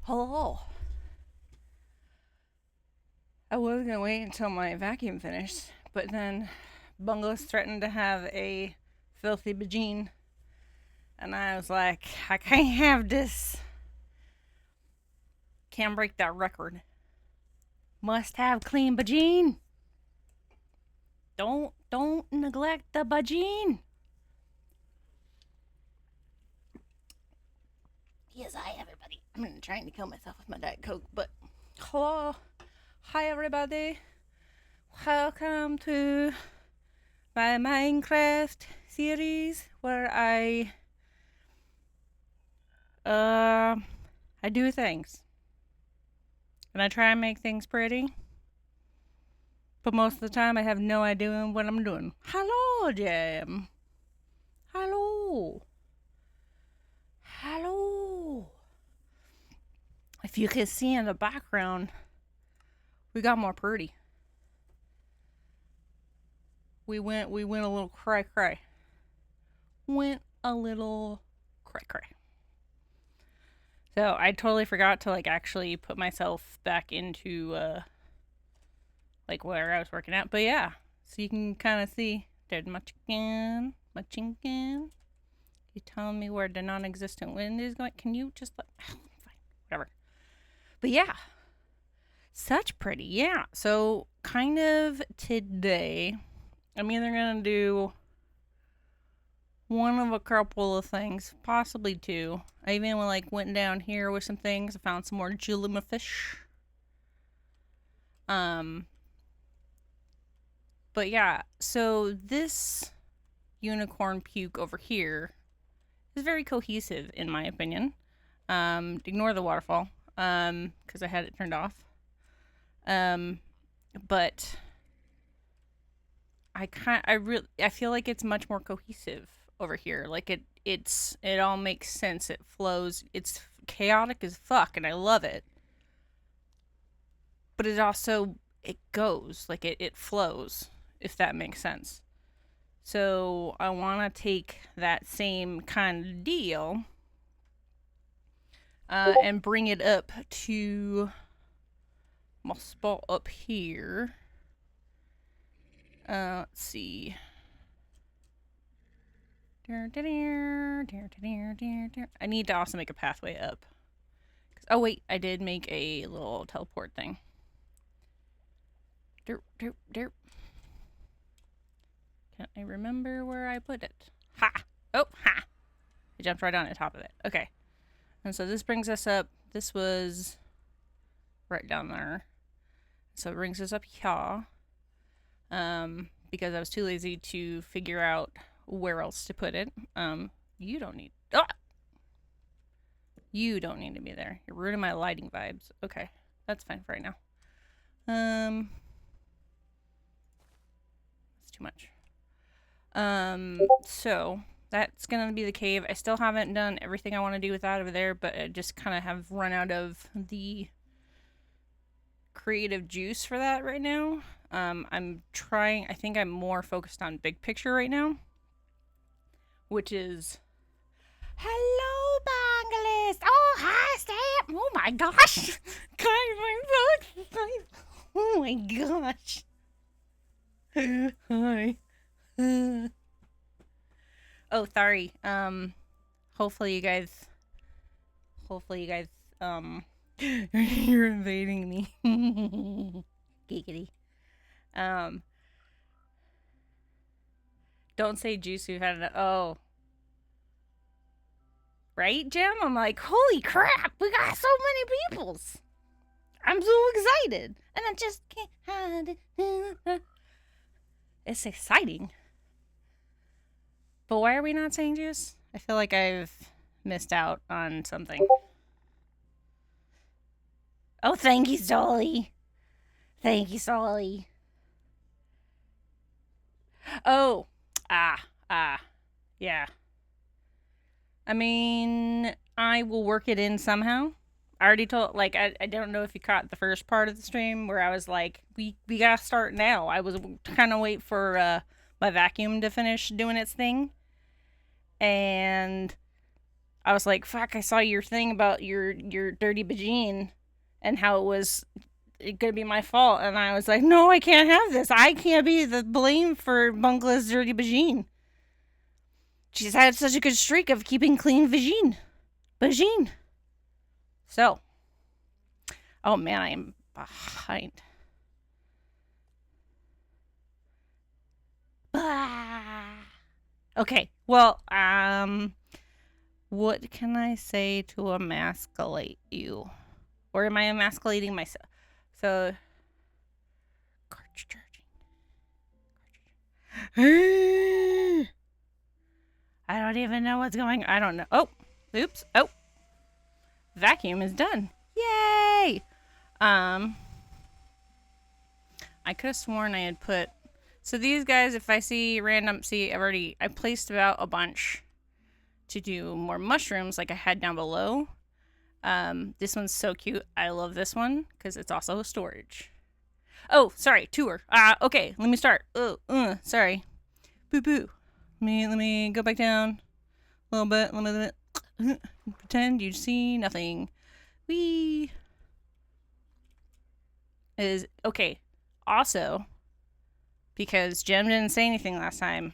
Hello. I was gonna wait until my vacuum finished, but then Bungles threatened to have a filthy bajine, and I was like, I can't have this. Can't break that record. Must have clean bajine. Don't neglect the bajine. Yes, hi everybody. I'm trying to kill myself with my Diet Coke, but hello, hi everybody. Welcome to my Minecraft series where I do things and I try and make things pretty, but most of the time I have no idea what I'm doing. Hello, Jam. Hello. Hello. If you can see in the background, we got more purty. We went a little cry. Went a little cry. So I totally forgot to actually put myself back into where I was working at. But yeah, so you can kind of see there's my chicken. You telling me where the non-existent wind is going? Can you just fine, whatever. But yeah, such pretty. Yeah. So kind of today, I'm either gonna do one of a couple of things, possibly two. I even went down here with some things. I found some more jellyfish. But yeah, so this unicorn puke over here is very cohesive in my opinion. Ignore the waterfall, because I had it turned off. But I feel like it's much more cohesive over here. It all makes sense. It flows. It's chaotic as fuck, and I love it. But it also goes it flows, if that makes sense. So I want to take that same kind of deal and bring it up to my spot up here. Let's see. I need to also make a pathway up. Oh wait, I did make a little teleport thing. Derp. Can't I remember where I put it? Ha! Oh, ha! I jumped right on the top of it. Okay. And so this brings us up. This was right down there. So it brings us up here. Because I was too lazy to figure out where else to put it. You don't need... Ah! You don't need to be there. You're ruining my lighting vibes. Okay. That's fine for right now. That's too much. So that's gonna be the cave. I still haven't done everything I want to do with that over there, but I just kind of have run out of the creative juice for that right now. I'm trying. I think I'm more focused on big picture right now, which is hello, Bangladesh. Oh, hi, Sam. Oh my gosh, oh my gosh. Hi. Oh, sorry. Hopefully you guys, you're invading me. Giggity. Don't say Juice had an, oh. Right, Jim? I'm like, holy crap, we got so many peoples. I'm so excited. And I just can't hide it. It's exciting. But why are we not saying Juice? I feel like I've missed out on something. Oh, thank you, Solly. Thank you, Solly. Oh, yeah. I mean, I will work it in somehow. I already told, I don't know if you caught the first part of the stream where I was like, we gotta start now. I was kind of wait for my vacuum to finish doing its thing. And I was like, fuck, I saw your thing about your dirty vagine and how it was gonna be my fault. And I was like, no, I can't have this. I can't be the blame for Bungla's dirty vagine. She's had such a good streak of keeping clean vagine. So, oh man, I am behind. Okay, well, what can I say to emasculate you? Or am I emasculating myself? So, cartridge charging. I don't even know what's going on. I don't know. Oh, oops. Oh, vacuum is done. Yay! I could have sworn I had put... So these guys, if I see random... See, I placed about a bunch to do more mushrooms like I had down below. This one's so cute. I love this one because it's also storage. Oh, sorry, tour. Okay, let me start. Sorry. Boo. Let me go back down a little bit. Pretend you see nothing. Wee. Is okay. Also, because Jem didn't say anything last time.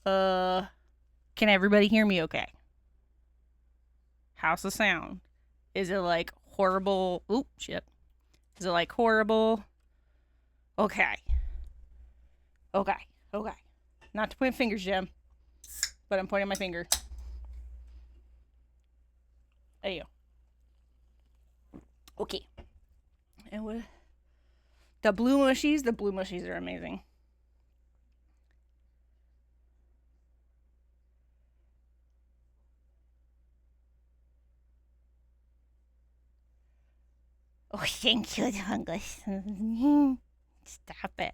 Can everybody hear me okay? How's the sound? Is it like horrible? Oop, shit. Is it like horrible? Okay. Not to point fingers, Jem, but I'm pointing my finger. There you go. Okay. And what? The blue mushies are amazing. Oh, thank you, Fungus. Stop it.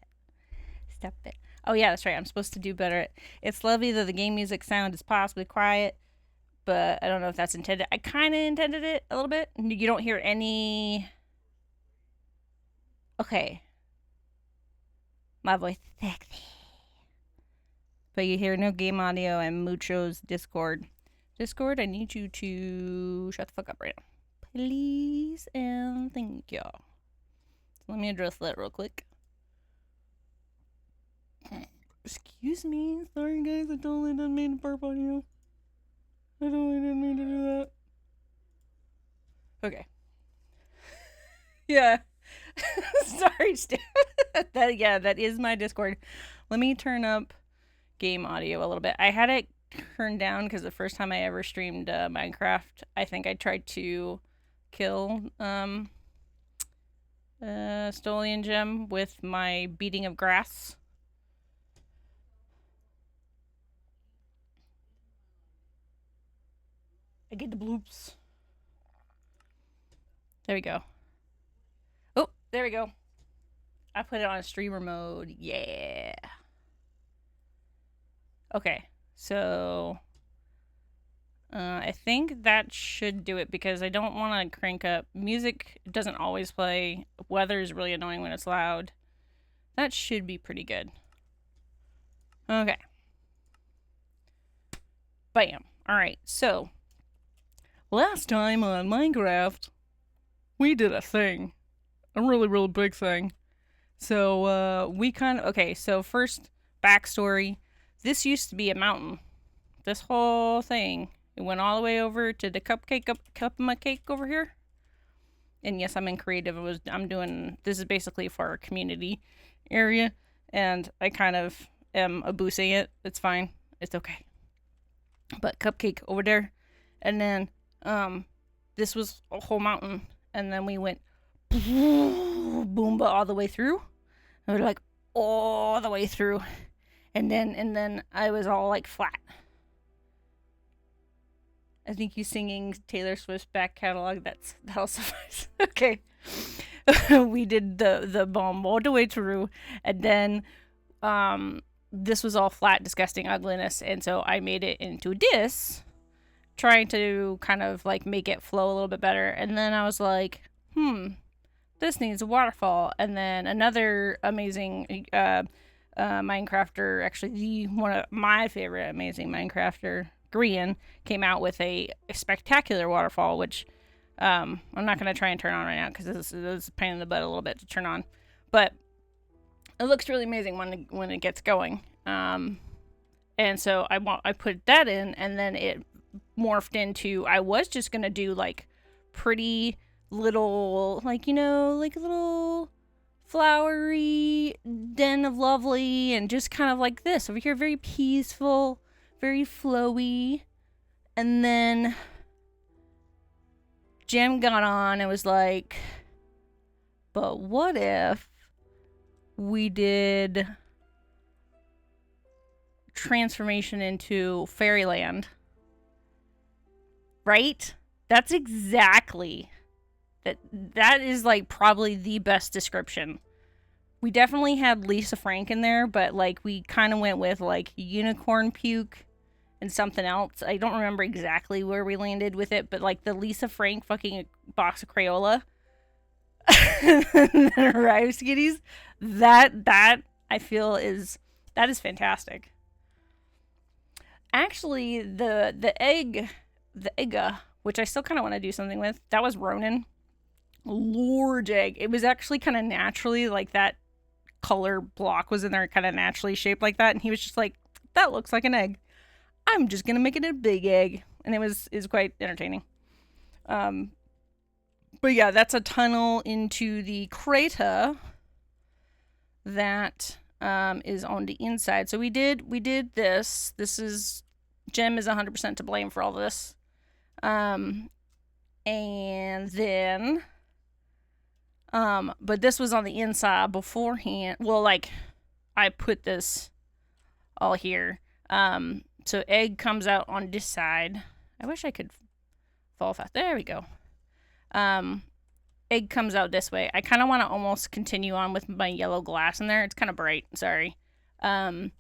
Oh, yeah, that's right. I'm supposed to do better. It's lovely that the game music sound is possibly quiet, but I don't know if that's intended. I kind of intended it a little bit. You don't hear any... Okay. My voice is sexy. But you hear no game audio and Mucho's Discord. Discord, I need you to shut the fuck up right now. Please and thank you. So let me address that real quick. Excuse me. Sorry, guys. I totally didn't mean to burp on you. I totally didn't mean to do that. Okay. Yeah. Sorry, Steve. That is my Discord. Let me turn up game audio a little bit. I had it turned down because the first time I ever streamed Minecraft, I think I tried to kill Stolian Gem with my beating of grass. I get the bloops. There we go. Oh, there we go. I put it on streamer mode. Yeah. Okay, so I think that should do it because I don't want to crank up. Music doesn't always play. Weather is really annoying when it's loud. That should be pretty good. Okay. Bam. Alright, so last time on Minecraft, we did a thing. A really, really big thing. So, we kind of... Okay, so first, backstory. This used to be a mountain. This whole thing. It went all the way over to the cup of my cake over here. And yes, I'm in creative. I'm doing... This is basically for our community area. And I kind of am abusing it. It's fine. It's okay. But cupcake over there. And then, this was a whole mountain. And then we went... Boomba all the way through. And we're like, all the way through. And then I was all like flat. I think you singing Taylor Swift's back catalog. That'll suffice. Okay. We did the bomb all the way through, and then this was all flat, disgusting ugliness, and so I made it into this, trying to kind of like make it flow a little bit better. And then I was like, this needs a waterfall. And then another amazing Minecrafter, actually one of my favorite amazing Minecrafter, Korean, came out with a spectacular waterfall, which I'm not going to try and turn on right now because this is a pain in the butt a little bit to turn on. But it looks really amazing when it gets going. And so I put that in, and then it morphed into, I was just going to do like pretty little, like, you know, like a little flowery den of lovely, and just kind of like this over here, very peaceful, very flowy. And then Jim got on and was like, but what if we did transformation into fairyland? Right? That's exactly that is like probably the best description. We definitely had Lisa Frank in there, but like we kind of went with like unicorn puke and something else. I don't remember exactly where we landed with it, but like the Lisa Frank fucking box of Crayola and then Arrive Skitties, that I feel is fantastic. Actually, the egg, which I still kind of want to do something with, that was Ronan. Large egg. It was actually kind of naturally like that color block was in there, kind of naturally shaped like that, and he was just like, that looks like an egg. I'm just gonna make it a big egg, and it was quite entertaining. But yeah, that's a tunnel into the crater that is on the inside. So we did this. This is Jem is 100% to blame for all this. And then but this was on the inside beforehand. Well, like I put this all here. So egg comes out on this side. I wish I could fall fast. There we go. Egg comes out this way. I kind of want to almost continue on with my yellow glass in there. It's kind of bright. Sorry. Kind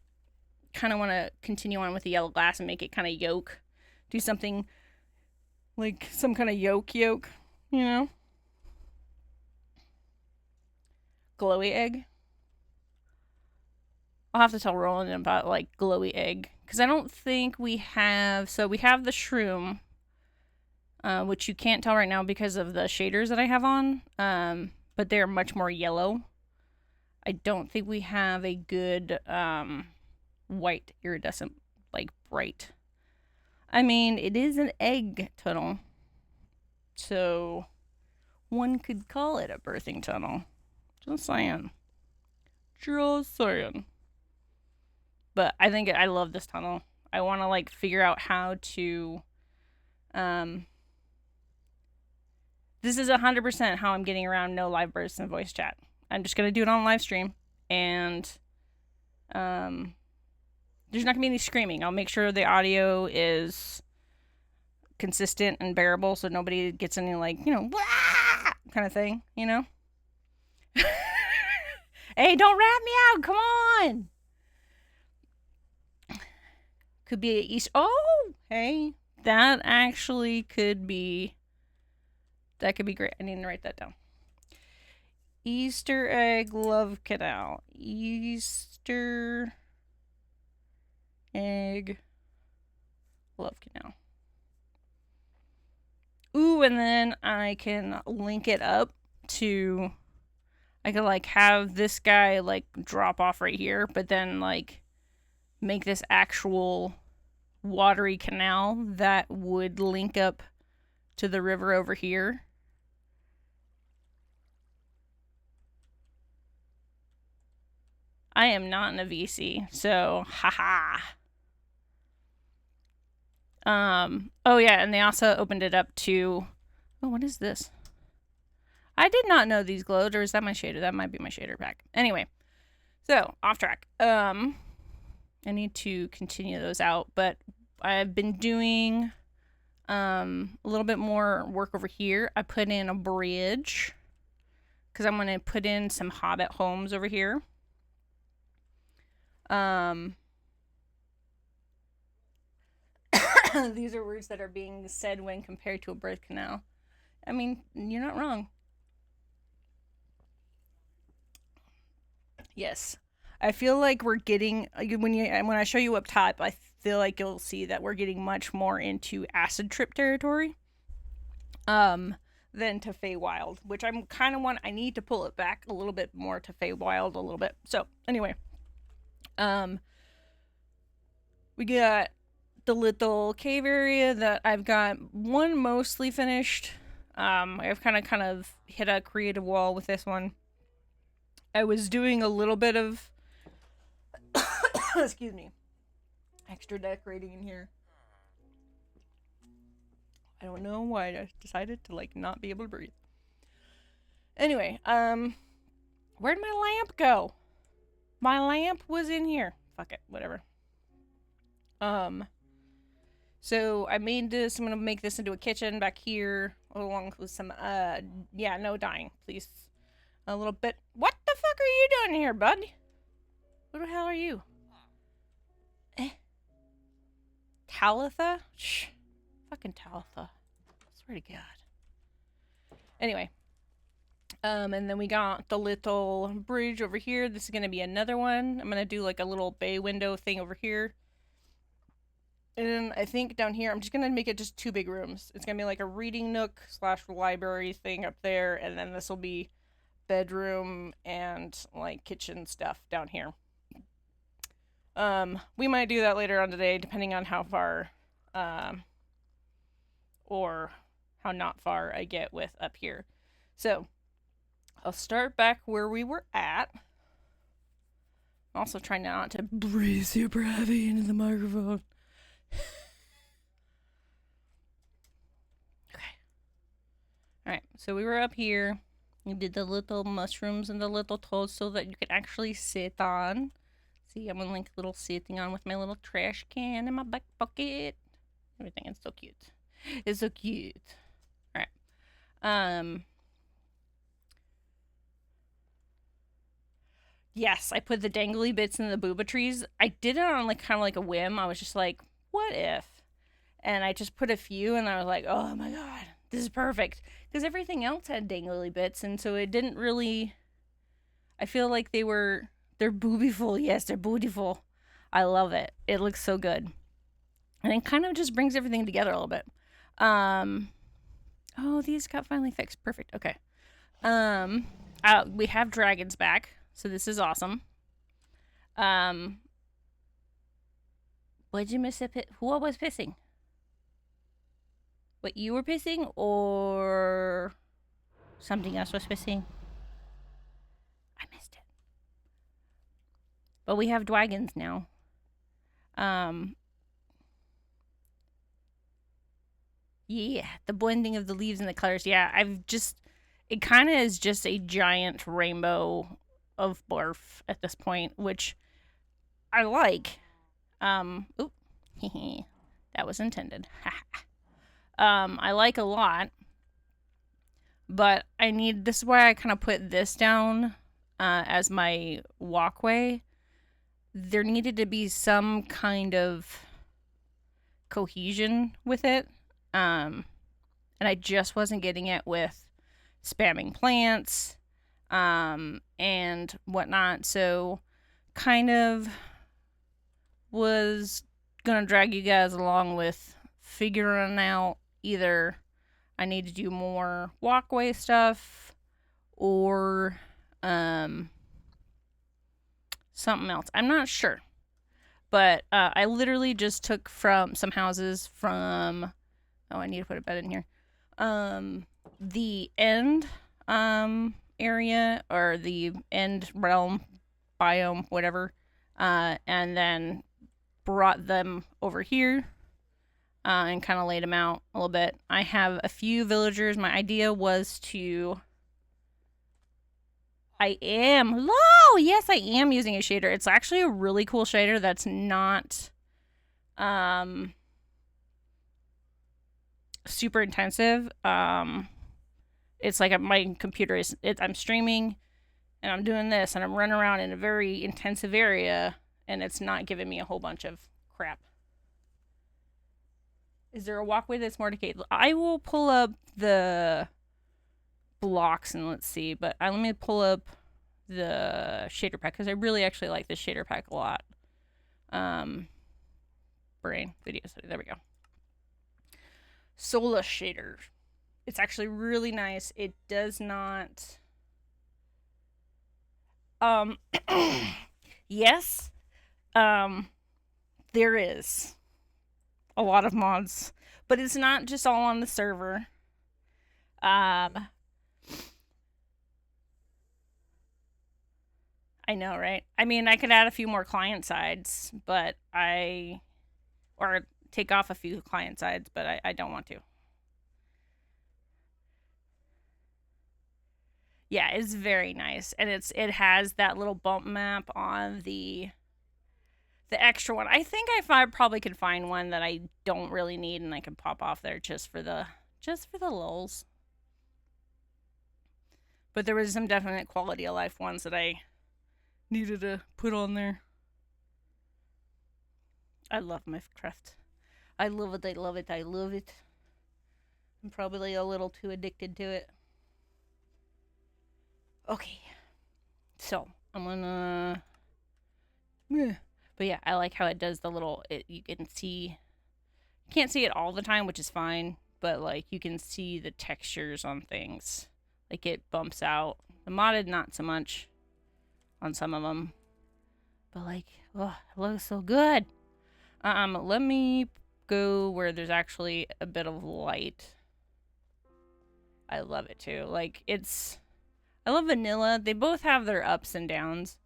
of want to continue on with the yellow glass and make it kind of yolk. Do something like some kind of yolk, you know? Glowy egg. I'll have to tell Roland about like glowy egg, because I don't think we have. So we have the shroom, which you can't tell right now because of the shaders that I have on, but they're much more yellow. I don't think we have a good white iridescent, like bright. I mean, it is an egg tunnel, so one could call it a birthing tunnel. Just saying. But I think I love this tunnel. I want to like figure out how to this is 100% how I'm getting around no live bursts and voice chat. I'm just going to do it on live stream, and there's not going to be any screaming. I'll make sure the audio is consistent and bearable so nobody gets any like, you know, wah! Kind of thing, you know? Hey, don't rat me out. Come on. Could be a Easter. Oh, hey. That actually could be. That could be great. I need to write that down. Easter egg love canal. Easter egg love canal. Ooh, and then I can link it up to. I could like have this guy like drop off right here, but then like make this actual watery canal that would link up to the river over here. I am not in a VC, so haha. Oh yeah, and they also opened it up to, oh, what is this? I did not know these glowed, or is that my shader? That might be my shader pack. Anyway, so off track. I need to continue those out, but I've been doing a little bit more work over here. I put in a bridge because I'm going to put in some hobbit homes over here. These are words that are being said when compared to a birth canal. I mean, you're not wrong. Yes. I feel like we're getting when I show you up top, I feel like you'll see that we're getting much more into acid trip territory than to Feywild, which I'm kind of I need to pull it back a little bit more to Feywild a little bit. So anyway, we got the little cave area that I've got one mostly finished. I've kind of hit a creative wall with this one. I was doing a little bit of excuse me, extra decorating in here. I don't know why I decided to like not be able to breathe. Anyway, where'd my lamp go? My lamp was in here. Fuck it, whatever. So I made this. I'm gonna make this into a kitchen back here, along with some yeah, no dying, please. A little bit. What the fuck are you doing here, bud? Who the hell are you? Talitha? Shh. Fucking Talitha. Swear to God. Anyway. And then we got the little bridge over here. This is gonna be another one. I'm gonna do like a little bay window thing over here. And then I think down here, I'm just gonna make it just 2 big rooms. It's gonna be like a reading nook / library thing up there, and then this will be bedroom and like kitchen stuff down here. We might do that later on today, depending on how far, or how not far I get with up here. So, I'll start back where we were at. I'm also trying not to breathe super heavy into the microphone. Okay. Alright, so we were up here. We did the little mushrooms and the little toads so that you could actually sit on. See, I'm like little sitting on with my little trash can in my back pocket. Everything is so cute. It's so cute. Alright. Yes, I put the dangly bits in the booba trees. I did it on like kind of like a whim. I was just like, what if? And I just put a few and I was like, oh my God, this is perfect. Because everything else had dangly bits, and so it didn't really, I feel like they're bootyful. Yes, they're bootyful. I love it. It looks so good. And it kind of just brings everything together a little bit. Oh, these got finally fixed. Perfect. Okay. We have dragons back, so this is awesome. What'd you miss? Who was pissing? What, you were pissing, or something else was pissing? I missed it. But we have dragons now. Yeah, the blending of the leaves and the colors. Yeah, it kind of is just a giant rainbow of barf at this point, which I like. Oop, that was intended. I like a lot, but this is why I kind of put this down as my walkway. There needed to be some kind of cohesion with it, and I just wasn't getting it with spamming plants and whatnot, so kind of was gonna drag you guys along with figuring out either I need to do more walkway stuff or something else. I'm not sure. But I literally just took from some houses from, oh, I need to put a bed in here. The end area, or the end realm biome, whatever, and then brought them over here and kind of laid them out a little bit. I have a few villagers. My idea was to, yes, I am using a shader. It's actually a really cool shader that's not super intensive. It's like my computer I'm streaming and I'm doing this and I'm running around in a very intensive area and it's not giving me a whole bunch of crap. Is there a walkway that's more decayed? I will pull up the blocks and let's see, but let me pull up the shader pack because I really actually like this shader pack a lot. brain video study. There we go. Solar shader. It's actually really nice. It does not. Yes. There is a lot of mods, but it's not just all on the server. I know, right? I mean, I could add a few more client sides, or take off a few client sides, but I don't want to. Yeah, it's very nice, and it has that little bump map on the extra one. I think I probably could find one that I don't really need, and I could pop off there just for the lulz. But there was some definite quality of life ones that I needed to put on there. I love Minecraft. I love it. I love it. I love it. I'm probably a little too addicted to it. Okay. So, I'm gonna... But yeah, I like how it does the little... you can see... You can't see it all the time, which is fine. But, like, you can see the textures on things. Like, it bumps out. The modded, not so much on some of them. But, like, oh, it looks so good. Let me go where there's actually a bit of light. I love it, too. Like, I love vanilla. They both have their ups and downs.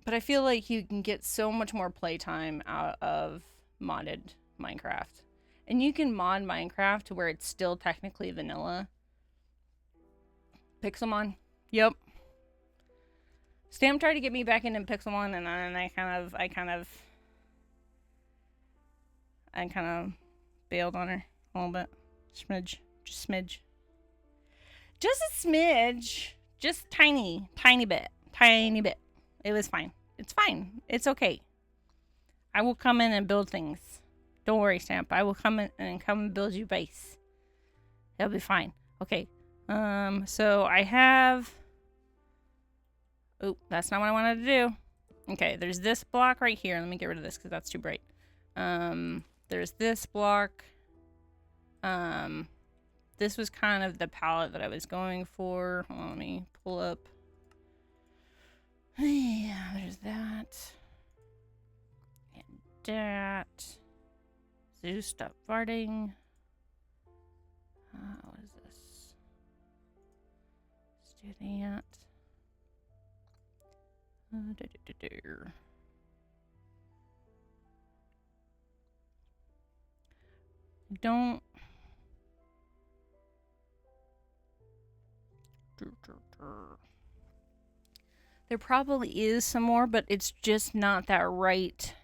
But I feel like you can get so much more playtime out of modded Minecraft. And you can mod Minecraft to where it's still technically vanilla. Pixelmon. Yep. Stamp tried to get me back into Pixelmon, and then I kind of bailed on her a little bit. Smidge. Just smidge. Just a smidge. Just tiny bit. Tiny bit. It was fine. It's fine. It's okay. I will come in and build things. Don't worry, Stamp. I will come in and build you base. It'll be fine. Okay. So I have... Oh, that's not what I wanted to do. Okay, there's this block right here. Let me get rid of this because that's too bright. There's this block. This was kind of the palette that I was going for. Hold on, let me pull up. Yeah, there's that. And that. Zeus, stop farting. What is this? Let's do that. Don't. There probably is some more, but it's just not that right.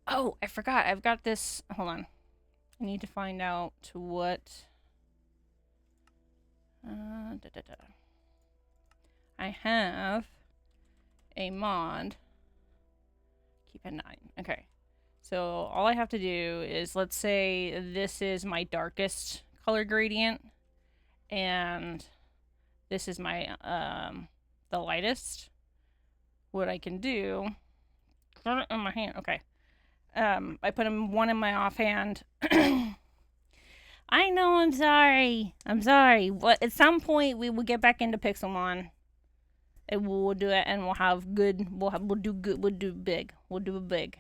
Oh, I forgot. I've got this. Hold on. I need to find out what. I have a mod. Keep at 9. Okay. So all I have to do is, let's say this is my darkest color gradient, and this is my the lightest. What I can do, put it in my hand. Okay. I put one in my offhand. I know. I'm sorry. But at some point we will get back into Pixelmon. And we'll do it, and we'll have good. We'll do good. We'll do big. We'll do it big,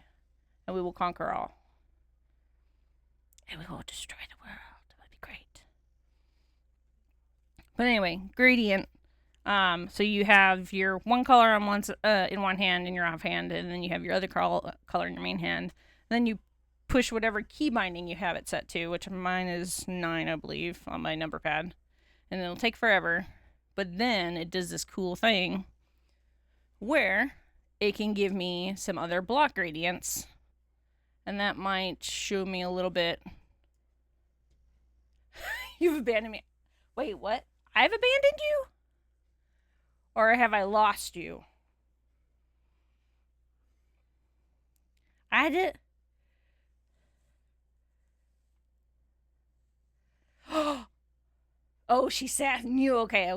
and we will conquer all. And we will destroy the world. That would be great. But anyway, gradient. So you have your one color on in one hand in your offhand, and then you have your other color in your main hand. Then you push whatever key binding you have it set to, which mine is 9, I believe, on my number pad. And it'll take forever. But then it does this cool thing where it can give me some other block gradients. And that might show me a little bit. You've abandoned me. Wait, what? I've abandoned you? Or have I lost you? I did. Oh, she sat in you. Okay.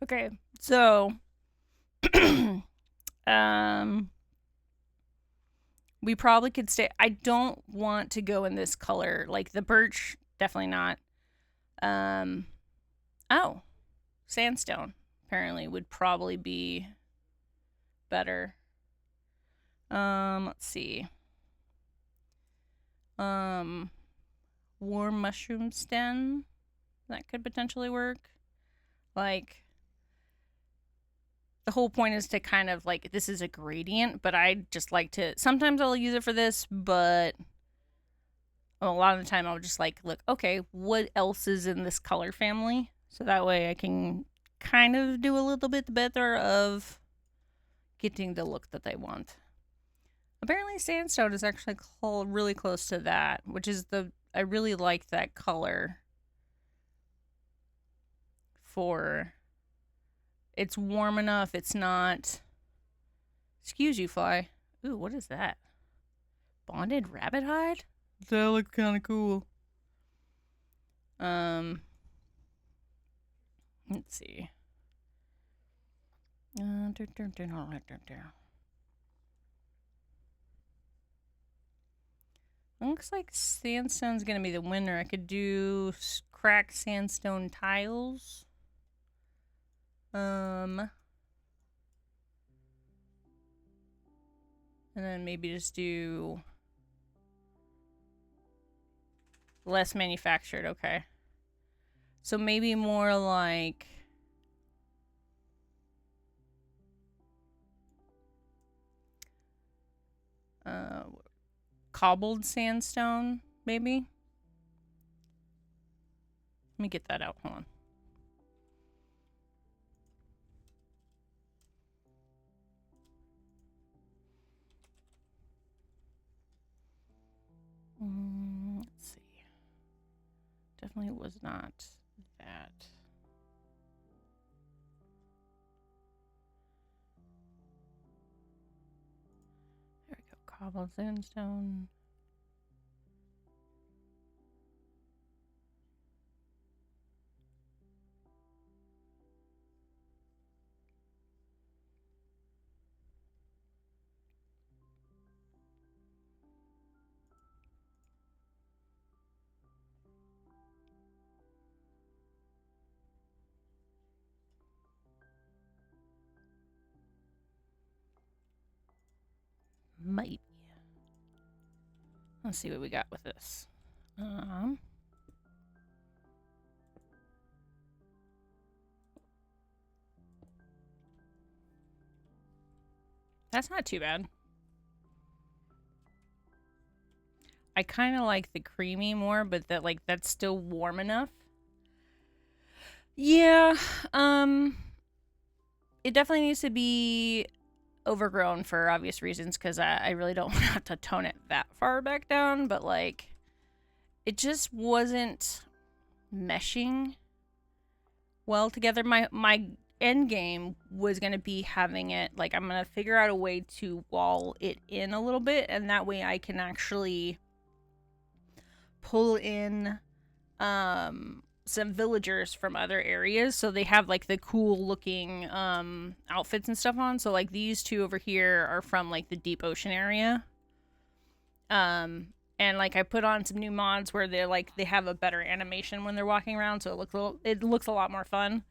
Okay, so We probably could stay. I don't want to go in this color. Like the birch, definitely not. Oh, sandstone apparently would probably be better. Let's see. Warm mushroom stem. That could potentially work. Like, the whole point is to kind of like, this is a gradient, but I just like to, sometimes I'll use it for this, but a lot of the time I'll just like, look, okay, what else is in this color family? So that way I can kind of do a little bit better of getting the look that I want. Apparently sandstone is actually really close to that, which is I really like that color for, it's warm enough, it's not, excuse you, fly. Ooh, what is that? Bonded rabbit hide? That looks kind of cool. Let's see. Looks like sandstone's gonna be the winner. I could do cracked sandstone tiles. And then maybe just do less manufactured. Okay. So maybe more like cobbled sandstone, maybe. Let me get that out. Hold on. Let's see. Definitely was not that. There we go. Cobbled sandstone. Maybe. Let's see what we got with this. That's not too bad. I kind of like the creamy more, but that's still warm enough. Yeah, it definitely needs to be overgrown for obvious reasons, because I really don't want to have to tone it that far back down, but like, it just wasn't meshing well together. My end game was going to be having it, like, I'm going to figure out a way to wall it in a little bit, and that way I can actually pull in some villagers from other areas, so they have like the cool looking outfits and stuff on. So like these two over here are from like the deep ocean area, and like I put on some new mods where they're like, they have a better animation when they're walking around, so it looks a lot more fun.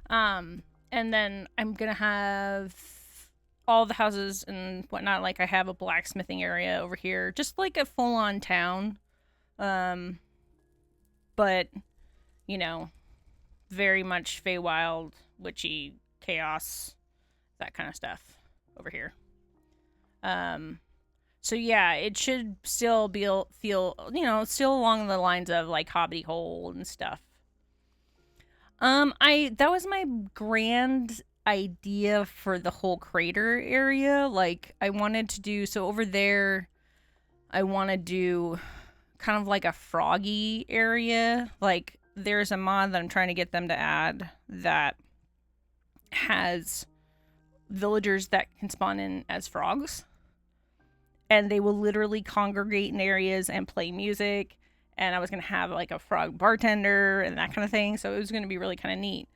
And then I'm gonna have all the houses and whatnot, like I have a blacksmithing area over here, just like a full-on town, but you know, very much Feywild, witchy, chaos, that kind of stuff over here. So yeah, it should still feel, you know, still along the lines of like Hobbity Hole and stuff. That was my grand idea for the whole crater area. Like, I wanted to do, so over there, I want to do kind of like a froggy area. Like, there's a mod that I'm trying to get them to add that has villagers that can spawn in as frogs, and they will literally congregate in areas and play music, and I was going to have like a frog bartender and that kind of thing, so it was going to be really kind of neat.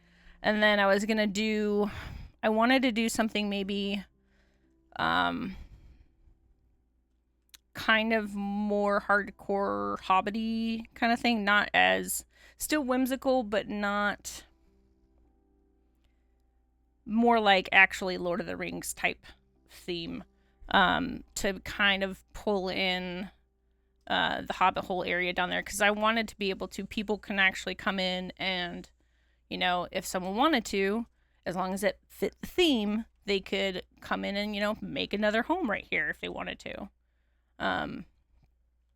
And then I wanted to do something maybe Um, kind of more hardcore hobbity kind of thing. Not as, still whimsical, but not, more like actually Lord of the Rings type theme. To kind of pull in the Hobbit hole area down there, because I wanted to be able to, people can actually come in and, you know, if someone wanted to, as long as it fit the theme, they could come in and, you know, make another home right here if they wanted to.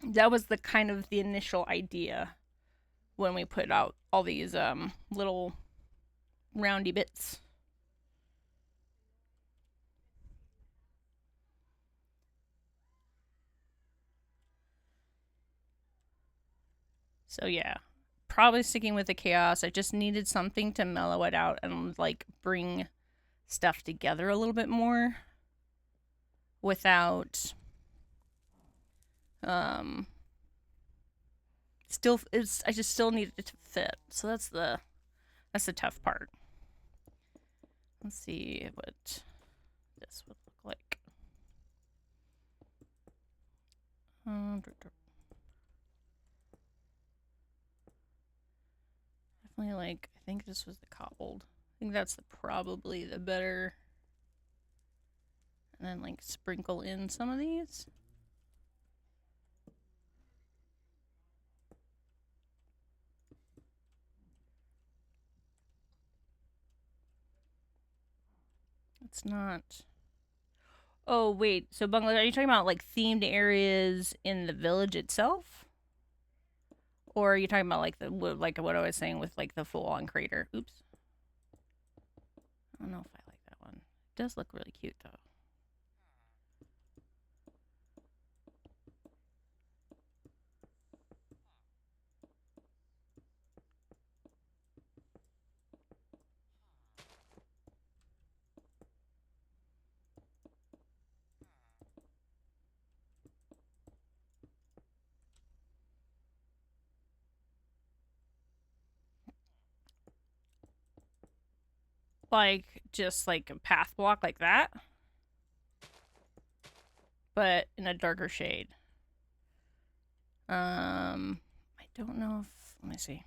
That was the kind of the initial idea when we put out all these little roundy bits. So yeah, probably sticking with the chaos. I just needed something to mellow it out and like bring stuff together a little bit more without still, it's, I just still needed it to fit. So that's the tough part. Let's see what this would look like. Definitely, like, I think this was the cobbled. I think that's probably the better. And then like sprinkle in some of these. It's not. Oh wait, so Bangladesh, are you talking about like themed areas in the village itself, or are you talking about like the, like what I was saying with like the full-on crater? Oops. I don't know if I like that one. It does look really cute though. Like just like a path block like that, but in a darker shade. I don't know if, let me see.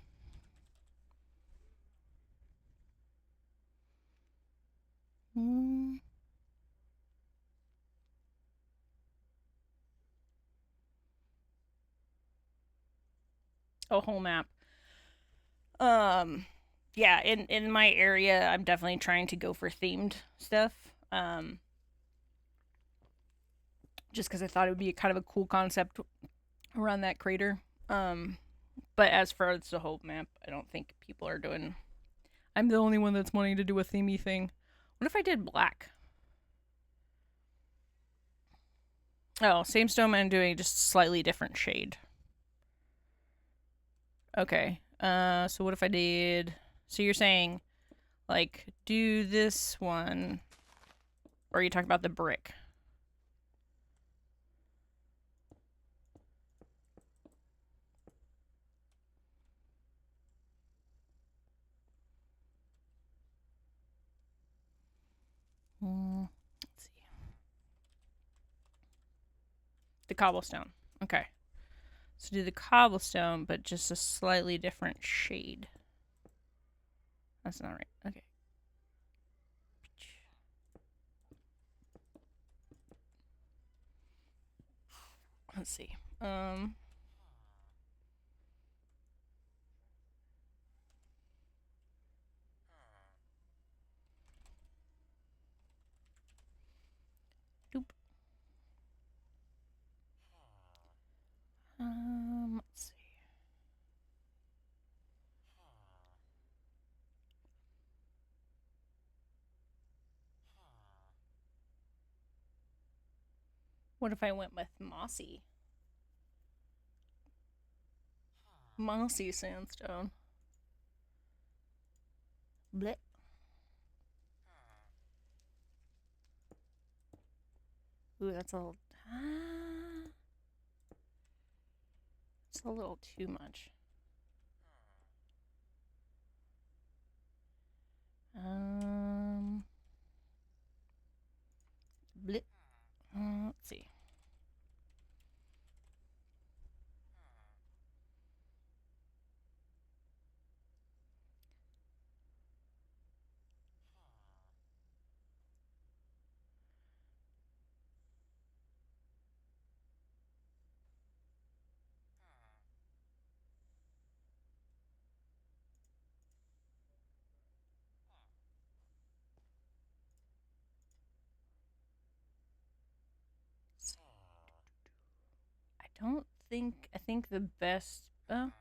A whole map. Yeah, in my area, I'm definitely trying to go for themed stuff. Just because I thought it would be kind of a cool concept around that crater. But as far as the whole map, I don't think people are doing. I'm the only one that's wanting to do a themey thing. What if I did black? Oh, same stone. I'm doing just slightly different shade. Okay. So what if I did? So you're saying, like, do this one, or are you talking about the brick? Let's see. The cobblestone. Okay. So do the cobblestone, but just a slightly different shade. That's not right. Okay. Let's see. Doop. Let's see. What if I went with mossy? Mossy sandstone. Blech. Ooh, that's a little. It's a little too much. Blech. don't think, I think the best, is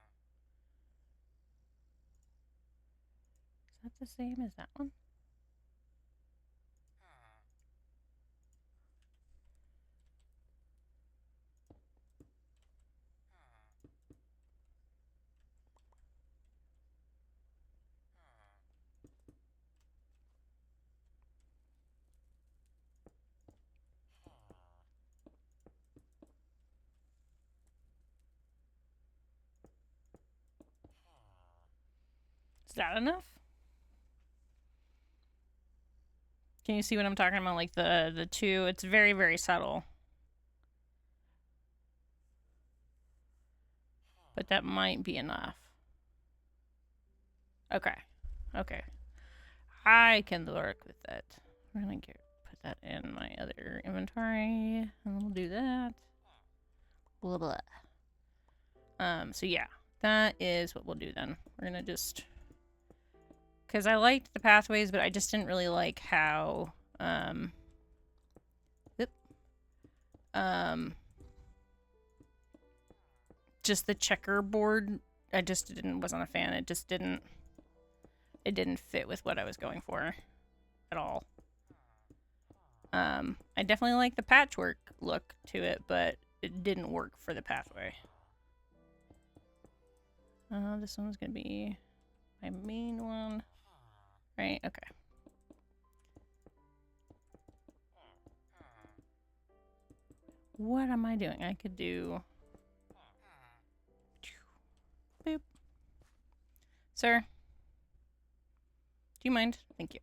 that the same as that one? Is that enough? Can you see what I'm talking about? Like the two, it's very, very subtle. But that might be enough. Okay. Okay. I can work with that. We're gonna put that in my other inventory, and we'll do that. Blah blah. So yeah, that is what we'll do then. We're gonna just, because I liked the pathways, but I just didn't really like how, just the checkerboard. I just wasn't a fan. It just didn't fit with what I was going for at all. I definitely like the patchwork look to it, but it didn't work for the pathway. This one's gonna be my main one. Right, okay. What am I doing? I could do... Boop. Sir? Do you mind? Thank you.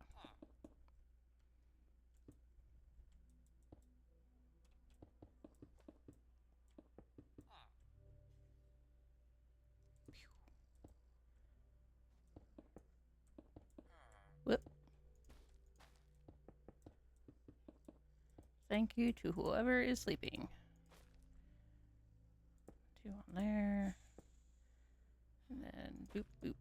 Whoop. Thank you to whoever is sleeping. 2 on there. And then boop, boop.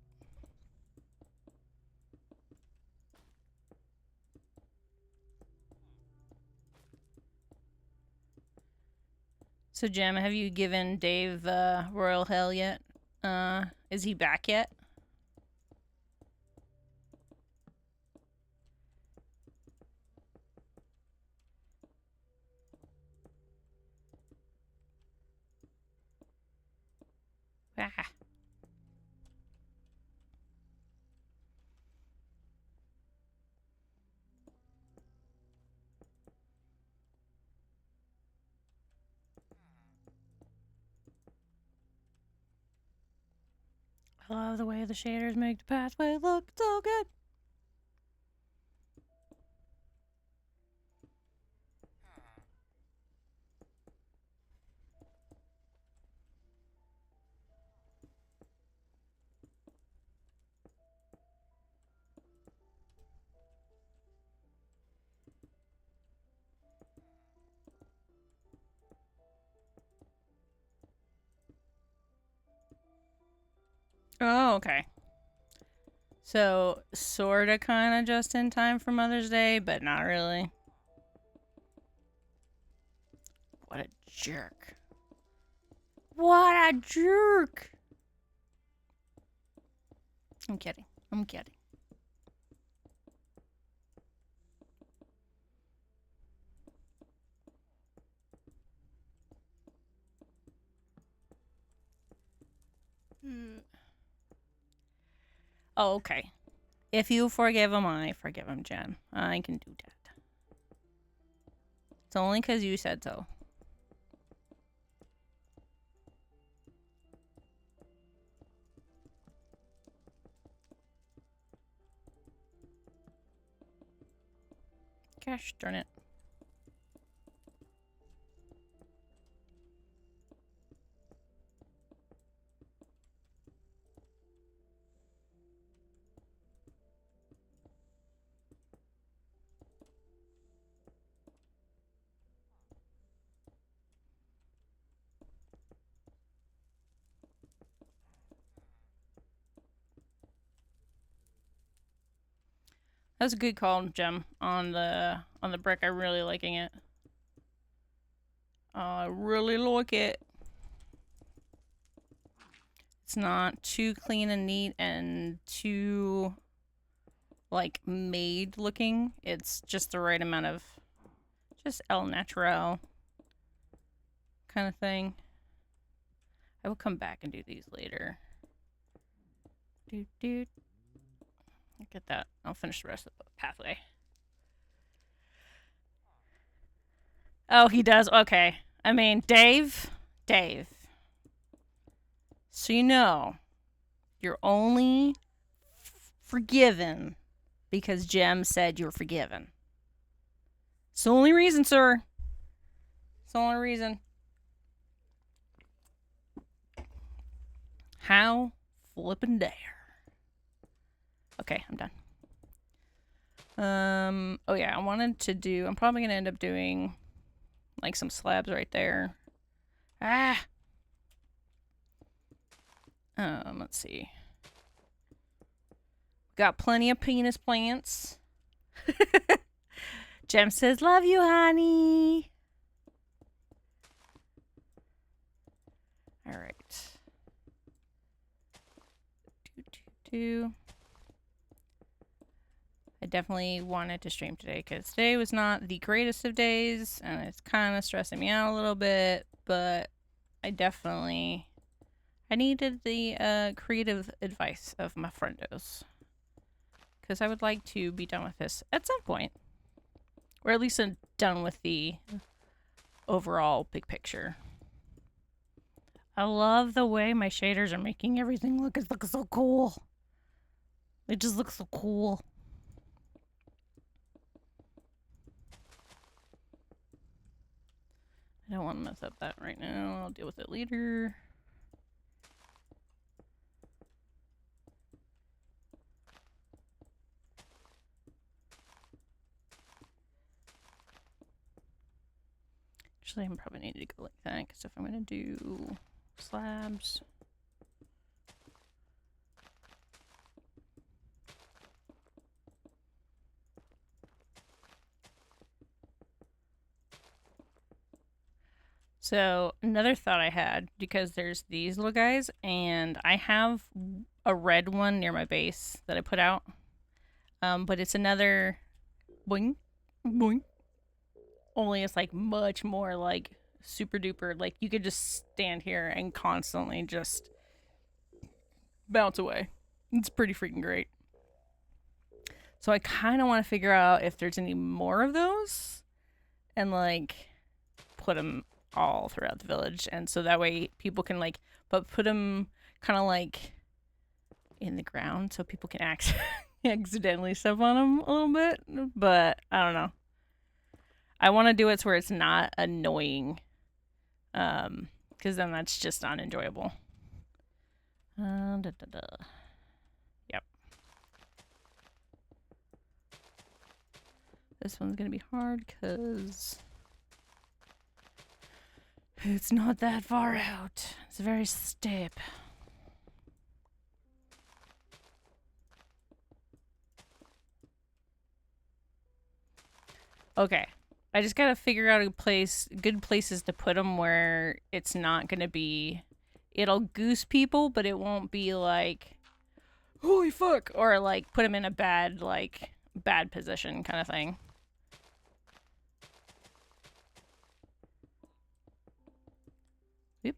So, Jim, have you given Dave royal hell yet? Is he back yet? Ah. I love the way the shaders make the pathway look so good. Oh, okay. So, sorta, kinda just in time for Mother's Day, but not really. What a jerk. What a jerk! I'm kidding. I'm kidding. Oh, okay. If you forgive him, I forgive him, Jen. I can do that. It's only because you said so. Gosh darn it. That was a good call, Jem, on the brick. I'm really liking it. I really like it. It's not too clean and neat and too, like, made looking. It's just the right amount of just el natural kind of thing. I will come back and do these later. Look at that. I'll finish the rest of the pathway. Oh, he does? Okay. I mean, Dave. So you know, you're only forgiven because Jem said you're forgiven. It's the only reason, sir. It's the only reason. How flippin' dare. Okay, I'm done. Oh yeah, I wanted to do, I'm probably gonna end up doing like some slabs right there. Let's see. Got plenty of penis plants. Jem says, love you, honey. All right. I definitely wanted to stream today because today was not the greatest of days and it's kind of stressing me out a little bit, but I needed the creative advice of my friendos because I would like to be done with this at some point, or at least done with the overall big picture. I love the way my shaders are making everything look so cool. It just looks so cool. I don't want to mess up that right now. I'll deal with it later. Actually, I probably need to go like that because if I'm going to do slabs. So another thought I had, because there's these little guys and I have a red one near my base that I put out. But it's another boing, boing. Only it's like much more like super duper. Like you could just stand here and constantly just bounce away. It's pretty freaking great. So I kind of want to figure out if there's any more of those and like put them all throughout the village, and so that way people can like, but put them kind of like in the ground so people can accidentally step on them a little bit. But I don't know. I want to do it so where it's not annoying, because then that's just unenjoyable. Yep. This one's gonna be hard because it's not that far out. It's very steep. Okay. I just gotta figure out good places to put them where it's not gonna be, it'll goose people, but it won't be like, holy fuck, or like put them in a bad position kind of thing. Oop.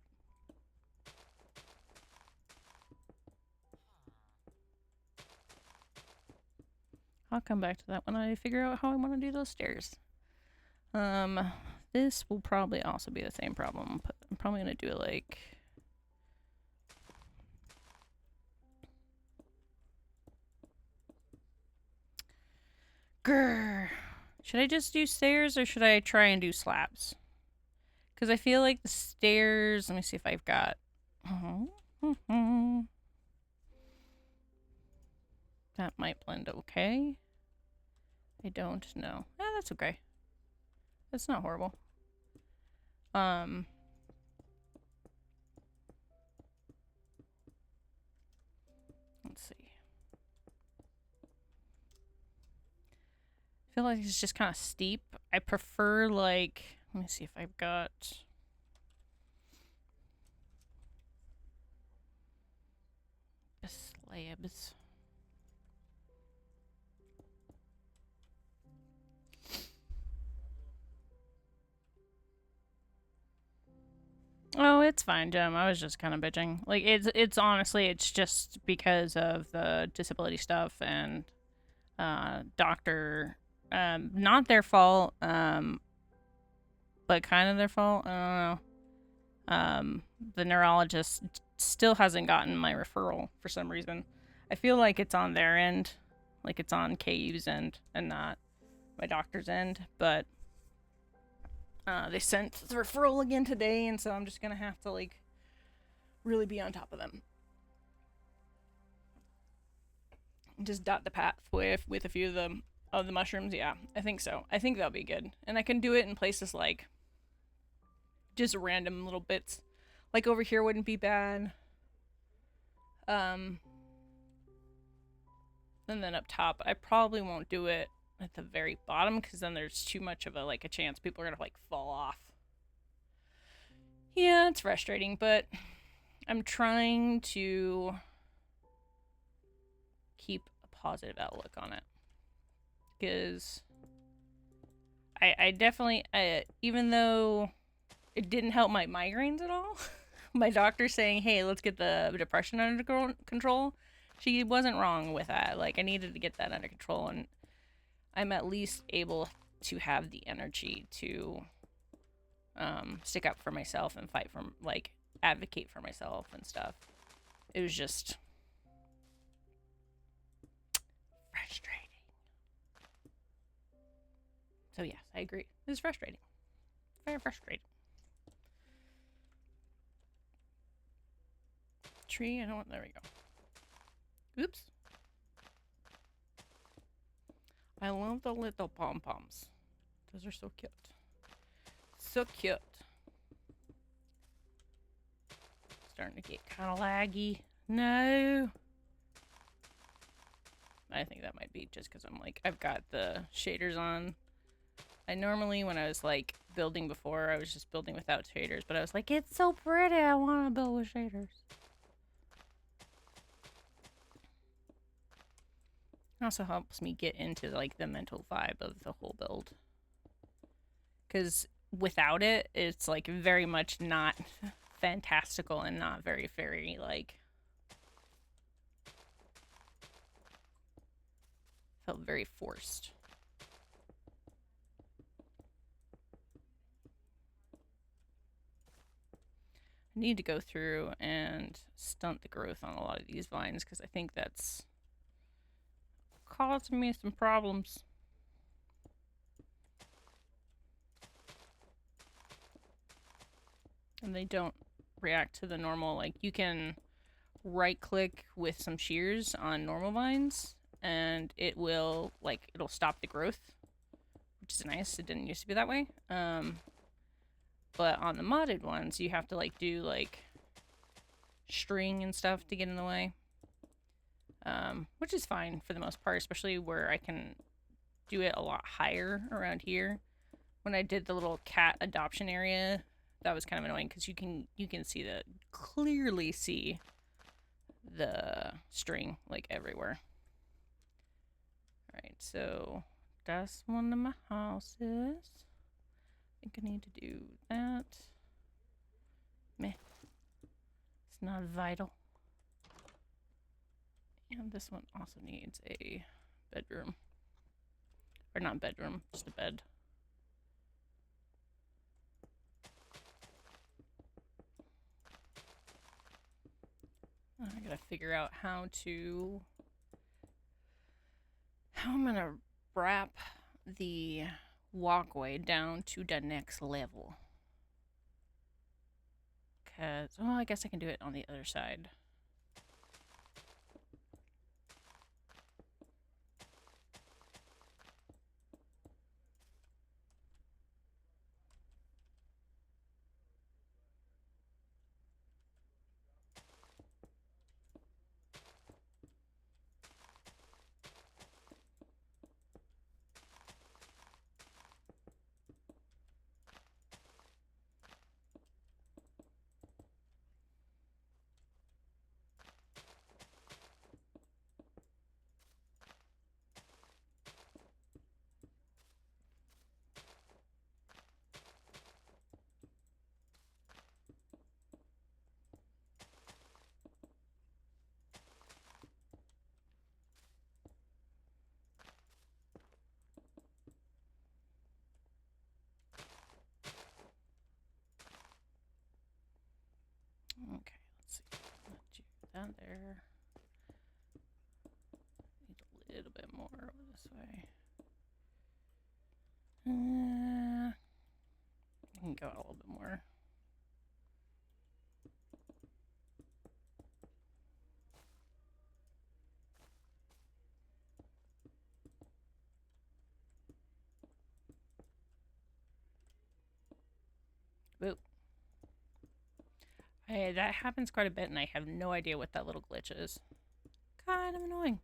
I'll come back to that when I figure out how I want to do those stairs. This will probably also be the same problem, but I'm probably gonna do it like, grrr. Should I just do stairs or should I try and do slabs? Because I feel like the stairs, let me see if I've got, that might blend okay. I don't know. That's okay. That's not horrible. Let's see. I feel like it's just kind of steep. I prefer like, let me see if I've got, plebs. Oh, it's fine, Jim. I was just kind of bitching. Like, it's honestly, it's just because of the disability stuff and doctor, not their fault, but kind of their fault. I don't know. The neurologist still hasn't gotten my referral for some reason. I feel like it's on their end, like it's on KU's end and not my doctor's end, but they sent the referral again today, and so I'm just gonna have to like really be on top of them. Just dot the path with a few of the mushrooms. Yeah, I think so. I think that'll be good, and I can do it in places like just random little bits. Like over here wouldn't be bad. And then up top, I probably won't do it at the very bottom because then there's too much of a chance people are gonna like fall off. Yeah, it's frustrating, but I'm trying to keep a positive outlook on it because I definitely, even though it didn't help my migraines at all, my doctor saying, hey, let's get the depression under control, she wasn't wrong with that. Like, I needed to get that under control, and I'm at least able to have the energy to stick up for myself and fight for, like, advocate for myself and stuff. It was just frustrating. So yes, I agree. It was frustrating. Very frustrating. Tree, I don't want, there we go. Oops. I love the little pom-poms. Those are so cute. So cute. Starting to get kind of laggy. No. I think that might be just because I'm like, I've got the shaders on. I normally, when I was like building before, I was just building without shaders, but I was like, it's so pretty, I want to build with shaders. It also helps me get into like the mental vibe of the whole build. Because without it, it's like very much not fantastical and not very fairy like. Felt very forced. I need to go through and stunt the growth on a lot of these vines because I think that's causing me some problems. And they don't react to the normal, like you can right click with some shears on normal vines and it will like it'll stop the growth, which is nice. It didn't used to be that way. But on the modded ones you have to like do like string and stuff to get in the way, which is fine for the most part, especially where I can do it a lot higher around here. When I did the little cat adoption area, that was kind of annoying because you can see clearly see the string like everywhere. All right, so that's one of my houses. I think I need to do that. Meh. It's not vital. And this one also needs a bedroom. Or not bedroom, just a bed. I gotta figure out how I'm gonna wrap the walkway down to the next level. Cause, well, I guess I can do it on the other side. that there. Need a little bit more over this way. I can go out a little bit more. Boop. That happens quite a bit, and I have no idea what that little glitch is. Kind of annoying.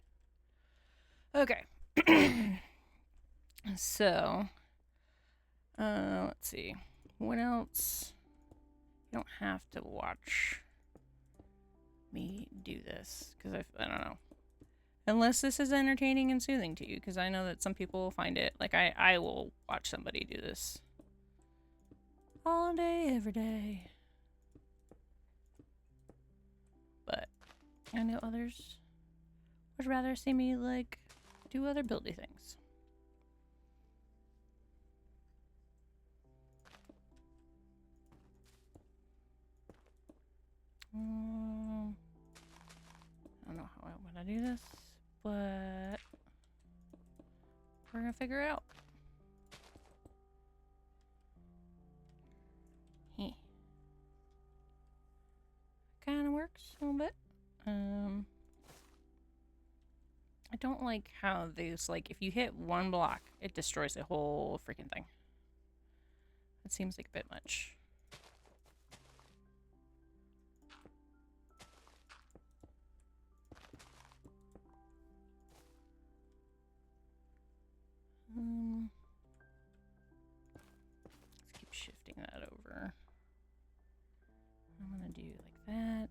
Okay. So, let's see. What else? You don't have to watch me do this, because I don't know. Unless this is entertaining and soothing to you, because I know that some people find it, like I will watch somebody do this all day, every day. But I know others would rather see me, like, do other buildy things. I don't know how I want to do this, but we're gonna figure it out. Kind of works a little bit. I don't like how these, like, if you hit one block, it destroys the whole freaking thing. That seems like a bit much. Let's keep shifting that over. I'm gonna do like that.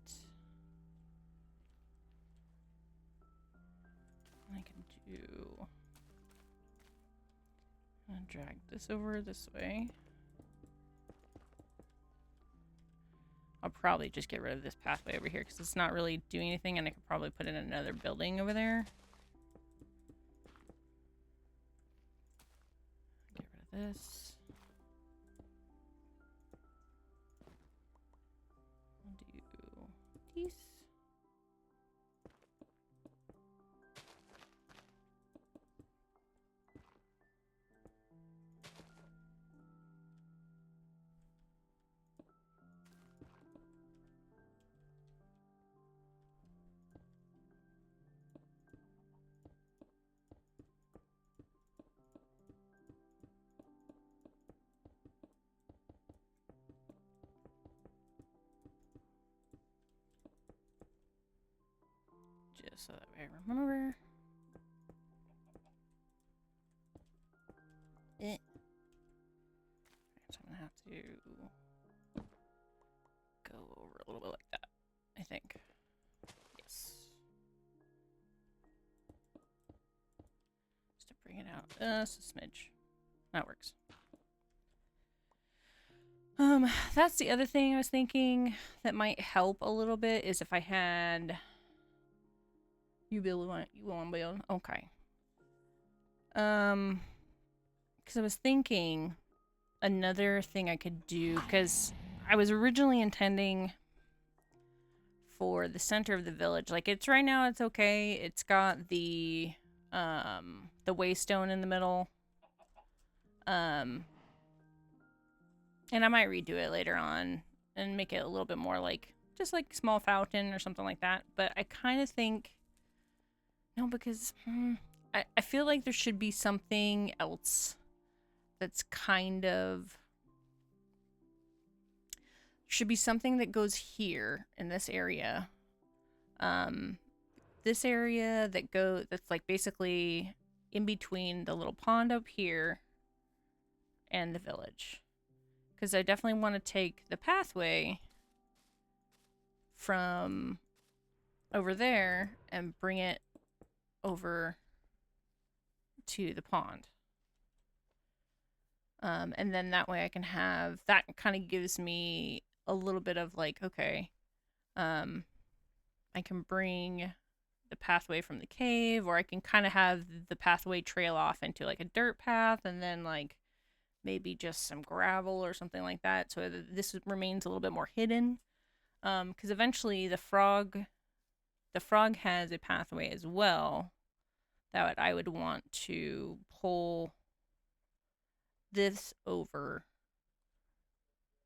I can do... I'm gonna drag this over this way. I'll probably just get rid of this pathway over here because it's not really doing anything, and I could probably put in another building over there. Get rid of this. I'll do these. Just so that way I remember. So I'm gonna have to go over a little bit like that, I think. Yes. Just to bring it out just a smidge. That works. That's the other thing I was thinking that might help a little bit is if I had... You want to build? Okay. Because I was thinking another thing I could do, because I was originally intending for the center of the village. Like, it's right now, it's okay. It's got the waystone in the middle. And I might redo it later on and make it a little bit more like, just like small fountain or something like that. But I kind of think... No, because I feel like there should be something else that's kind of... Should be something that goes here in this area. This area that's like basically in between the little pond up here and the village. Because I definitely want to take the pathway from over there and bring it over to the pond. And then that way I can have... That kind of gives me a little bit of like, okay, I can bring the pathway from the cave, or I can kind of have the pathway trail off into like a dirt path, and then like maybe just some gravel or something like that, so that this remains a little bit more hidden. Because eventually the frog the frog has a pathway as well that I would want to pull this over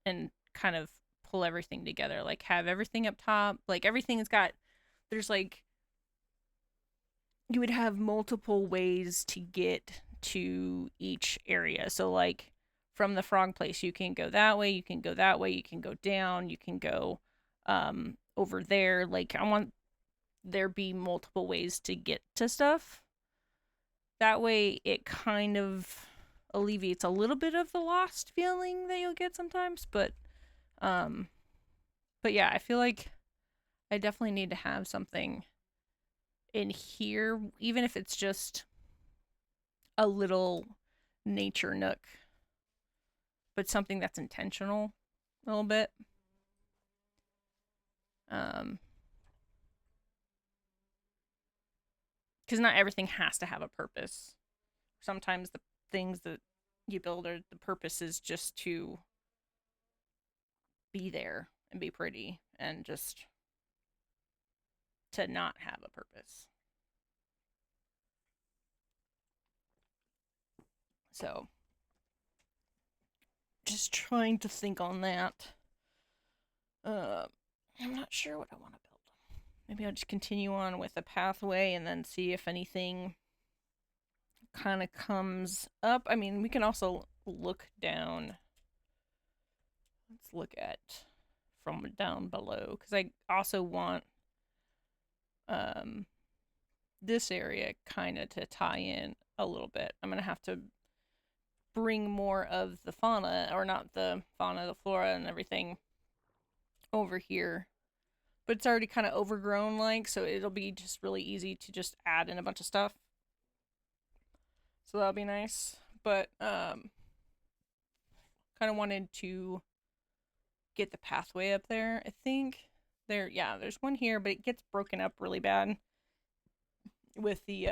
and kind of pull everything together, like have everything up top, like everything's got, there's like, you would have multiple ways to get to each area. So like from the frog place, you can go that way, you can go that way, you can go down, you can go over there. Like I want there be multiple ways to get to stuff. That way it kind of alleviates a little bit of the lost feeling that you'll get sometimes, um but yeah, I feel like I definitely need to have something in here, even if it's just a little nature nook, but something that's intentional a little bit. Because not everything has to have a purpose. Sometimes the things that you build are the purpose is just to be there and be pretty and just to not have a purpose. So just trying to think on that. I'm not sure what I want to build. Maybe I'll just continue on with a pathway and then see if anything kind of comes up. I mean, we can also look down. Let's look at from down below, because I also want this area kind of to tie in a little bit. I'm going to have to bring more of the fauna, or not the fauna, the flora and everything over here. But it's already kind of overgrown, like, so it'll be just really easy to just add in a bunch of stuff. So that'll be nice. But kind of wanted to get the pathway up there. I think there's one here, but it gets broken up really bad with the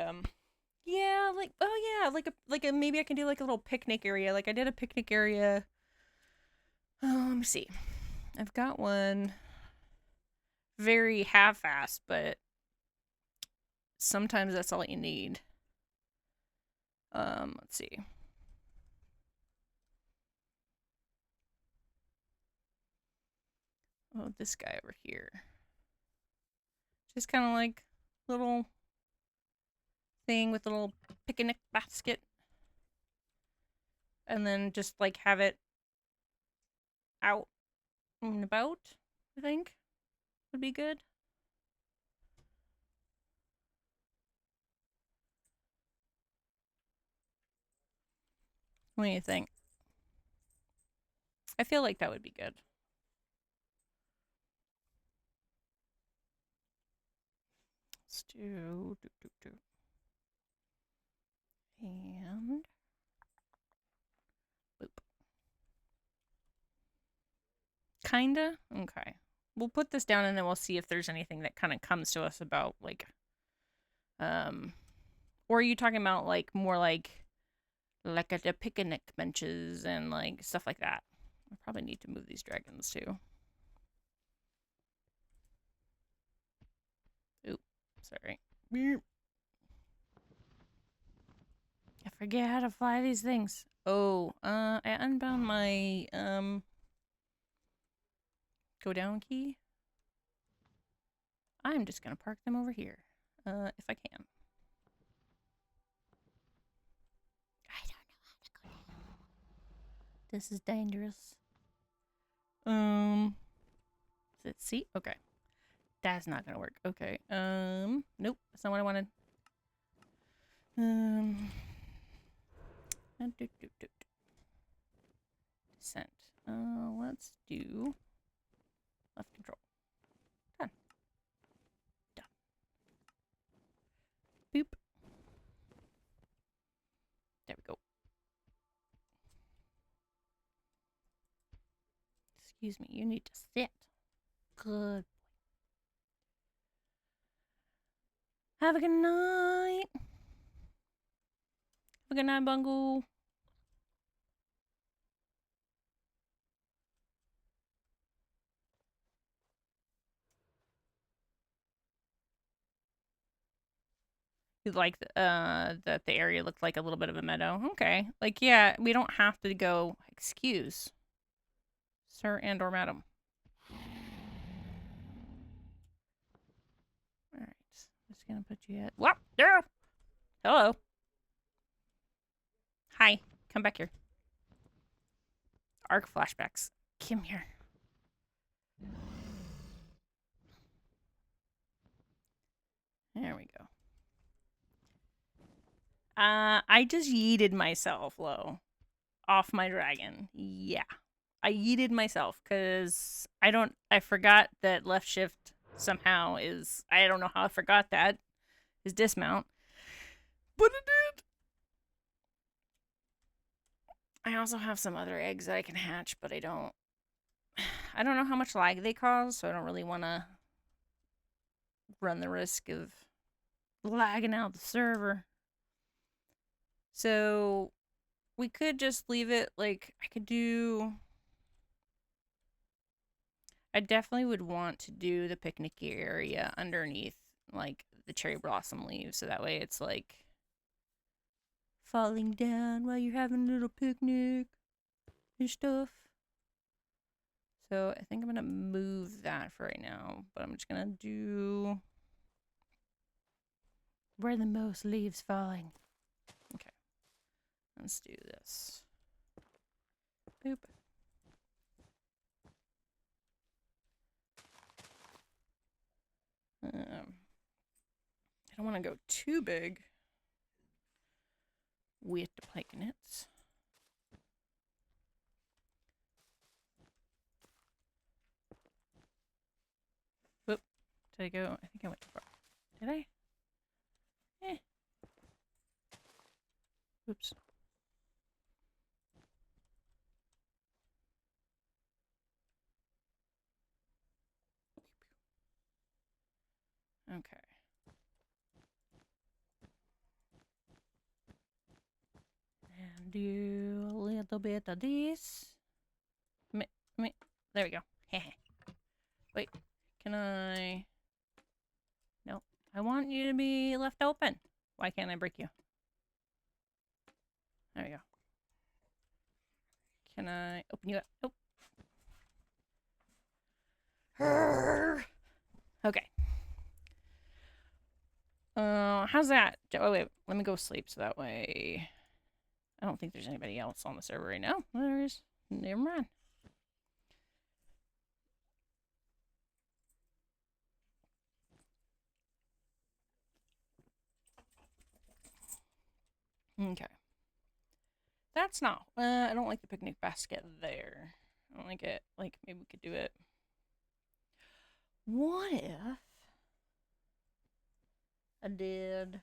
maybe I can do like a little picnic area. Like I did a picnic area. Let me see. I've got one very half-assed, but sometimes that's all you need. Let's see. Oh, this guy over here. Just kind of like little thing with a little picnic basket. And then just like have it out and about, I think would be good. What do you think? I feel like that would be good. Let's do. And boop. Kinda? Okay. We'll put this down and then we'll see if there's anything that kind of comes to us about like or are you talking about like more like at the picnic benches and like stuff like that? I probably need to move these dragons too. Oop, sorry. I forget how to fly these things. Oh, I unbound my go down key. I'm just gonna park them over here, if I can. I don't know how to go down. This is dangerous. Let's see. Okay, that's not gonna work. Okay. Nope, that's not what I wanted. Descent. Let's do left control. Done. Done. Boop. There we go. Excuse me, you need to sit. Good. Have a good night. Have a good night, Bungle. Like that the area looked like a little bit of a meadow. Okay. Like, yeah, we don't have to go, excuse, sir and or madam. All right. Just gonna put you at what? There. Hello. Hi. Come back here. Arc flashbacks. Come here. There we go. I just yeeted myself, Lo, off my dragon. Yeah. I yeeted myself because I forgot that left shift somehow is, I don't know how I forgot that, is dismount. But it did. I also have some other eggs that I can hatch, but I don't know how much lag they cause, so I don't really want to run the risk of lagging out the server. So we could just leave it like I definitely would want to do the picnic area underneath like the cherry blossom leaves, so that way it's like falling down while you're having a little picnic and stuff. So I think I'm gonna move that for right now, but I'm just gonna do where the most leaves falling. Okay, let's do this. Boop. I don't want to go too big with the pikenets. Whoop. Did I go? I think I went too far. Did I? Eh. Oops. Okay. And do a little bit of this. There we go. Wait, can I? No, I want you to be left open. Why can't I break you? There we go. Can I open you up? Oh. Okay. How's that? Oh, wait. Let me go sleep so that way. I don't think there's anybody else on the server right now. There is. Never mind. Okay. That's not. I don't like the picnic basket there. I don't like it. Like, maybe we could do it. What if I did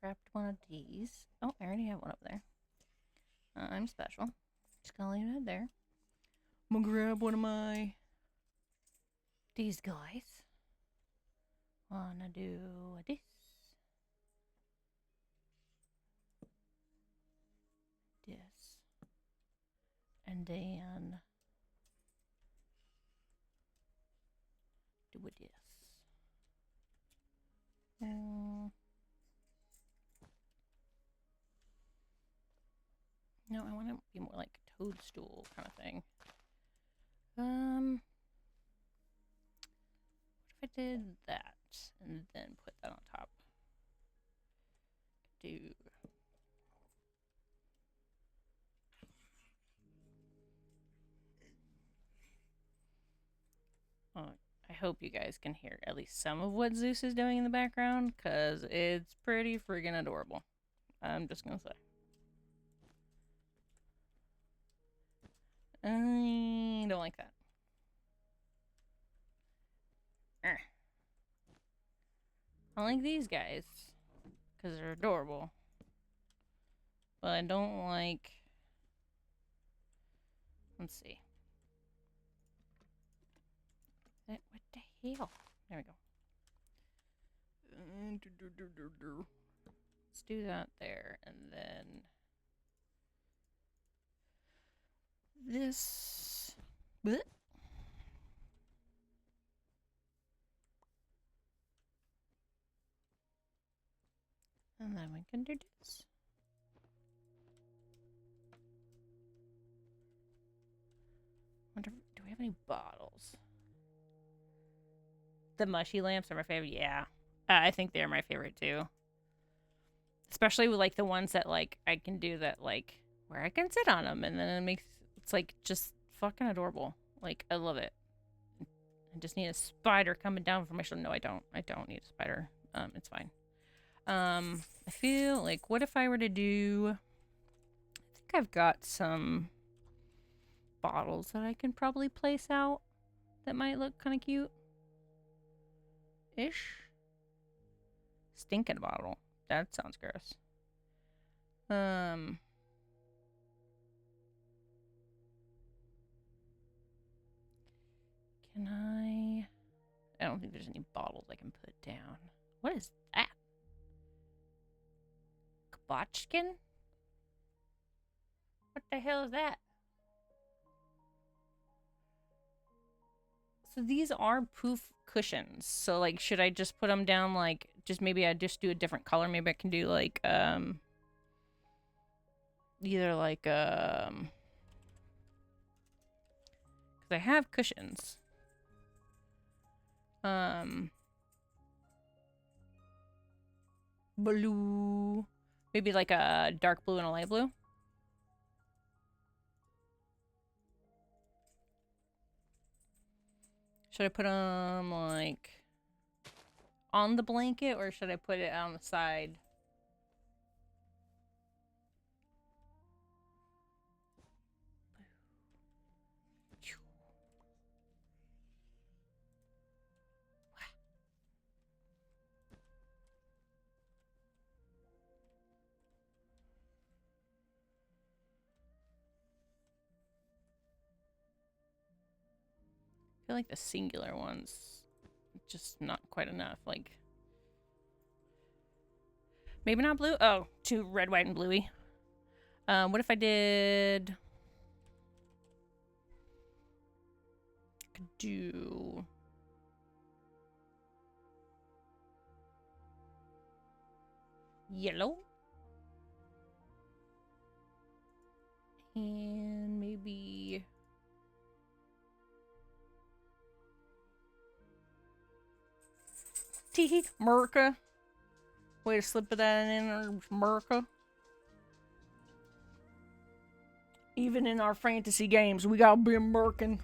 grabbed one of these? Oh, I already have one up there. I'm special. Just gonna leave it there. I'm gonna grab one of these guys. Wanna do this. This. And then do this. No, I want to be more like a toadstool kind of thing. What if I did that and then put that on top? Do. Oh, I hope you guys can hear at least some of what Zeus is doing in the background, because it's pretty friggin' adorable. I'm just gonna say. I don't like that. I like these guys, because they're adorable. But I don't like... Let's see. What the hell? There we go. Let's do that there, and then this. Blech. And then we can do this. Wonder, do we have any bottles? The mushy lamps are my favorite. Yeah. I think they're my favorite too. Especially with like the ones that like I can do that like where I can sit on them and then it makes it's like just fucking adorable. Like I love it. I just need a spider coming down from my shoulder. No, I don't. I don't need a spider. It's fine. I feel like what if I were to do I think I've got some bottles that I can probably place out that might look kind of cute. Ish. Stinking bottle. That sounds gross. Can I don't think there's any bottles I can put down. What is that? Kabachkin? What the hell is that? So these are poof cushions. So like should I just put them down like just maybe I just do a different color. Maybe I can do like either like cuz I have cushions. Blue. Maybe like a dark blue and a light blue. Should I put them like on the blanket or should I put it on the side? I feel like the singular ones just not quite enough. Like maybe not blue. Oh, too red, white, and bluey. What if I did? I could do yellow and maybe tee Merca. Way to slip that in there, Merca. Even in our fantasy games, we gotta be Merkin.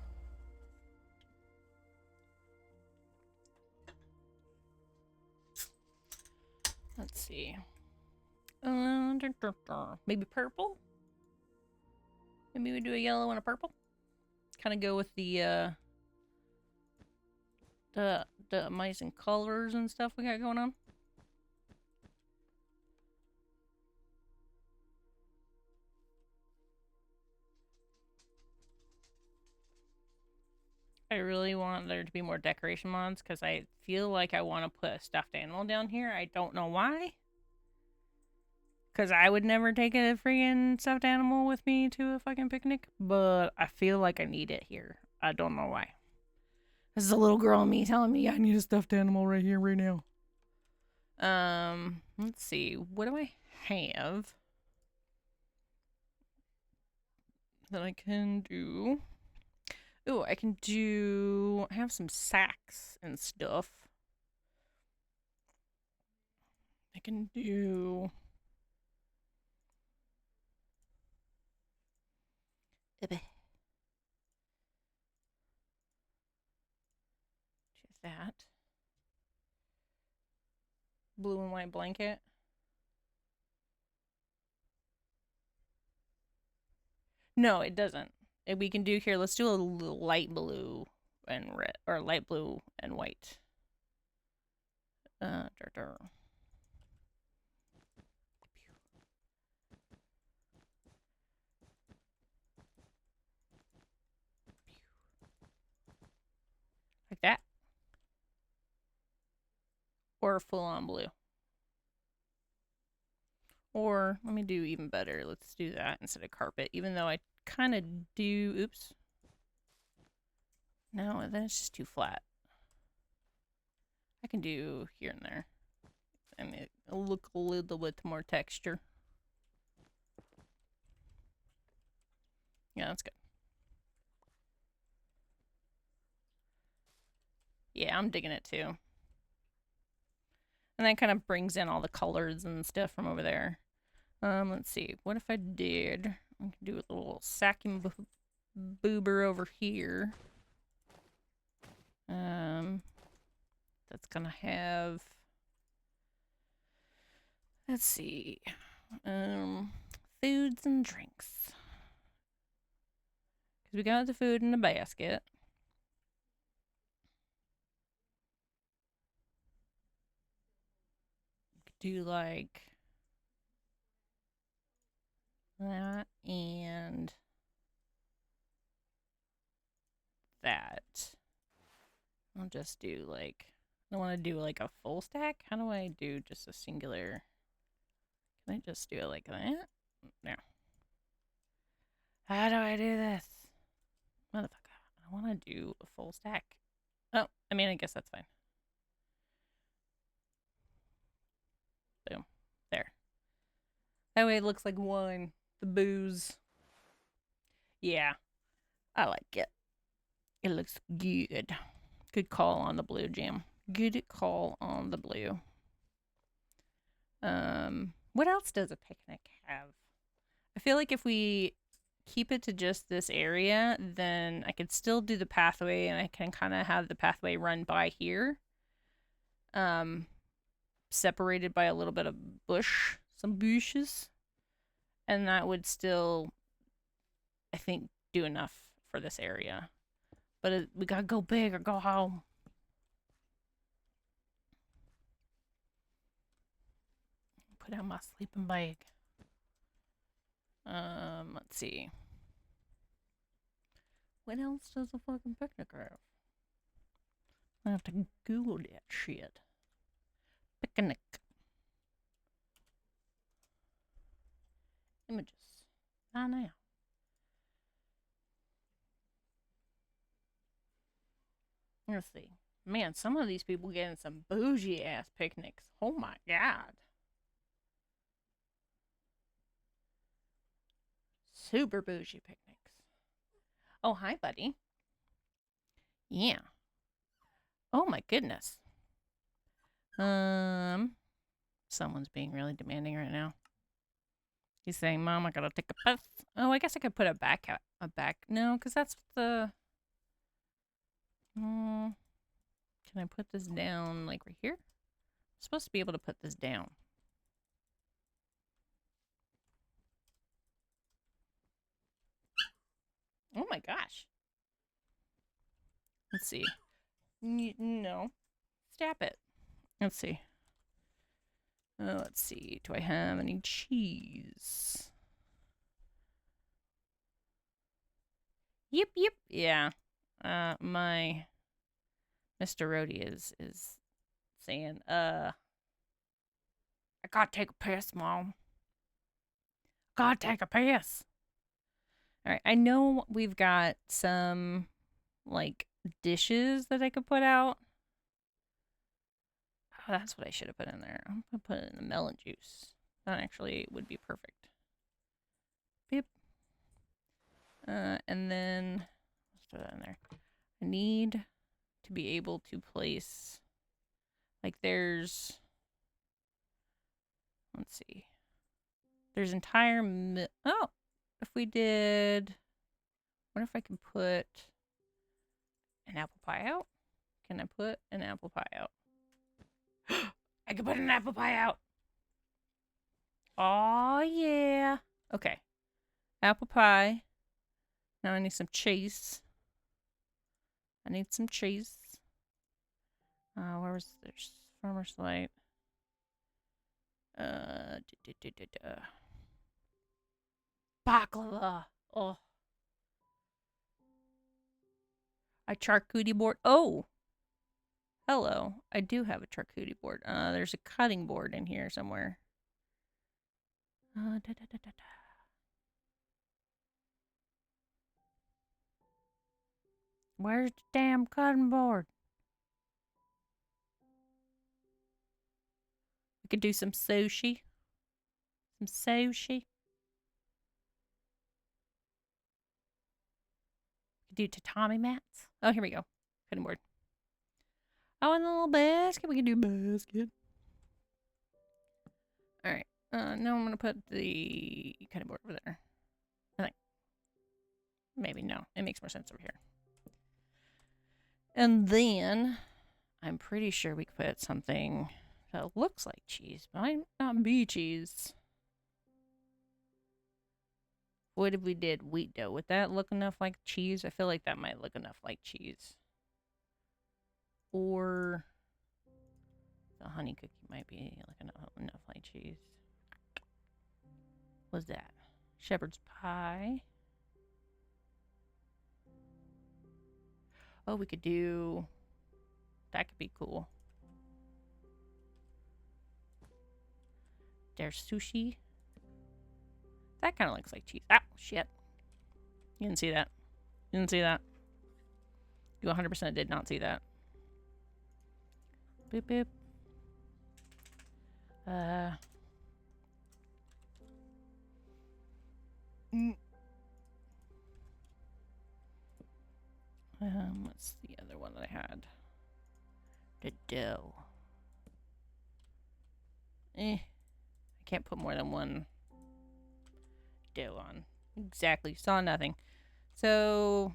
Let's see. Maybe purple? Maybe we do a yellow and a purple? Kind of go with the amazing colors and stuff we got going on. I really want there to be more decoration mods because I feel like I want to put a stuffed animal down here. I don't know why. Because I would never take a freaking stuffed animal with me to a fucking picnic. But I feel like I need it here. I don't know why. This is a little girl in me telling me I need a stuffed animal right here, right now. Let's see. What do I have that I can do? Ooh, I can do... I have some sacks and stuff. I can do... Choose that. Blue and white blanket. No, it doesn't. We can do here, let's do a light blue and red, or light blue and white. Like that. Or full on blue. Or let me do even better. Let's do that instead of carpet, even though I kind of do. Oops. No, then it's just too flat. I can do here and there. and it'll look a little bit more texture. Yeah, that's good. Yeah, I'm digging it too. And that kind of brings in all the colors and stuff from over there. Let's see. What if I did? I could do a little sacking boober over here. That's gonna have. Let's see. Foods and drinks. Because we got the food in the basket. Do like that and that. I'll just do like, I want to do like a full stack. How do I do just a singular? Can I just do it like that? No. How do I do this? Motherfucker. I want to do a full stack. Oh, I mean, I guess that's fine. Boom. There. That way it looks like wine. The booze. Yeah. I like it. It looks good. Good call on the blue, Jam. Good call on the blue. What else does a picnic have? I feel like if we keep it to just this area, then I could still do the pathway and I can kind of have the pathway run by here. Separated by a little bit of bush, some bushes. And that would still, I think, do enough for this area. But we gotta go big or go home. Put out my sleeping bag. Let's see. What else does a fucking picnic have? I have to Google that shit. Picnic. Images. I know. Let's see. Man, some of these people getting some bougie ass picnics. Oh my god. Super bougie picnics. Oh, hi, buddy. Yeah. Oh my goodness. Someone's being really demanding right now. He's saying, "Mom, I gotta take a piss." Oh, I guess I could put a back out. A back. No, because that's the. Can I put this down like right here? I'm supposed to be able to put this down. Oh my gosh. Let's see. No. Stop it. Let's see. Let's see. Do I have any cheese? Yep. Yeah. My Mr. Rhodey is saying, I gotta take a piss, Mom. Gotta take a piss. All right. I know we've got some like dishes that I could put out. Oh, that's what I should have put in there. I'm gonna put it in the melon juice. That actually would be perfect. Beep. And then let's throw that in there. I need to be able to place, like, there's, let's see, there's entire oh, if we did, what if I can put an apple pie out? Can I put an apple pie out? I can put an apple pie out. Oh yeah. Okay. Apple pie. Now I need some cheese. I need some cheese. Where was there's Farmer's Light? Baklava. Oh. A charcuterie board. Oh. Hello. I do have a charcuterie board. There's a cutting board in here somewhere. Where's the damn cutting board? We could do some sushi. Some sushi. Do tatami mats. Oh, here we go. Cutting board. Oh, and a little basket. We can do basket. All right. Now I'm gonna put the cutting board over there. I think. Maybe no. It makes more sense over here. And then I'm pretty sure we could put something that looks like cheese, but might not be cheese. What if we did wheat dough? Would that look enough like cheese? I feel like that might look enough like cheese. Or the honey cookie might be like enough like cheese. What's that? Shepherd's pie. Oh, we could do... That could be cool. There's sushi. That kind of looks like cheese. Ah, shit. You didn't see that. You didn't see that. You 100% did not see that. Boop, boop. What's the other one that I had? The dough. I can't put more than one dough on. Exactly. Saw nothing. So,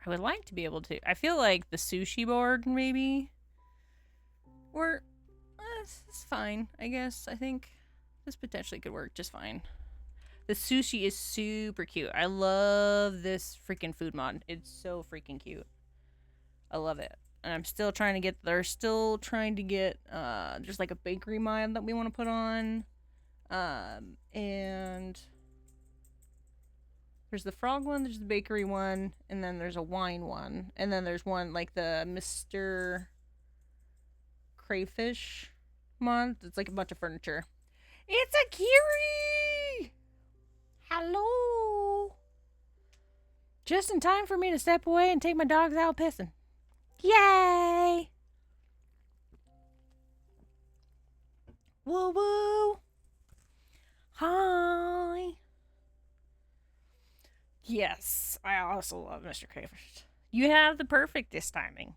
I would like to be able to... I feel like the sushi board, maybe. Or, this is fine, I guess. I think this potentially could work just fine. The sushi is super cute. I love this freaking food mod. It's so freaking cute. I love it. And I'm still trying to get... They're still trying to get... There's like a bakery mod that we want to put on. And... There's the frog one, there's the bakery one, and then there's a wine one. And then there's one like the Mr. Crayfish mod. It's like a bunch of furniture. It's a Kiri! Hello! Just in time for me to step away and take my dogs out pissing. Yay! Woo woo! Hi! Yes, I also love Mr. Crayfish. You have the perfectest timing.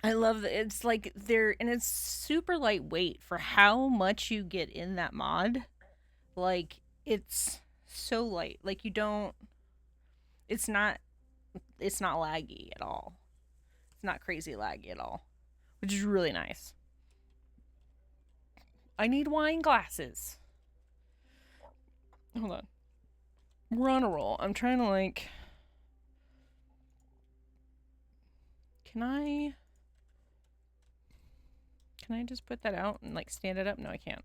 I love that it's like and it's super lightweight for how much you get in that mod. Like, it's so light. Like, you don't, it's not laggy at all. It's not crazy laggy at all, which is really nice. I need wine glasses. Hold on. We're on a roll. I'm trying to like... Can I just put that out and like stand it up? No, I can't.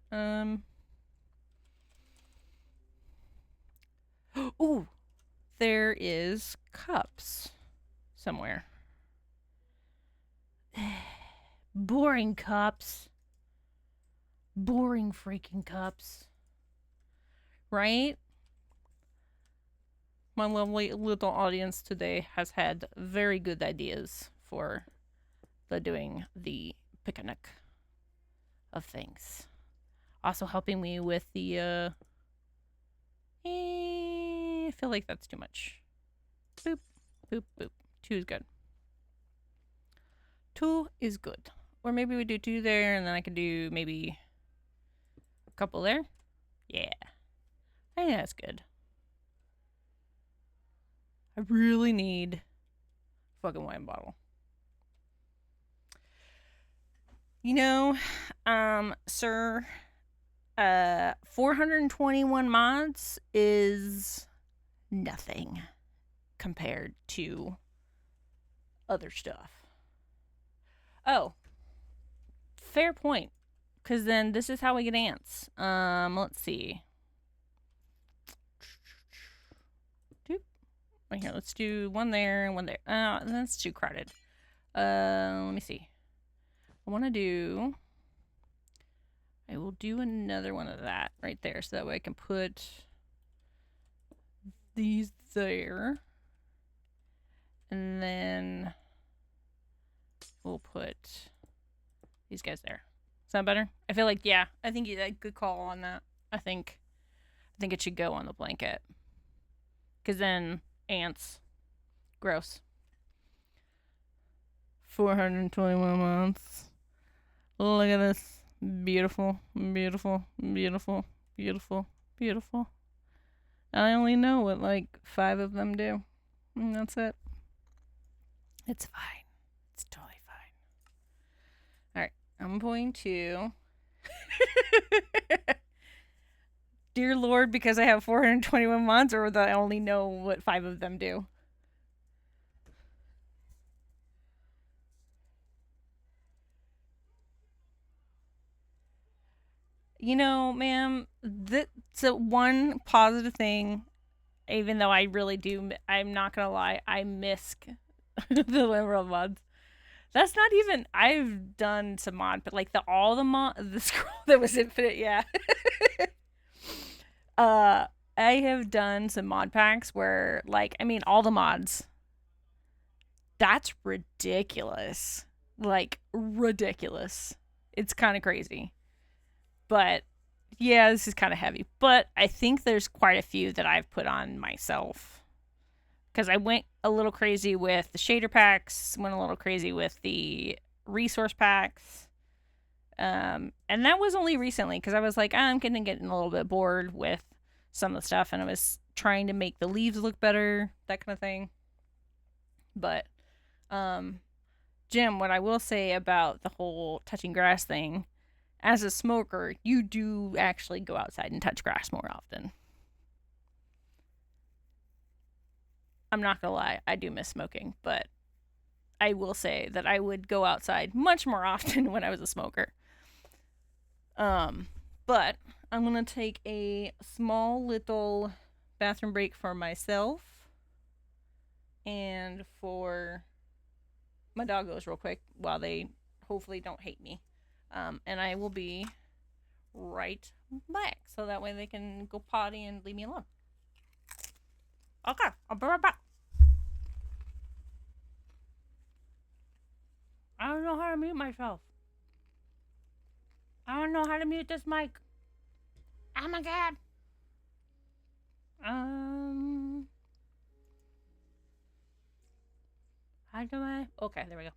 Ooh, there is cups somewhere. Boring cups. Boring freaking cups. Right? My lovely little audience today has had very good ideas for doing the picnic of things. Also helping me with the, I feel like that's too much. Boop, boop, boop. 2 is good. 2 is good. Or maybe we do 2 there, and then I could do maybe a couple there. Yeah. I think that's good. I really need a fucking wine bottle. You know, sir, 421 mods is nothing compared to other stuff. Oh, fair point. Because then this is how we get ants. Let's see. Right here, let's do one there and one there. That's too crowded. Let me see. I will do another one of that right there, so that way I can put these there. And then we'll put these guys there. that better? I feel like, yeah, I think you had a good call on that. I think it should go on the blanket. Because then ants, gross. 421 months. Look at this. Beautiful, beautiful, beautiful, beautiful, beautiful. I only know what like 5 of them do. And that's it. It's fine. It's totally fine. Alright, I'm going to. Dear Lord, because I have 421 months, or that I only know what 5 of them do. You know, ma'am, that's one positive thing. Even though I really do, I'm not gonna lie, I miss the liberal mods. That's not even. I've done some mod, but like the scroll that was infinite, yeah. uh, I have done some mod packs where, like, I mean, all the mods. That's ridiculous. Like, ridiculous. It's kind of crazy. But yeah, this is kind of heavy. But I think there's quite a few that I've put on myself. Because I went a little crazy with the shader packs, went a little crazy with the resource packs. And that was only recently because I was like, I'm getting a little bit bored with some of the stuff, and I was trying to make the leaves look better, that kind of thing. But, Jim, what I will say about the whole touching grass thing, as a smoker, you do actually go outside and touch grass more often. I'm not gonna lie, I do miss smoking, but I will say that I would go outside much more often when I was a smoker. But I'm gonna take a small little bathroom break for myself and for my doggos real quick while they hopefully don't hate me. And I will be right back so that way they can go potty and leave me alone. Okay, I'll be right back. I don't know how to mute myself. I don't know how to mute this mic. Oh my god. How do I? Okay, there we go.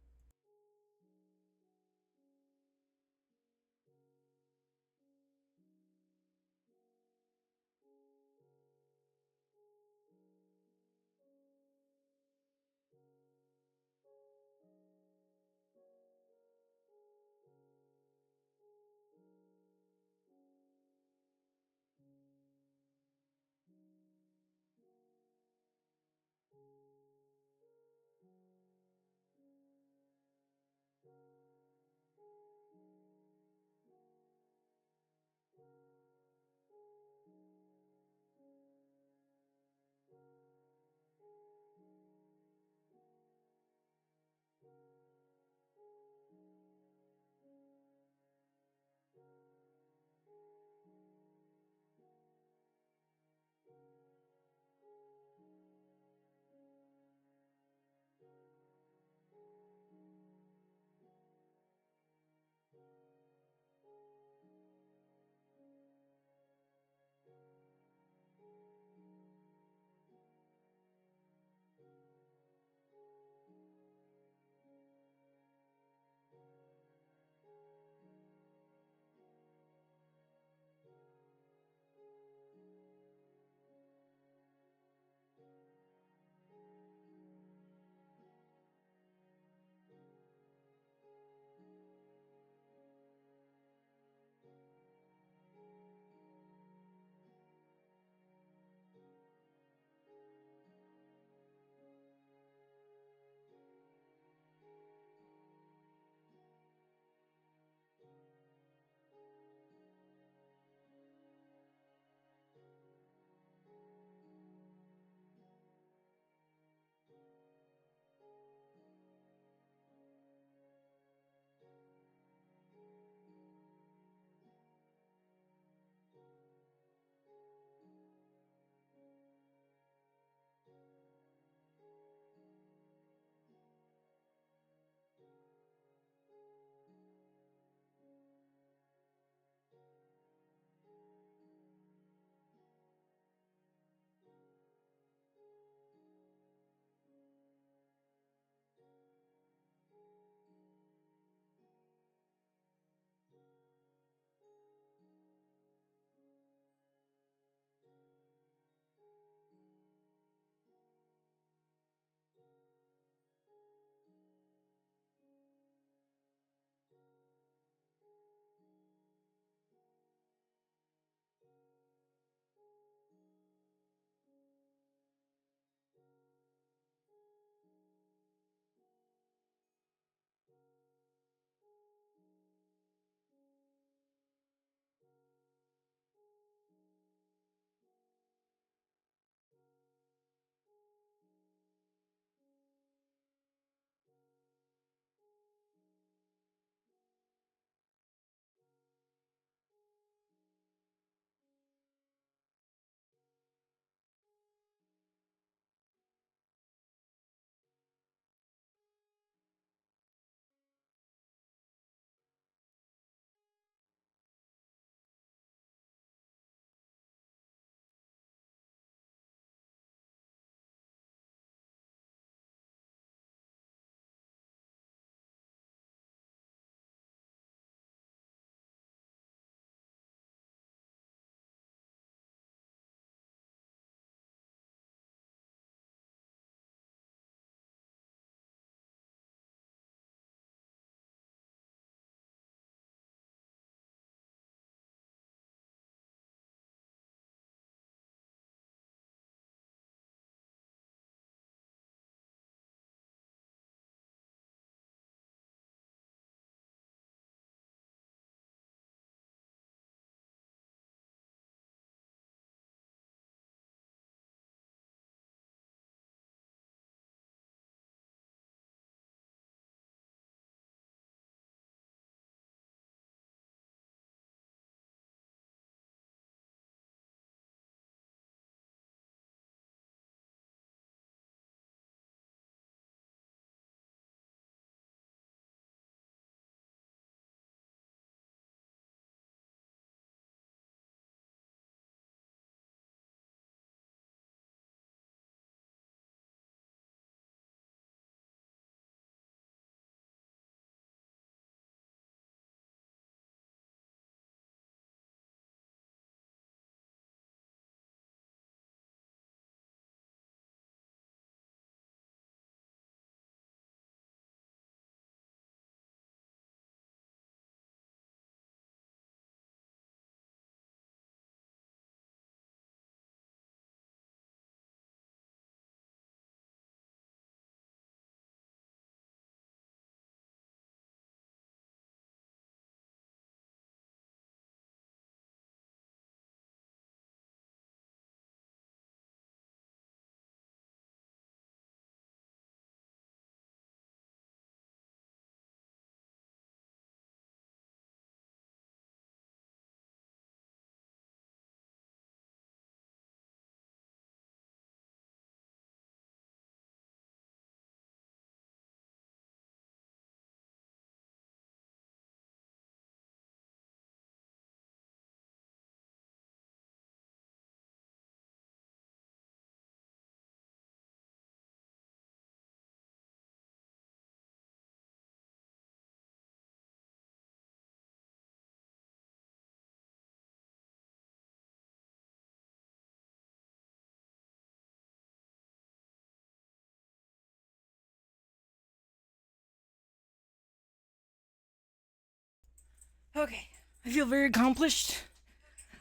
Okay, I feel very accomplished.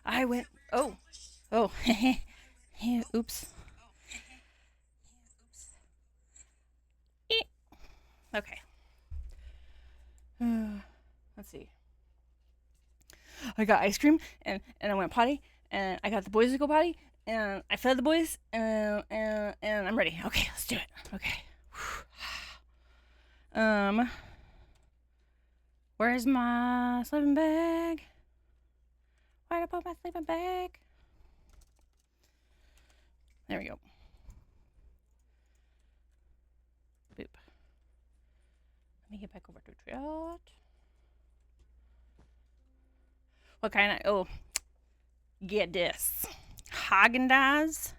I went. Oh, oops. Okay. Let's see. I got ice cream and I went potty and I got the boys to go potty and I fed the boys and I'm ready. Okay, let's do it. Okay. Where's my sleeping bag? Where'd I put my sleeping bag? There we go. Boop. Let me get back over to Trot. What kind of? Oh, get this. Haagen-Dazs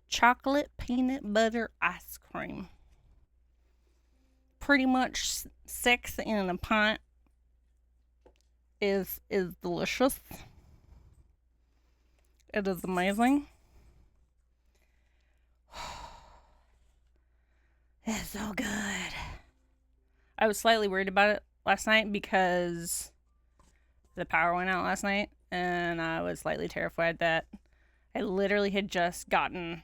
chocolate peanut butter ice cream. Pretty much 6 in a pint. Is delicious. It is amazing. It's so good. I was slightly worried about it last night because the power went out last night, and I was slightly terrified that I literally had just gotten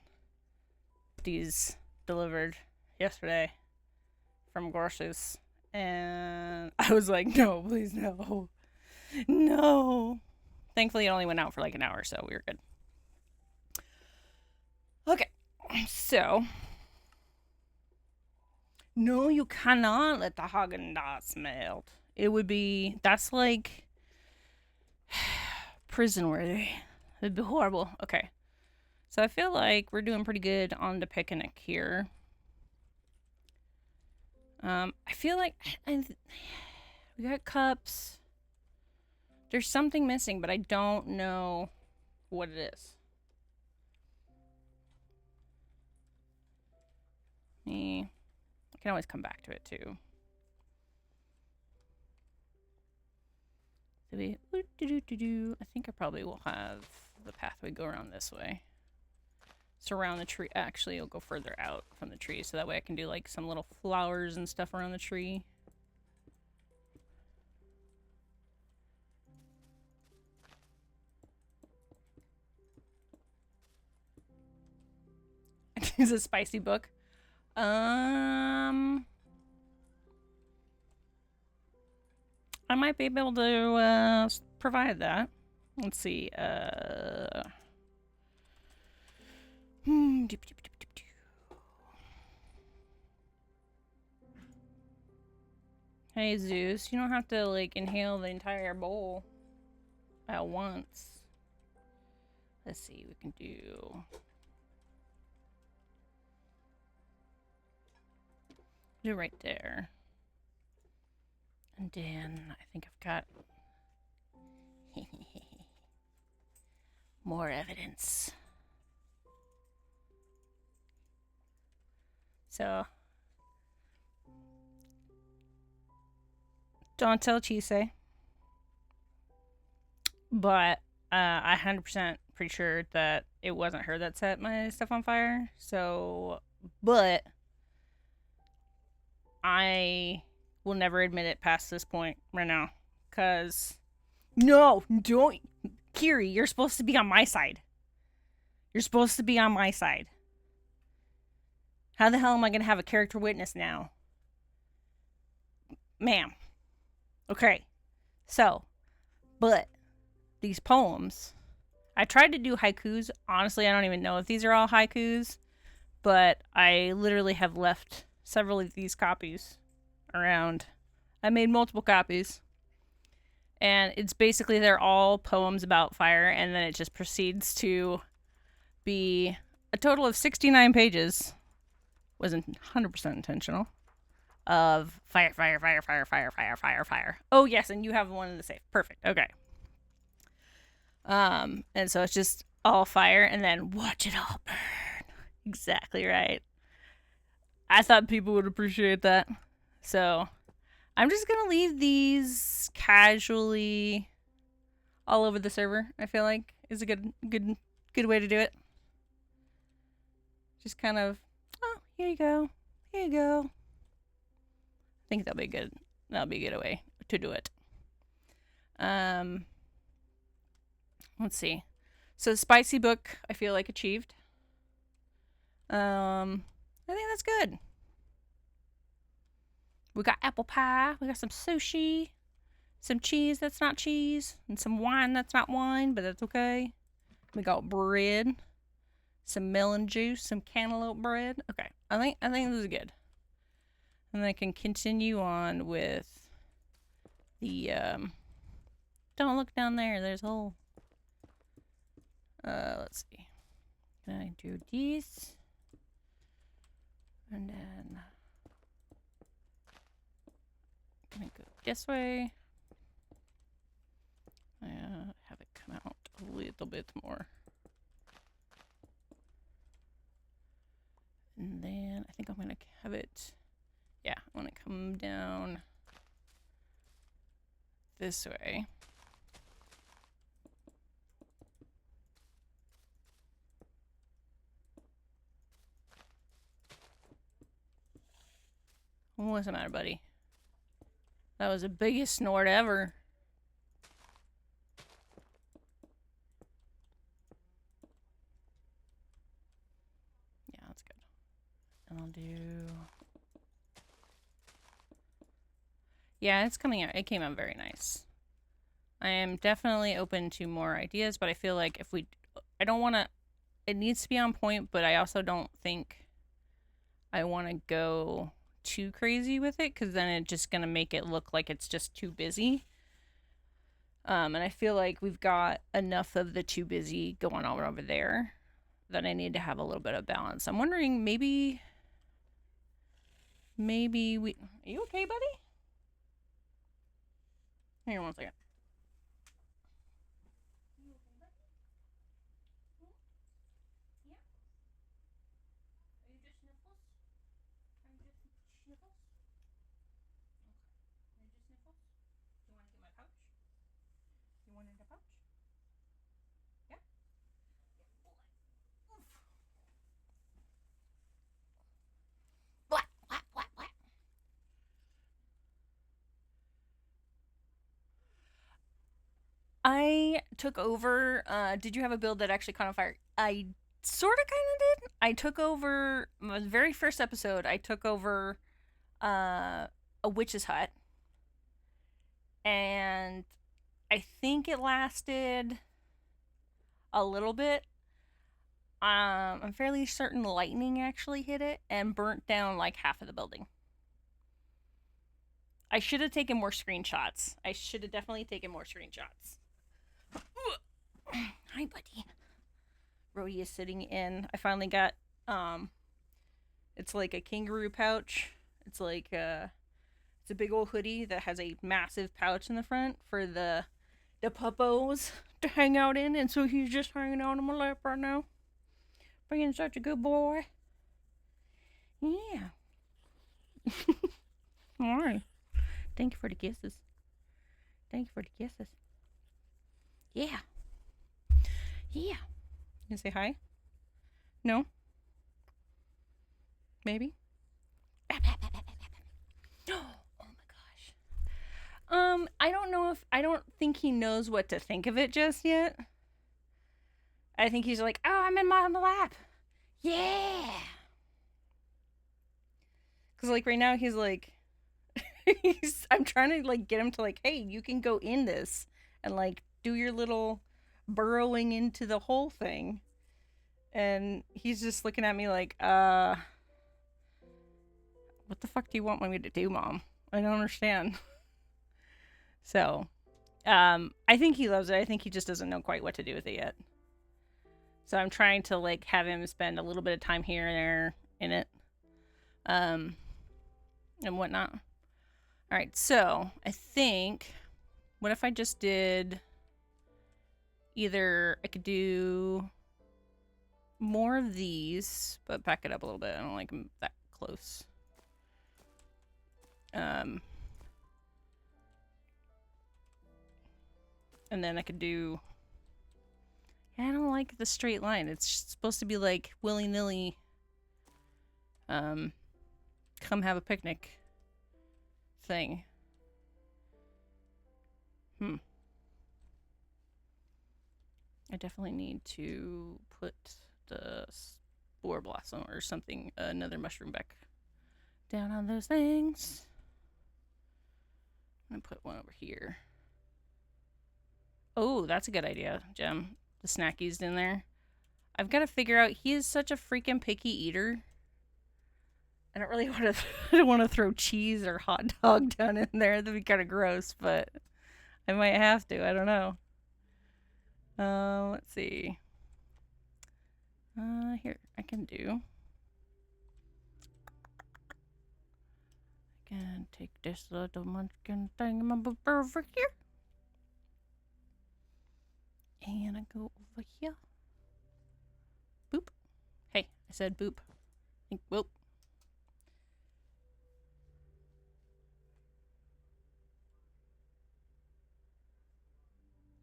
these delivered yesterday from groceries, and I was like, no, please, no. No. Thankfully, it only went out for like an hour, so we were good. Okay, so no, you cannot let the Haagen-Dazs melt. It would be, that's like prison worthy. It'd be horrible. Okay, so I feel like we're doing pretty good on the picnic here. I feel like we got cups. There's something missing, but I don't know what it is. I can always come back to it too. So I think I probably will have the pathway go around this way. Surround the tree. Actually, it'll go further out from the tree, so that way I can do like some little flowers and stuff around the tree. It's a spicy book. I might be able to provide that. Let's see. Hey Zeus, you don't have to like inhale the entire bowl at once. Let's see, we can do right there. And then I think I've got more evidence. So don't tell Chise. But I 100% pretty sure that it wasn't her that set my stuff on fire. So, but I will never admit it past this point right now. Because, no, don't. Kiri, you're supposed to be on my side. You're supposed to be on my side. How the hell am I going to have a character witness now? Ma'am. Okay. So, but these poems, I tried to do haikus. Honestly, I don't even know if these are all haikus, but I literally have left several of these copies around. I made multiple copies, and it's basically they're all poems about fire, and then it just proceeds to be a total of 69 pages. Wasn't 100% intentional. Of fire, fire, fire, fire, fire, fire, fire, fire. Oh yes, and you have one in the safe. Perfect. Okay. And so it's just all fire, and then watch it all burn. Exactly right. I thought people would appreciate that. So I'm just gonna leave these casually all over the server. I feel like is a good way to do it. Just kind of, oh, here you go. Here you go. I think that'll be good. That'll be a good way to do it. Let's see. So spicy book, I feel like achieved. I think that's good. We got apple pie. We got some sushi, some cheese that's not cheese, and some wine that's not wine, but that's okay. We got bread, some melon juice, some cantaloupe bread. Okay, I think this is good. And I can continue on with the Don't look down there. There's a hole. Let's see. Can I do this? And then I'm gonna go this way. Have it come out a little bit more. And then I think I'm gonna have it. Yeah, I'm gonna come down this way. What's the matter, buddy? That was the biggest snort ever. Yeah, that's good. And I'll do... Yeah, it's coming out. It came out very nice. I am definitely open to more ideas, but I feel like if we... I don't want to... It needs to be on point, but I also don't think I want to go too crazy with it, because then it's just going to make it look like it's just too busy. And I feel like we've got enough of the too busy going on over there that I need to have a little bit of balance. I'm wondering, maybe we... Are you okay, buddy? Hang on one second. I took over. Did you have a build that actually caught on fire? I sort of kind of did. I took over my very first episode. I took over a witch's hut, and I think it lasted a little bit. I'm fairly certain lightning actually hit it and burnt down like half of the building. I should have taken more screenshots. I should have definitely taken more screenshots. Hi, buddy. Rhodey is sitting in. I finally got, it's like a kangaroo pouch. It's like, it's a big old hoodie that has a massive pouch in the front for the puppos to hang out in. And so he's just hanging out on my lap right now. Being such a good boy. Yeah. Alright. Thank you for the kisses. Thank you for the kisses. Yeah. Yeah. You say hi? No? Maybe? Oh my gosh. I don't think he knows what to think of it just yet. I think he's like, oh, I'm in my on the lap. Yeah. Cause like right now he's like, I'm trying to like get him to like, hey, you can go in this and like do your little burrowing into the whole thing. And he's just looking at me like, what the fuck do you want me to do, Mom? I don't understand. So, I think he loves it. I think he just doesn't know quite what to do with it yet. So I'm trying to like have him spend a little bit of time here and there in it. And whatnot. Alright, so I think, what if I just did either I could do more of these, but back it up a little bit. I don't like them that close. And then I could do... Yeah, I don't like the straight line. It's supposed to be like willy-nilly. Come have a picnic thing. I definitely need to put the spore blossom or something, another mushroom back down on those things. I'm gonna put one over here. Oh, that's a good idea, Jem. The snackies in there. I've got to figure out, he is such a freaking picky eater. I don't really want to, I don't want to throw cheese or hot dog down in there. That'd be kind of gross, but I might have to. I don't know. Let's see. Here, I can do. I can take this little munchkin thing over here. And I go over here. Boop. Hey, I said boop. Whoop.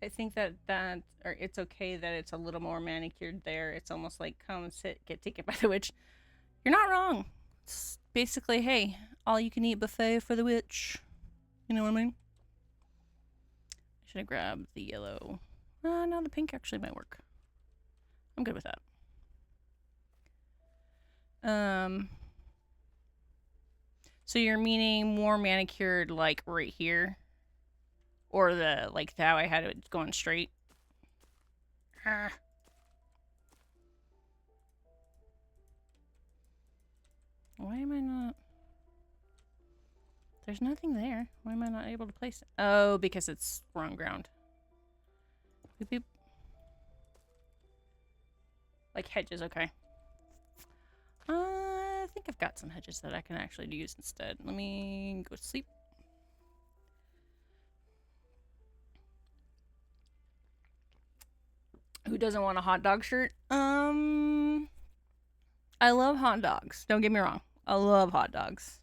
I think that or it's okay that it's a little more manicured there. It's almost like, come sit, get taken by the witch. You're not wrong. It's basically, hey, all you can eat buffet for the witch. You know what I mean? I should have grabbed the yellow. No, the pink actually might work. I'm good with that. So you're meaning more manicured, like right here, or the like how I had it going straight? Why am I not? There's nothing there. Why am I not able to place it? Oh, because it's wrong ground. Beep, beep. Like hedges, okay. I think I've got some hedges that I can actually use instead. Let me go to sleep. Who doesn't want a hot dog shirt? I love hot dogs. Don't get me wrong. I love hot dogs.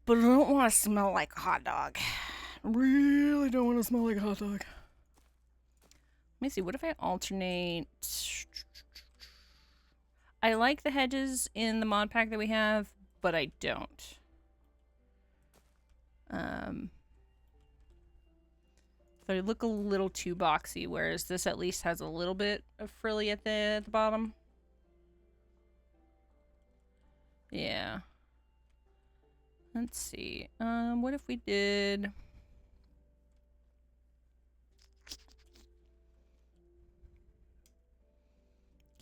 But I don't want to smell like a hot dog. I really don't want to smell like a hot dog. Let me see. What if I alternate? I like the hedges in the mod pack that we have, but I don't. They look a little too boxy, whereas this at least has a little bit of frilly at the bottom. Yeah. Let's see. What if we did...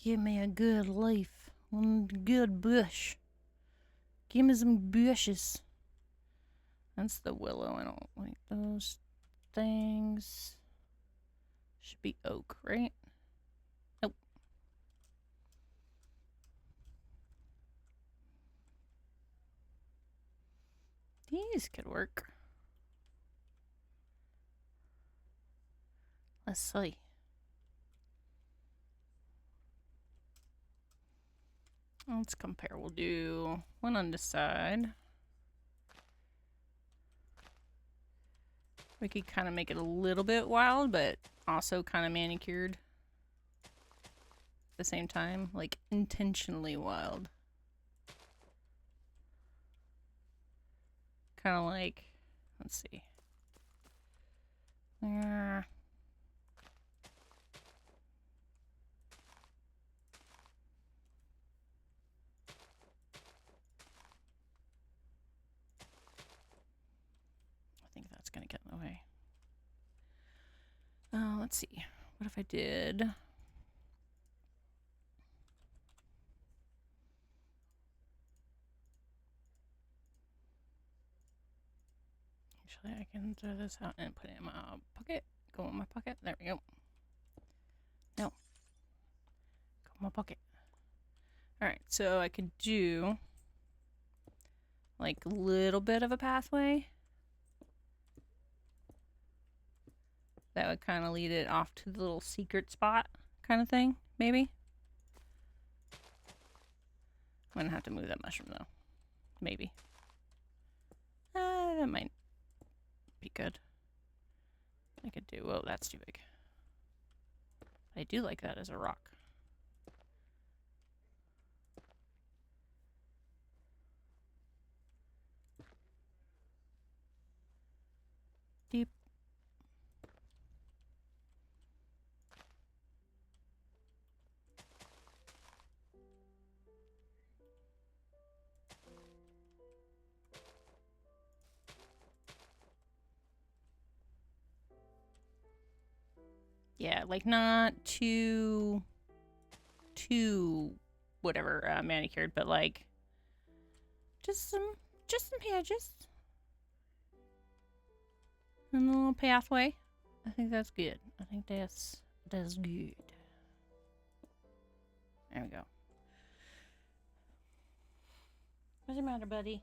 Give me a good leaf. One good bush. Give me some bushes. That's the willow. I don't like those things. Should be oak, right? Nope. These could work. Let's see. Let's compare. We'll do one on this side. We could kind of make it a little bit wild, but also kind of manicured at the same time. Like, intentionally wild. Kind of like, let's see. I think that's going to get in the way. Let's see. What if I did... Actually, I can throw this out and put it in my pocket. Go in my pocket. There we go. No. Go in my pocket. Alright, so I could do like a little bit of a pathway. That would kind of lead it off to the little secret spot kind of thing, maybe. I'm gonna have to move that mushroom though. Maybe. That might be good. I could do, whoa, that's too big. I do like that as a rock. Deep. Yeah, like not too whatever manicured, but like just some hedges and a little pathway. I think that's good. I think that's good. There we go. What's the matter, buddy?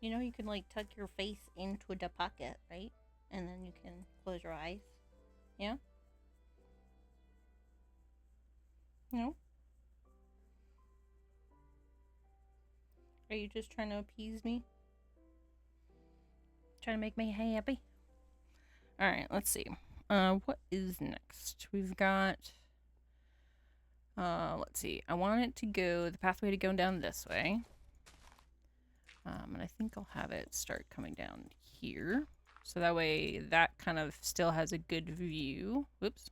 You know you can like tuck your face into the pocket, right? And then you can close your eyes. Yeah? No? Are you just trying to appease me? Trying to make me happy? Alright, let's see. What is next? We've got... let's see. I want it to go... The pathway to go down this way. And I think I'll have it start coming down here. So that way that kind of still has a good view. Whoops.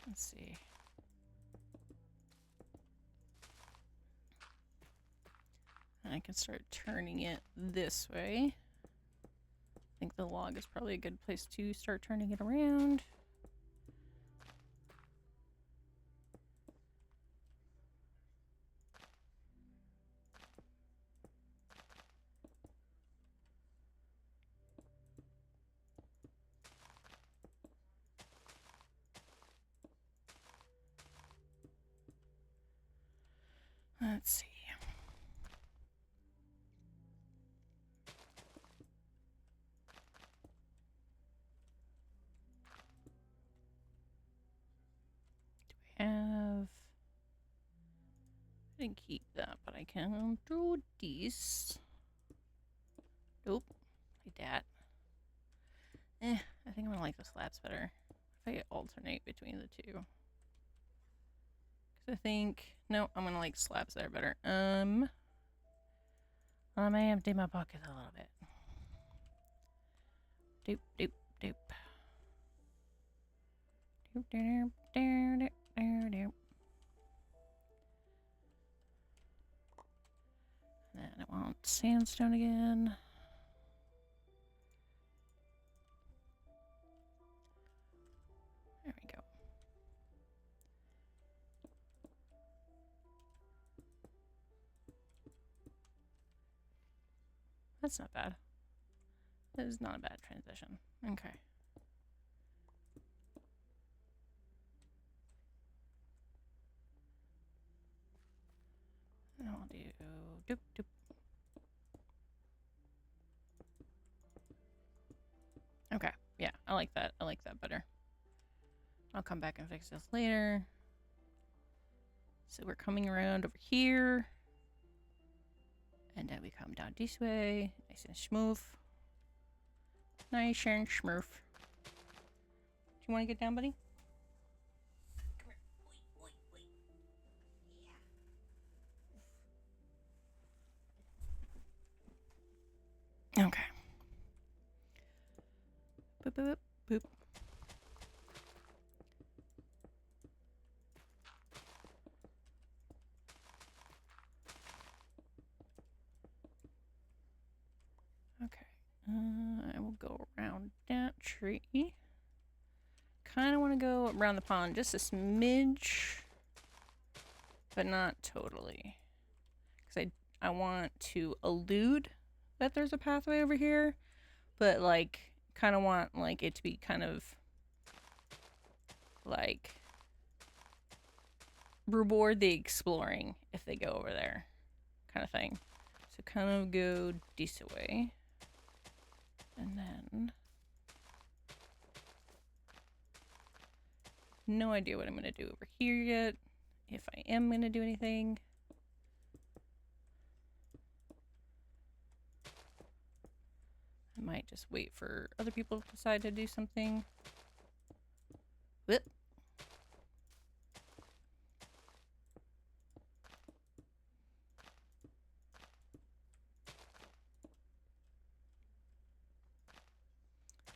Let's see. I can start turning it this way. I think the log is probably a good place to start turning it around. Let's see. Do I have... I didn't keep that, but I can do this. Nope. Like that. I think I'm gonna like the slats better. If I alternate between the two. Cause I think... No, I'm gonna like slabs there better. I may empty my pocket a little bit. Doop, doop, doop. Doop, doop, doop, doop, doop, doop. And then I want sandstone again. There we go. That's not bad. That is not a bad transition. Okay. And I'll do doop doop. Okay. Yeah, I like that. I like that better. I'll come back and fix this later. So we're coming around over here. And then we come down this way. Nice and smooth. Nice and smooth. Do you want to get down, buddy? Come here. Wait. Yeah. Okay. Boop, boop, boop. Okay. I will go around that tree. Kind of want to go around the pond just a smidge, but not totally. Because I want to allude that there's a pathway over here, but like kind of want like it to be kind of like reward the exploring if they go over there kind of thing. So kind of go this way. And then no idea what I'm going to do over here yet. If I am going to do anything. I might just wait for other people to decide to do something. Whoop.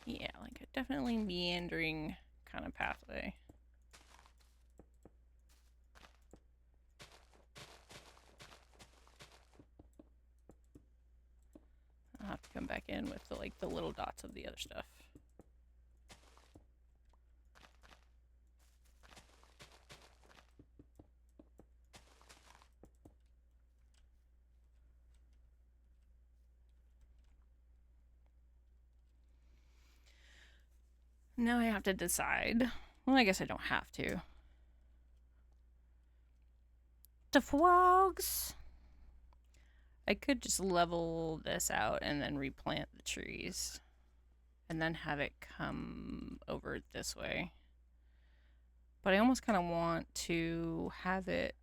Yeah, like a definitely meandering kind of pathway. have to come back in with the, like, the little dots of the other stuff. Now I have to decide. Well, I guess I don't have to. The frogs. I could just level this out and then replant the trees. And then have it come over this way. But I almost kind of want to have it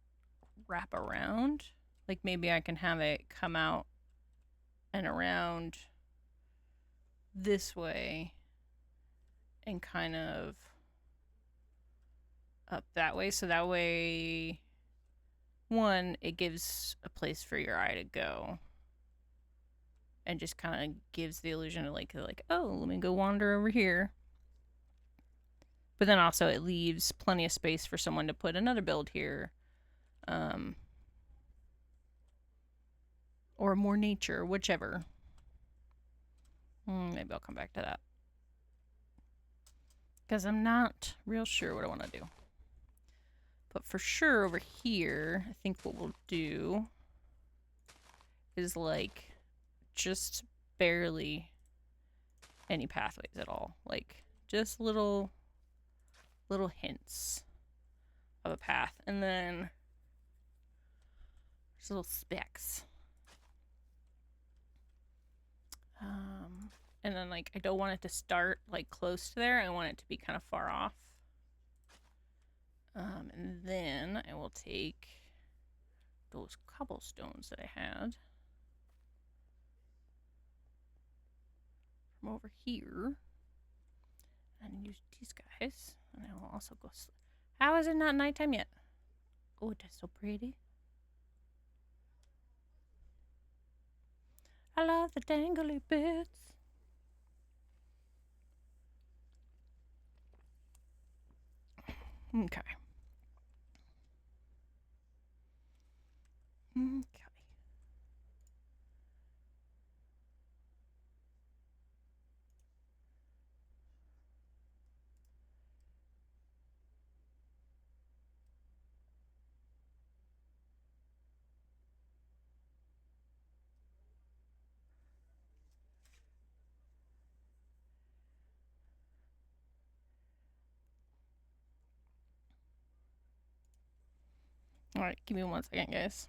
wrap around. Like maybe I can have it come out and around this way and kind of up that way. So that way, one, it gives a place for your eye to go. And just kind of gives the illusion of like, oh, let me go wander over here. But then also it leaves plenty of space for someone to put another build here. Or more nature, whichever. Maybe I'll come back to that. Because I'm not real sure what I want to do. But for sure over here, I think what we'll do is like just barely any pathways at all. Like just little hints of a path. And then just little specks. And then like I don't want it to start like close to there. I want it to be kind of far off. And then I will take those cobblestones that I had from over here and use these guys. And I will also go. How is it not nighttime yet? Oh, that's so pretty. I love the dangly bits. Okay. Okay. Alright, give me 1 second, guys.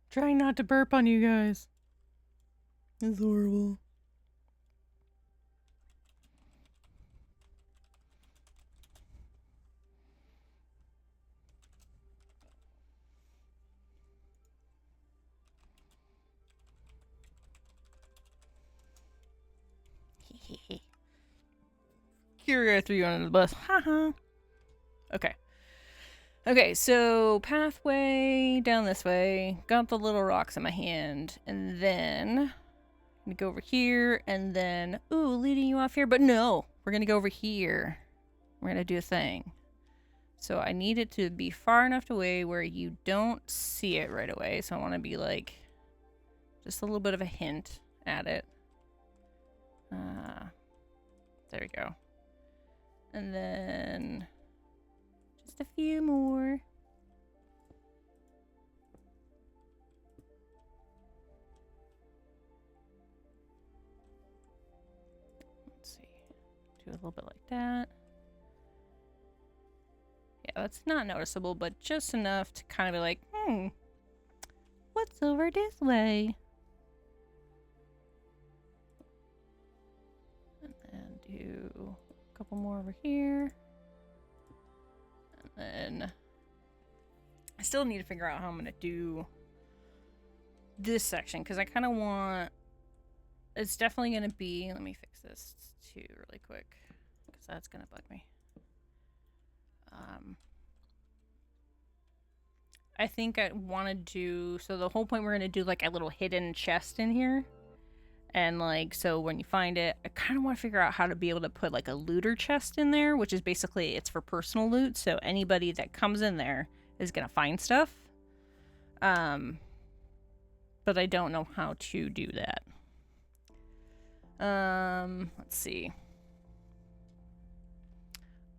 Trying not to burp on you guys. It's horrible. Here I threw you under the bus. Haha. Okay. Okay, so pathway down this way. Got the little rocks in my hand. And then I'm gonna go over here and then leading you off here. But no, we're gonna go over here. We're gonna do a thing. So I need it to be far enough away where you don't see it right away. So I want to be like just a little bit of a hint at it. There we go. And then just a few more. Let's see. Do a little bit like that. Yeah, that's not noticeable, but just enough to kind of be like, what's over this way? And then do a couple more over here. And then I still need to figure out how I'm going to do this section, because I kind of want, it's definitely going to be, let me fix this too really quick, because that's going to bug me. I think I want to do, so the whole point we're going to do like a little hidden chest in here. And like, so when you find it, I kind of want to figure out how to be able to put like a looter chest in there, which is basically it's for personal loot. So anybody that comes in there is gonna find stuff. But I don't know how to do that. Let's see.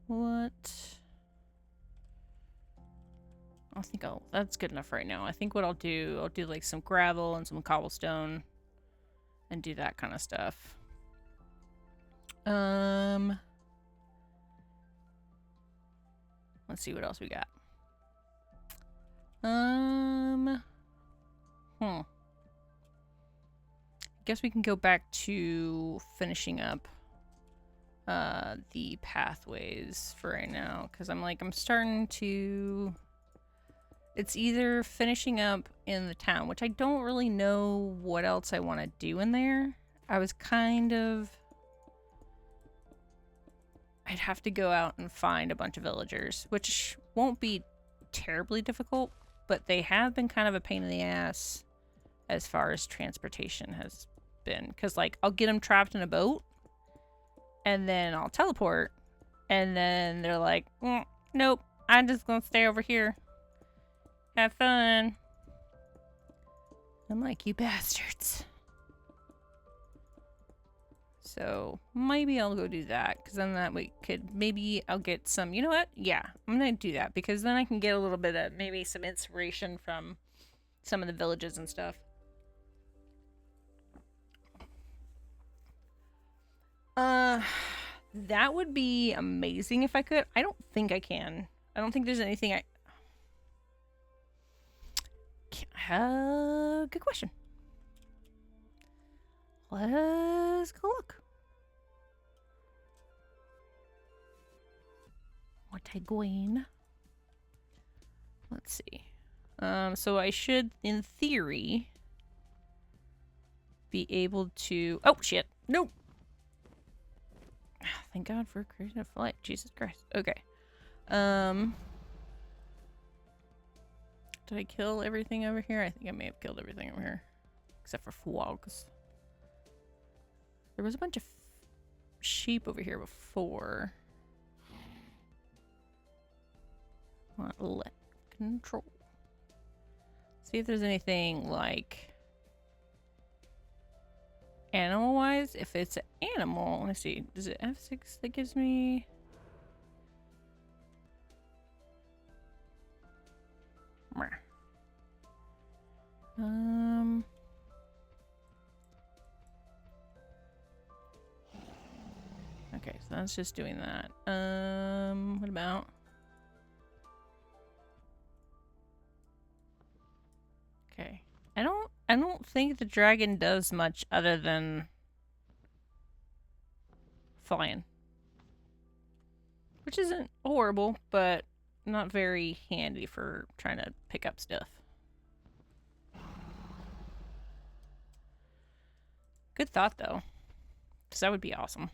What? I think that's good enough right now. I think what I'll do like some gravel and some cobblestone and do that kind of stuff. Let's see what else we got. Guess we can go back to finishing up the pathways for right now, because I'm starting to... It's either finishing up in the town, which I don't really know what else I want to do in there. I was kind of... I'd have to go out and find a bunch of villagers, which won't be terribly difficult, but they have been kind of a pain in the ass as far as transportation has been. Because, like, I'll get them trapped in a boat, and then I'll teleport, and then they're like, nope, I'm just gonna stay over here. Have fun. I'm like, you bastards. So maybe I'll go do that, because then that we could, maybe I'll get some, you know what? Yeah, I'm gonna do that, because then I can get a little bit of, maybe some inspiration from some of the villages and stuff. That would be amazing if I could. I don't think I can. I don't think there's anything I... Good question. Let's go look. What I going? Let's see. So I should, in theory, be able to... Oh, shit. Nope. Thank God for creative flight. Jesus Christ. Okay. Did I kill everything over here? I think I may have killed everything over here. Except for frogs. There was a bunch of sheep over here before. Let control. See if there's anything like animal wise. If it's an animal, let me see. Does it have 6 that gives me? Okay, so that's just doing that. What about? Okay. I don't think the dragon does much other than flying. Which isn't horrible, but not very handy for trying to pick up stuff. Good thought, though. Because that would be awesome.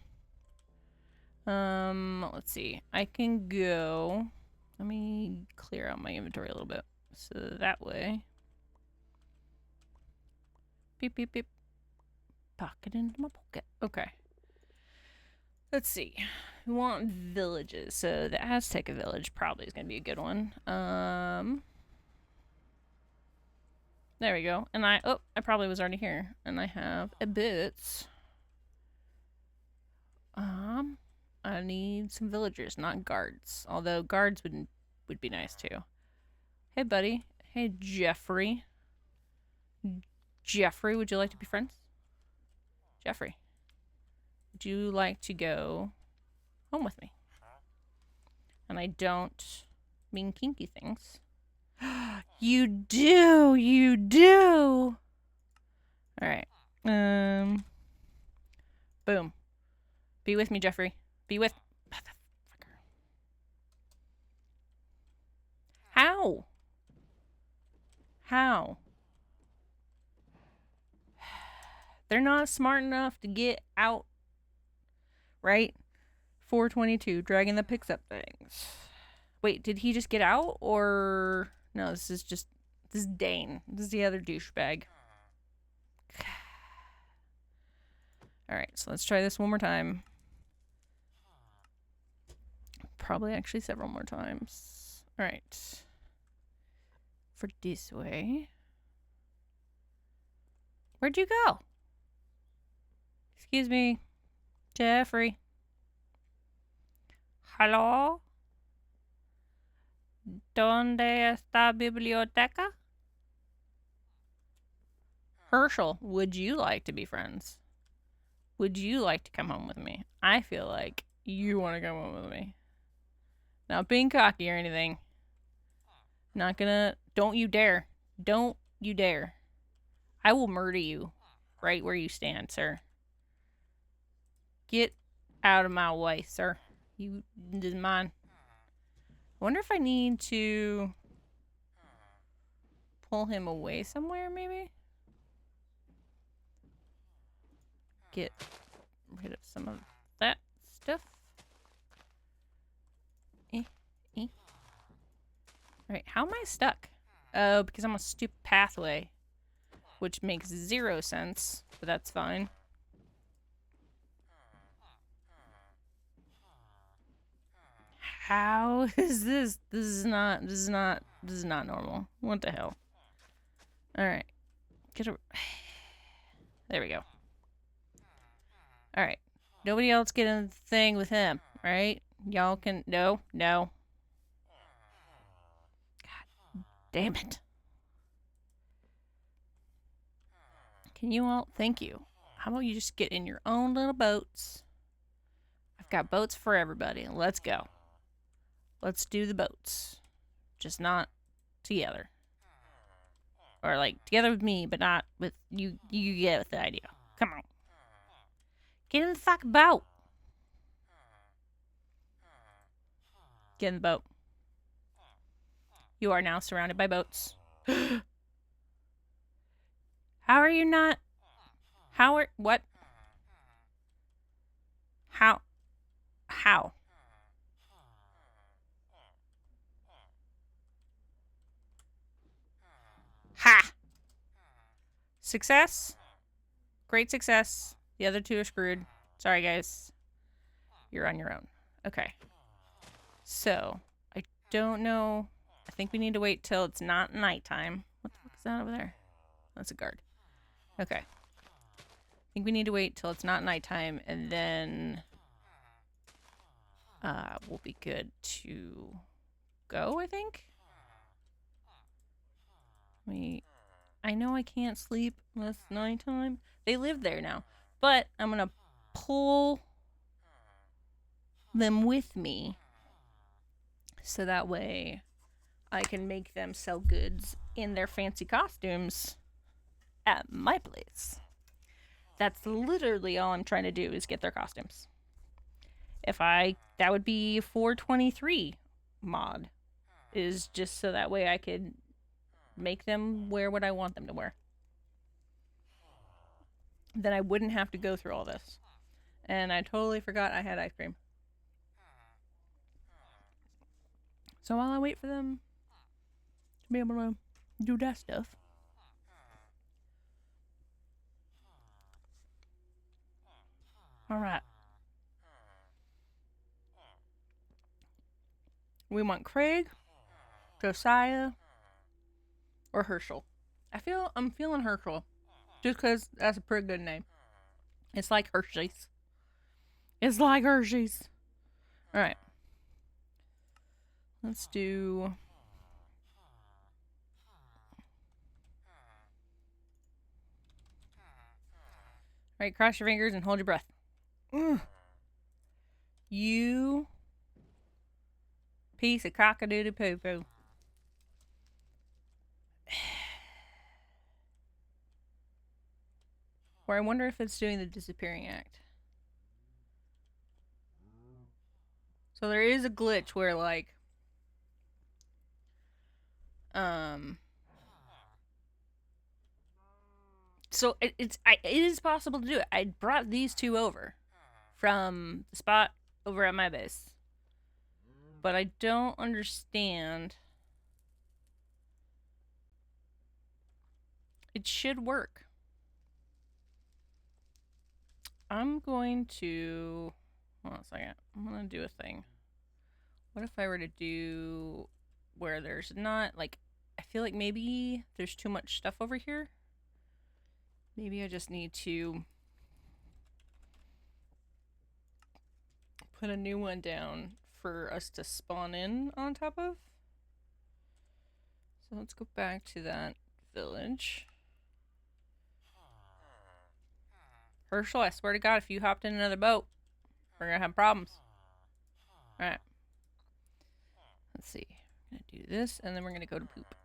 Let's see. I can go... Let me clear out my inventory a little bit. So that way... Beep, beep, beep. Pocket into my pocket. Okay. Let's see. We want villages. So the Aztec village probably is going to be a good one. There we go. And I probably was already here. And I have a bit. I need some villagers, not guards. Although guards would be nice too. Hey, buddy. Hey, Jeffrey. Jeffrey, would you like to be friends? Jeffrey, would you like to go home with me? And I don't mean kinky things. You do! You do! Alright. Boom. Be with me, Jeffrey. Be with... Motherfucker. How? How? They're not smart enough to get out. Right? 422, dragging the picks up things. Wait, did he just get out? Or... No, this is just... This is Dane. This is the other douchebag. Alright, so let's try this one more time. Probably actually several more times. Alright. For this way. Where'd you go? Excuse me. Jeffrey. Hello? ¿Dónde está biblioteca? Herschel, would you like to be friends? Would you like to come home with me? I feel like you want to come home with me. Not being cocky or anything. Not gonna... Don't you dare. Don't you dare. I will murder you right where you stand, sir. Get out of my way, sir. You... This is mine. I wonder if I need to pull him away somewhere, maybe? Get rid of some of that stuff. Alright, how am I stuck? Oh, because I'm on a stupid pathway. Which makes 0 sense, but that's fine. How is this? This is not normal. What the hell? Alright. Get a... There we go. Alright. Nobody else get in the thing with him, right? Y'all can... No. God damn it. Can you all... Thank you. How about you just get in your own little boats? I've got boats for everybody. Let's go. Let's do the boats. Just not together. Or, like, together with me, but not with... You get the idea. Come on. Get in the fucking boat. Get in the boat. You are now surrounded by boats. How are you not... How are... What? How? How? Ha! Success? Great success. The other two are screwed. Sorry, guys. You're on your own. Okay. So, I don't know. I think we need to wait till it's not nighttime. What the fuck is that over there? That's a guard. Okay. I think we need to wait till it's not nighttime, and then we'll be good to go, I think. I know I can't sleep unless it's nighttime. They live there now. But I'm going to pull them with me so that way I can make them sell goods in their fancy costumes at my place. That's literally all I'm trying to do is get their costumes. That would be 423 mod, is just so that way I could make them wear what I want them to wear. Then I wouldn't have to go through all this. And I totally forgot I had ice cream. So while I wait for them to be able to do that stuff, alright. We want Craig, Josiah, or Herschel. I'm feeling Herschel. Just because that's a pretty good name. It's like Hershey's. It's like Hershey's. Alright. Let's do... Alright, cross your fingers and hold your breath. Ugh. You... piece of cock-a-doodle-poo-poo. Or I wonder if it's doing the disappearing act. So there is a glitch where, like... So it is possible to do it. I brought these two over from the spot over at my base. But I don't understand. It should work. I'm going to... Hold on a second. I'm going to do a thing. What if I were to do where there's not, like... I feel like maybe there's too much stuff over here. Maybe I just need to put a new one down for us to spawn in on top of. So let's go back to that village. Herschel, I swear to God, if you hopped in another boat, we're gonna have problems. Alright. Let's see. I'm gonna do this, and then we're gonna go to poop.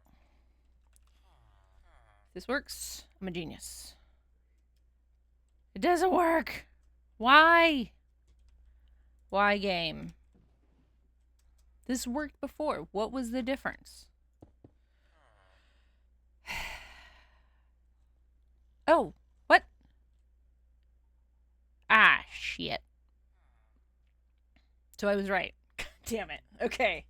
If this works, I'm a genius. It doesn't work! Why? Why, game? This worked before. What was the difference? Oh, what? Ah, shit. So I was right. Damn it. Okay.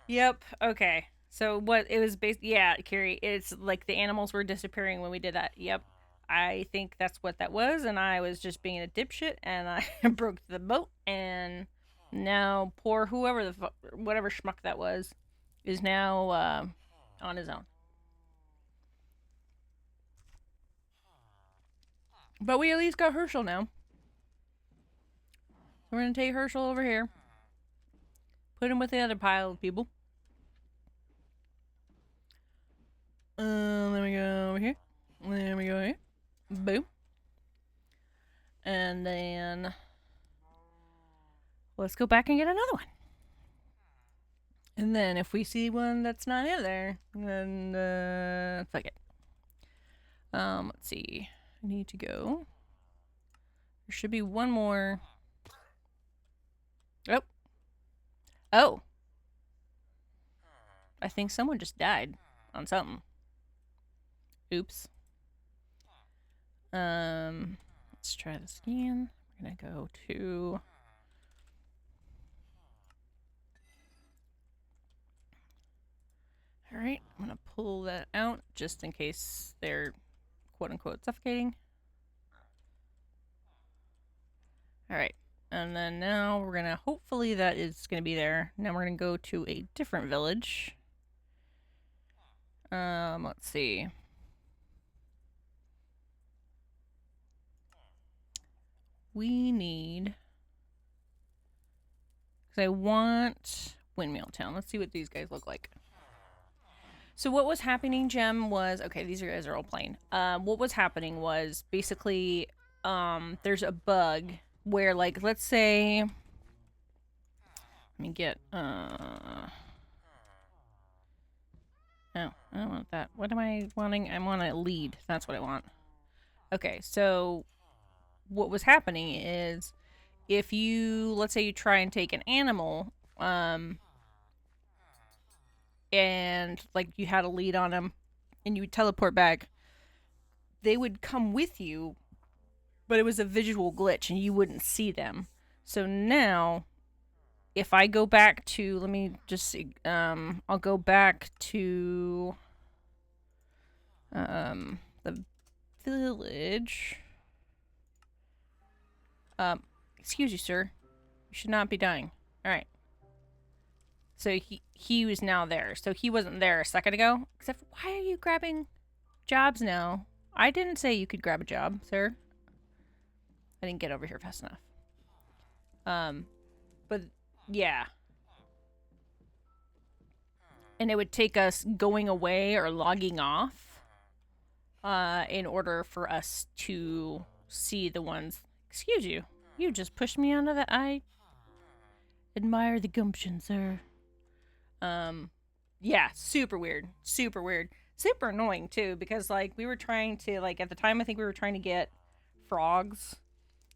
Yep, okay. So what it was based, yeah, Carrie, it's like the animals were disappearing when we did that. Yep. I think that's what that was, and I was just being a dipshit, and I broke the boat, and now poor whoever whatever schmuck that was is now on his own. But we at least got Herschel now. We're gonna take Herschel over here, put him with the other pile of people. Let me go over here. There we go here. Boom. And then let's go back and get another one. And then if we see one that's not in there, then fuck it. Let's see. I need to go. There should be one more. Oh. Oh. I think someone just died on something. Oops. Let's try this again. We're gonna go to... Alright, I'm gonna pull that out just in case they're quote-unquote suffocating. Alright, and then now we're gonna... Hopefully that is gonna be there. Now we're gonna go to a different village. Let's see. We need... Because I want Windmill Town. Let's see what these guys look like. So what was happening, Gem, was... Okay, these guys are all plain. What was happening was basically there's a bug where, like, let's say... Let me get... Oh, I don't want that. What am I wanting? I want a lead. That's what I want. Okay, so what was happening is if you, let's say you try and take an animal, and like you had a lead on them and you would teleport back, they would come with you, but it was a visual glitch and you wouldn't see them. So now if I go back to, let me just see, I'll go back to the village. Excuse you, sir. You should not be dying. Alright. So he was now there. So he wasn't there a second ago. Except, why are you grabbing jobs now? I didn't say you could grab a job, sir. I didn't get over here fast enough. But yeah. And it would take us going away or logging off in order for us to see the ones. Excuse you. You just pushed me onto the... I admire the gumption, sir. Yeah, super weird. Super weird. Super annoying, too, because, like, we were trying to, like, at the time, I think we were trying to get frogs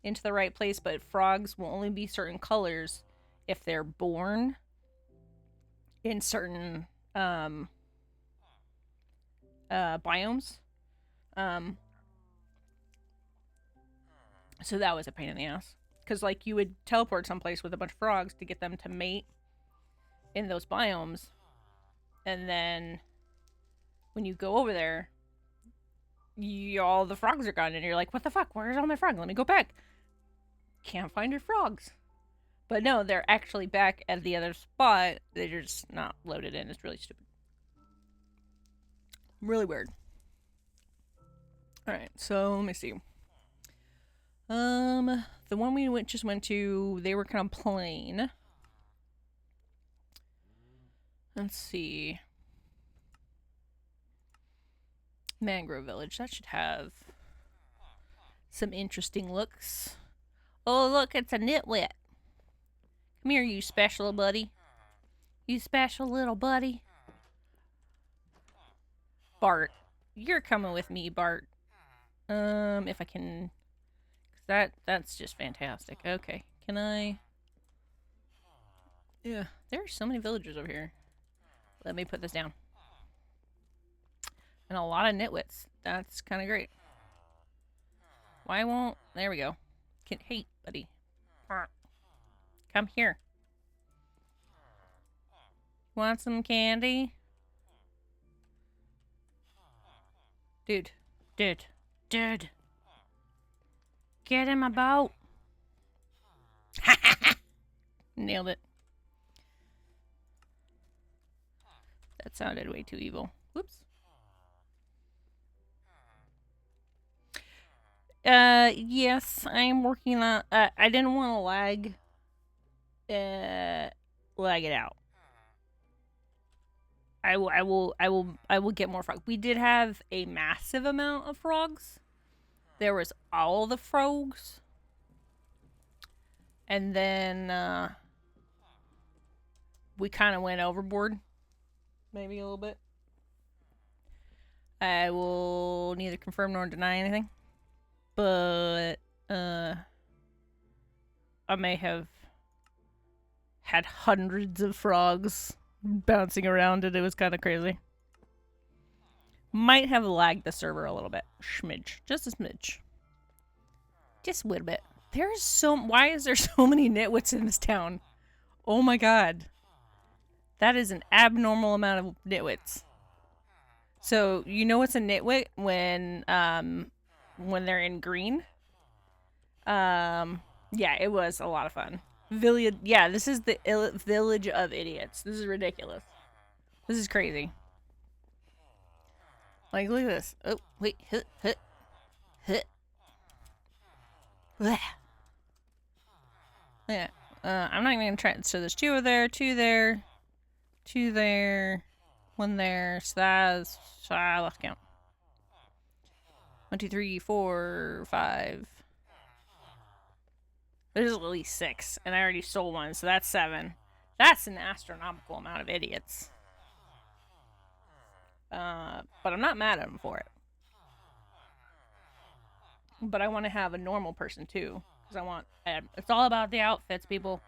into the right place, but frogs will only be certain colors if they're born in certain, biomes. So that was a pain in the ass. Because, like, you would teleport someplace with a bunch of frogs to get them to mate in those biomes. And then when you go over there, all the frogs are gone, and you're like, what the fuck? Where's all my frogs? Let me go back. Can't find your frogs. But no, they're actually back at the other spot. They're just not loaded in. It's really stupid. Really weird. Alright, so let me see. The one we just went to, they were kind of plain. Let's see. Mangrove Village. That should have some interesting looks. Oh, look, it's a nitwit. Come here, you special buddy. You special little buddy. Bart. You're coming with me, Bart. If I can... That's just fantastic. Okay, can I... Yeah, there are so many villagers over here. Let me put this down. And a lot of nitwits. That's kind of great. Why won't... There we go. Hey, buddy. Come here. Want some candy? Dude. Get in my boat. Nailed it. That sounded way too evil. Whoops. Yes, I am working on... I didn't want to lag it out. I will get more frogs. We did have a massive amount of frogs. There was all the frogs. And then, we kind of went overboard. Maybe a little bit. I will neither confirm nor deny anything. But, I may have had hundreds of frogs bouncing around and it was kind of crazy. Might have lagged the server a little bit. Schmidge. Just a smidge. Just a little bit. There's so... Why is there so many nitwits in this town? Oh my god. That is an abnormal amount of nitwits. So, you know what's a nitwit when they're in green? Yeah, it was a lot of fun. Village... Yeah, this is the village of idiots. This is ridiculous. This is crazy. Like, look at this. Oh, wait. Hit. Yeah. I'm not even gonna try. So there's two there, two there, two there, one there. So that's... I lost count. 1, 2, 3, 4, 5. There's at least 6, and I already sold one, so that's 7. That's an astronomical amount of idiots. But I'm not mad at them for it. But I want to have a normal person too, because I want... it's all about the outfits, people.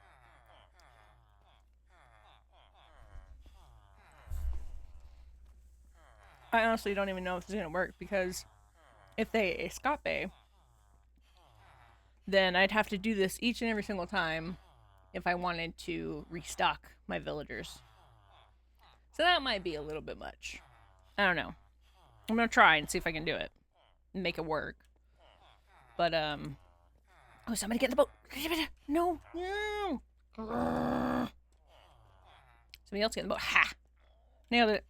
I honestly don't even know if it's going to work, because if they escape, then I'd have to do this each and every single time if I wanted to restock my villagers. So that might be a little bit much. I don't know. I'm gonna try and see if I can do it. And make it work. But, oh, somebody get in the boat! No! No! Somebody else get in the boat. Ha! Nailed it.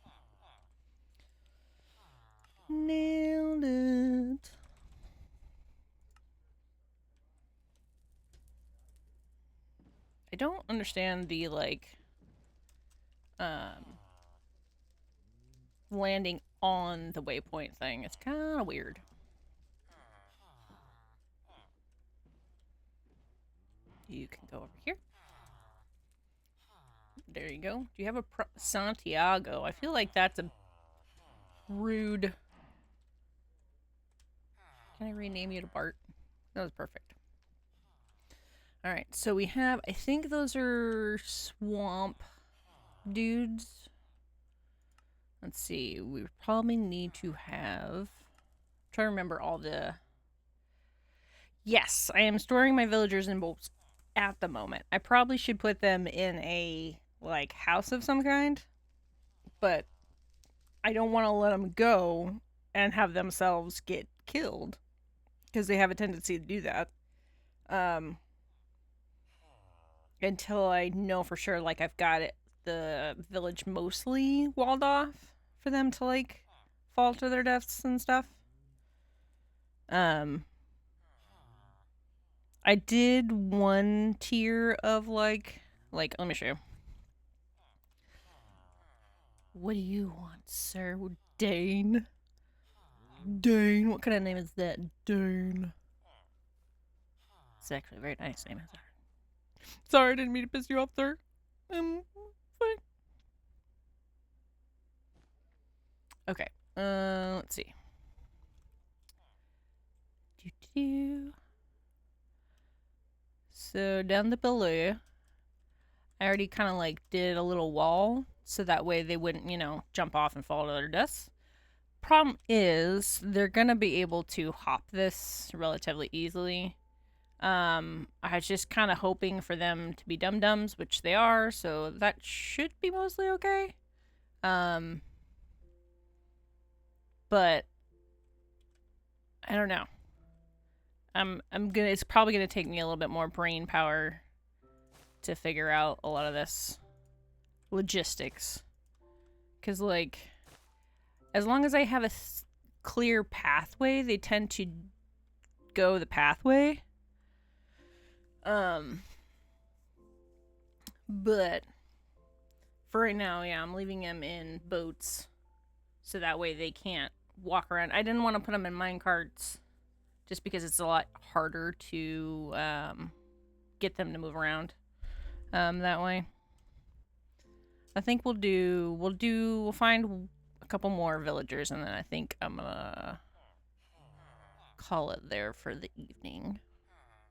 Nailed it. I don't understand the, like, landing on the waypoint thing. It's kind of weird. You can go over here. There you go. Do you have a Santiago? I feel like that's a rude... Can I rename you to Bart? That was perfect. Alright, so we have... I think those are swamp dudes. Let's see. We probably need to have... I'm trying to remember all the... Yes, I am storing my villagers in boats at the moment. I probably should put them in a, like, house of some kind. But I don't want to let them go and have themselves get killed, because they have a tendency to do that. Um, until I know for sure, like, I've got the village mostly walled off for them to, like, fall to their deaths and stuff. I did one tier of, like, let me show you. What do you want, sir? Dane? Dane? What kind of name is that? Dane. It's actually a very nice name. Sorry, I didn't mean to piss you off, sir. Fine. Okay. Let's see. So down the below, I already kind of like did a little wall so that way they wouldn't, jump off and fall to their deaths. Problem is, they're gonna be able to hop this relatively easily. I was just kind of hoping for them to be dum-dums, which they are, so that should be mostly okay. But I don't know. It's probably gonna take me a little bit more brain power to figure out a lot of this logistics. Cause like, as long as I have a clear pathway, they tend to go the pathway. But for right now, yeah, I'm leaving them in boats so that way they can't walk around. I didn't want to put them in minecarts just because it's a lot harder to get them to move around that way. I think we'll find a couple more villagers, and then I think I'm gonna call it there for the evening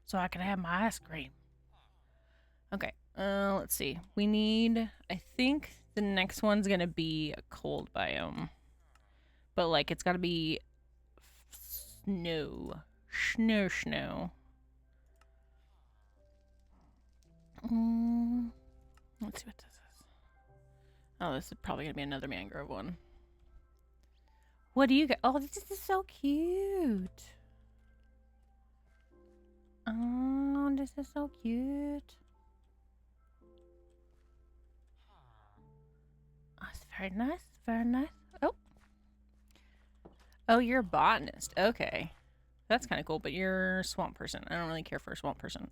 so I can have my ice cream. Okay, let's see. We need, I think the next one's gonna be a cold biome. But, like, it's gotta be snow. Snow. Let's see what this is. Oh, this is probably gonna be another mangrove one. What do you get? Oh, this is so cute. Oh, this is so cute. Oh, it's very nice. Very nice. Oh, you're a botanist. Okay. That's kind of cool, but you're a swamp person. I don't really care for a swamp person.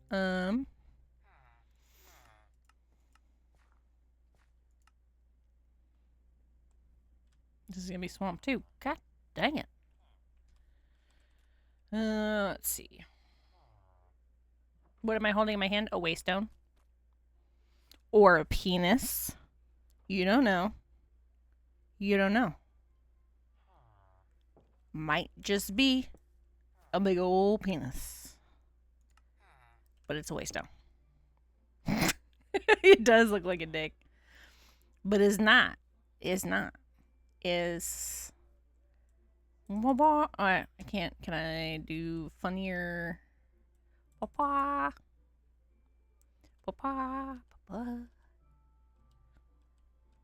This is gonna be swamp too. God dang it. Let's see. What am I holding in my hand? A waystone? Or a penis? You don't know. You don't know. Might just be a big old penis. But it's a waystone. It does look like a dick. But it's not. It's not. Is... I can't. Can I do funnier? Papa.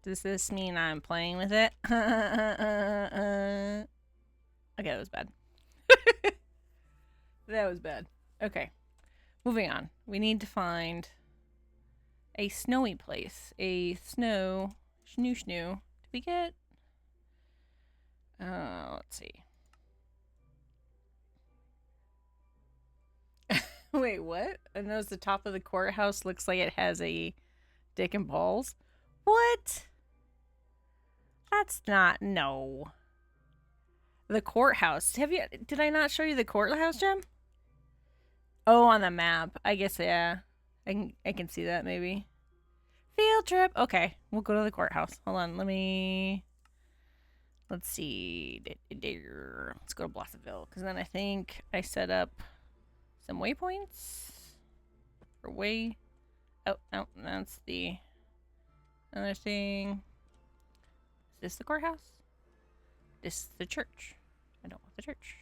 Does this mean I'm playing with it? Okay, that was bad. That was bad. Okay. Moving on. We need to find a snowy place. A snoo. Did we get? Let's see. Wait, what? I noticed the top of the courthouse looks like it has a dick and balls. What? That's not, no. The courthouse. Did I not show you the courthouse, Jem? Oh, on the map. I guess, yeah. I can see that, maybe. Field trip. Okay, we'll go to the courthouse. Hold on, let's see. Let's go to Blossomville, because then I think I set up some waypoints. Oh, no, that's the other thing. Is this the courthouse? This is the church. I don't want the church.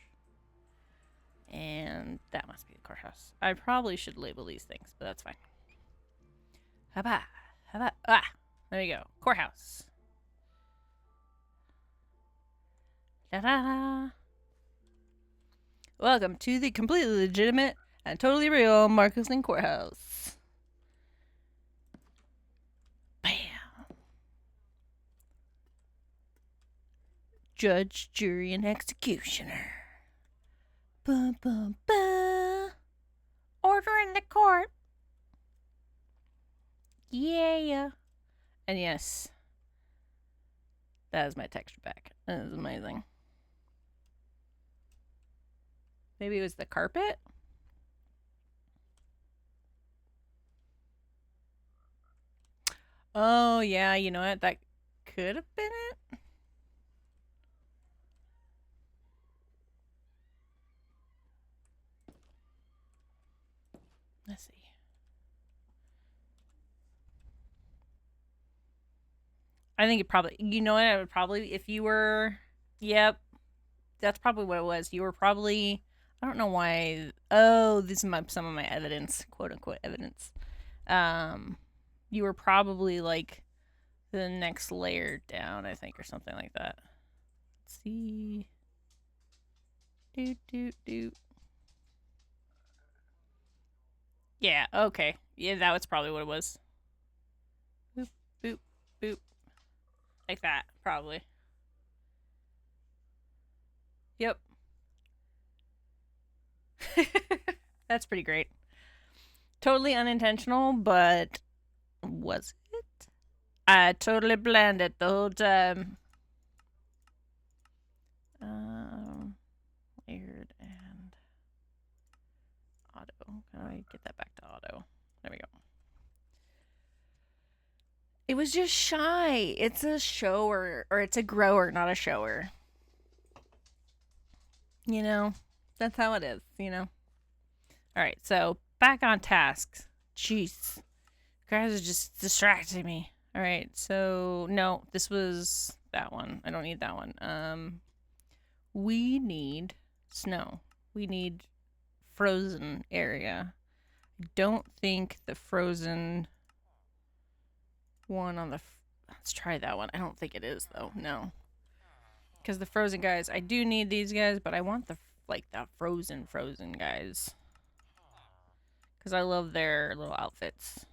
And that must be the courthouse. I probably should label these things, but that's fine. There you go. Courthouse. Ta-da! Welcome to the completely legitimate and totally real Marcus Lane Courthouse. Bam! Judge, jury, and executioner. Bum, bum, bum. Order in the court. Yeah. And yes, that is my texture pack. That is amazing. Maybe it was the carpet? Oh, yeah, you know what? That could have been it. Let's see. I think it probably, you know what? I would probably, if you were, yep, that's probably what it was. You were probably, I don't know why. Oh, this is some of my evidence, quote unquote evidence. You were probably like the next layer down, I think, or something like that. Let's see. Doot. Yeah, okay. Yeah, that was probably what it was. Boop, boop, boop. Like that, probably. Yep. That's pretty great. Totally unintentional, but was it? I totally planned it the whole time. Layered and auto. How do I get that back to auto? There we go. It was just shy. It's a shower, or it's a grower, not a shower. You know, that's how it is, you know. All right, so back on tasks. Jeez. You guys are just distracting me. All right, so no, this was that one. I don't need that one. We need snow. We need frozen area. I don't think the frozen one on the... Let's try that one. I don't think it is, though. No. Because the frozen guys, I do need these guys, but I want the, like, the frozen guys. Because I love their little outfits.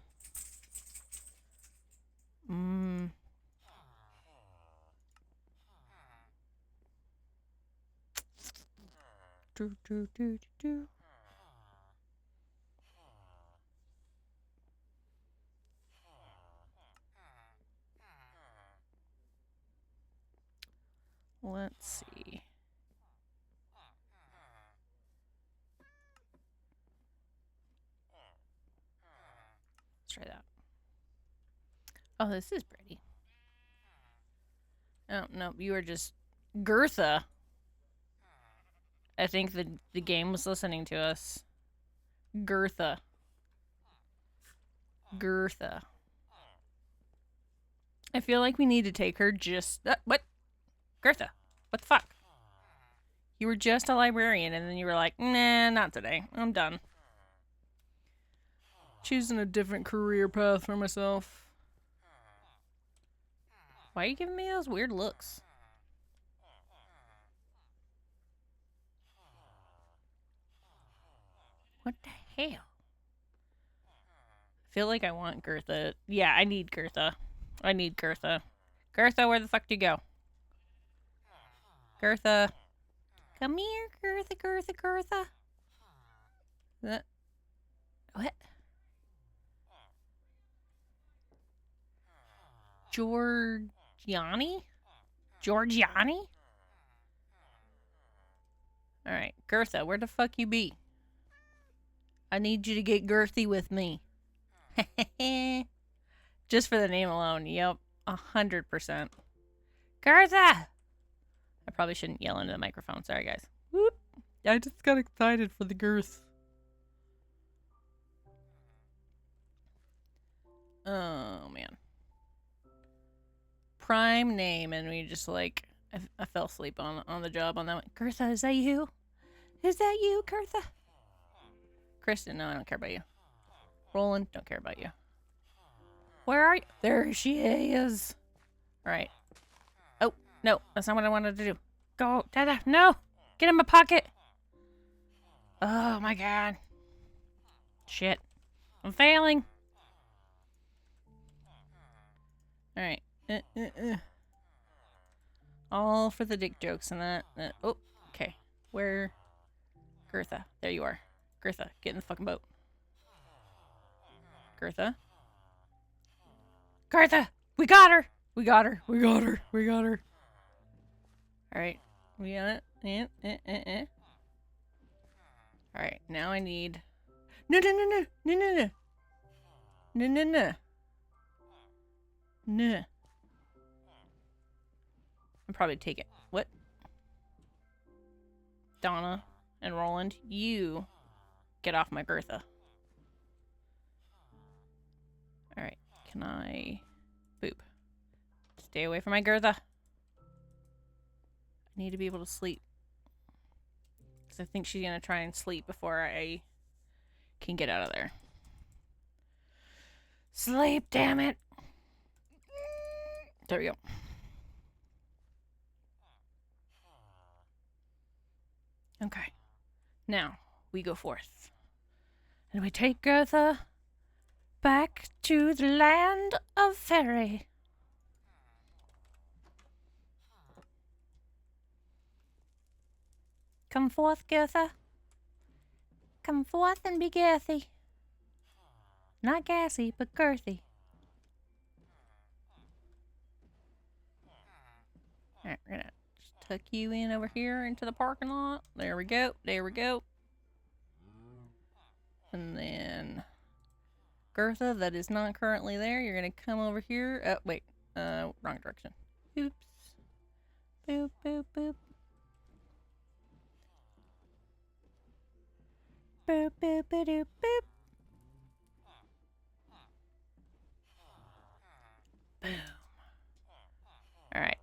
Do. Let's see. Let's try that. Oh, this is pretty. Oh, no, you are just... Gertha. I think the game was listening to us. Gertha. I feel like we need to take her just... what? Gertha. What the fuck? You were just a librarian, and then you were like, nah, not today. I'm done. Choosing a different career path for myself. Why are you giving me those weird looks? What the hell? I feel like I want Gertha. Yeah, I need Gertha. Gertha, where the fuck do you go? Gertha. Come here, Gertha. What? Giorgiani? Alright, Gertha, where the fuck you be? I need you to get girthy with me. Just for the name alone, yep. 100%. Gertha! I probably shouldn't yell into the microphone. Sorry, guys. Whoop. I just got excited for the girth. Oh, man. Prime name, and we just, like... I fell asleep on the job on that one. Gertha, is that you? Is that you, Gertha? Kristen, no, I don't care about you. Roland, don't care about you. Where are you? There she is. Alright. Oh, no, that's not what I wanted to do. Go, Dada, no! Get in my pocket! Oh my god. Shit. I'm failing. Alright. All for the dick jokes and that. Oh, okay. Where? Gertha. There you are. Gertha, get in the fucking boat. Gertha. Gertha! We got her! We got her. We got her. We got her. Alright. We got it. Alright, now I need... No. I'll probably take it. What? Donna and Roland, you get off my Gertha. Alright, can I... Boop. Stay away from my Gertha. I need to be able to sleep. Because I think she's going to try and sleep before I can get out of there. Sleep, damn it! There we go. Okay. Now, we go forth. And we take Gertha back to the land of fairy. Come forth, Gertha. Come forth and be girthy. Not gassy, but girthy. Alright, we're gonna just tuck you in over here into the parking lot. There we go. There we go. And then Gertha, that is not currently there. You're gonna come over here. Oh, wait. Wrong direction. Oops. Boop, boop, boop. Boop, boop, boop, boop, boop. Boom. Alright.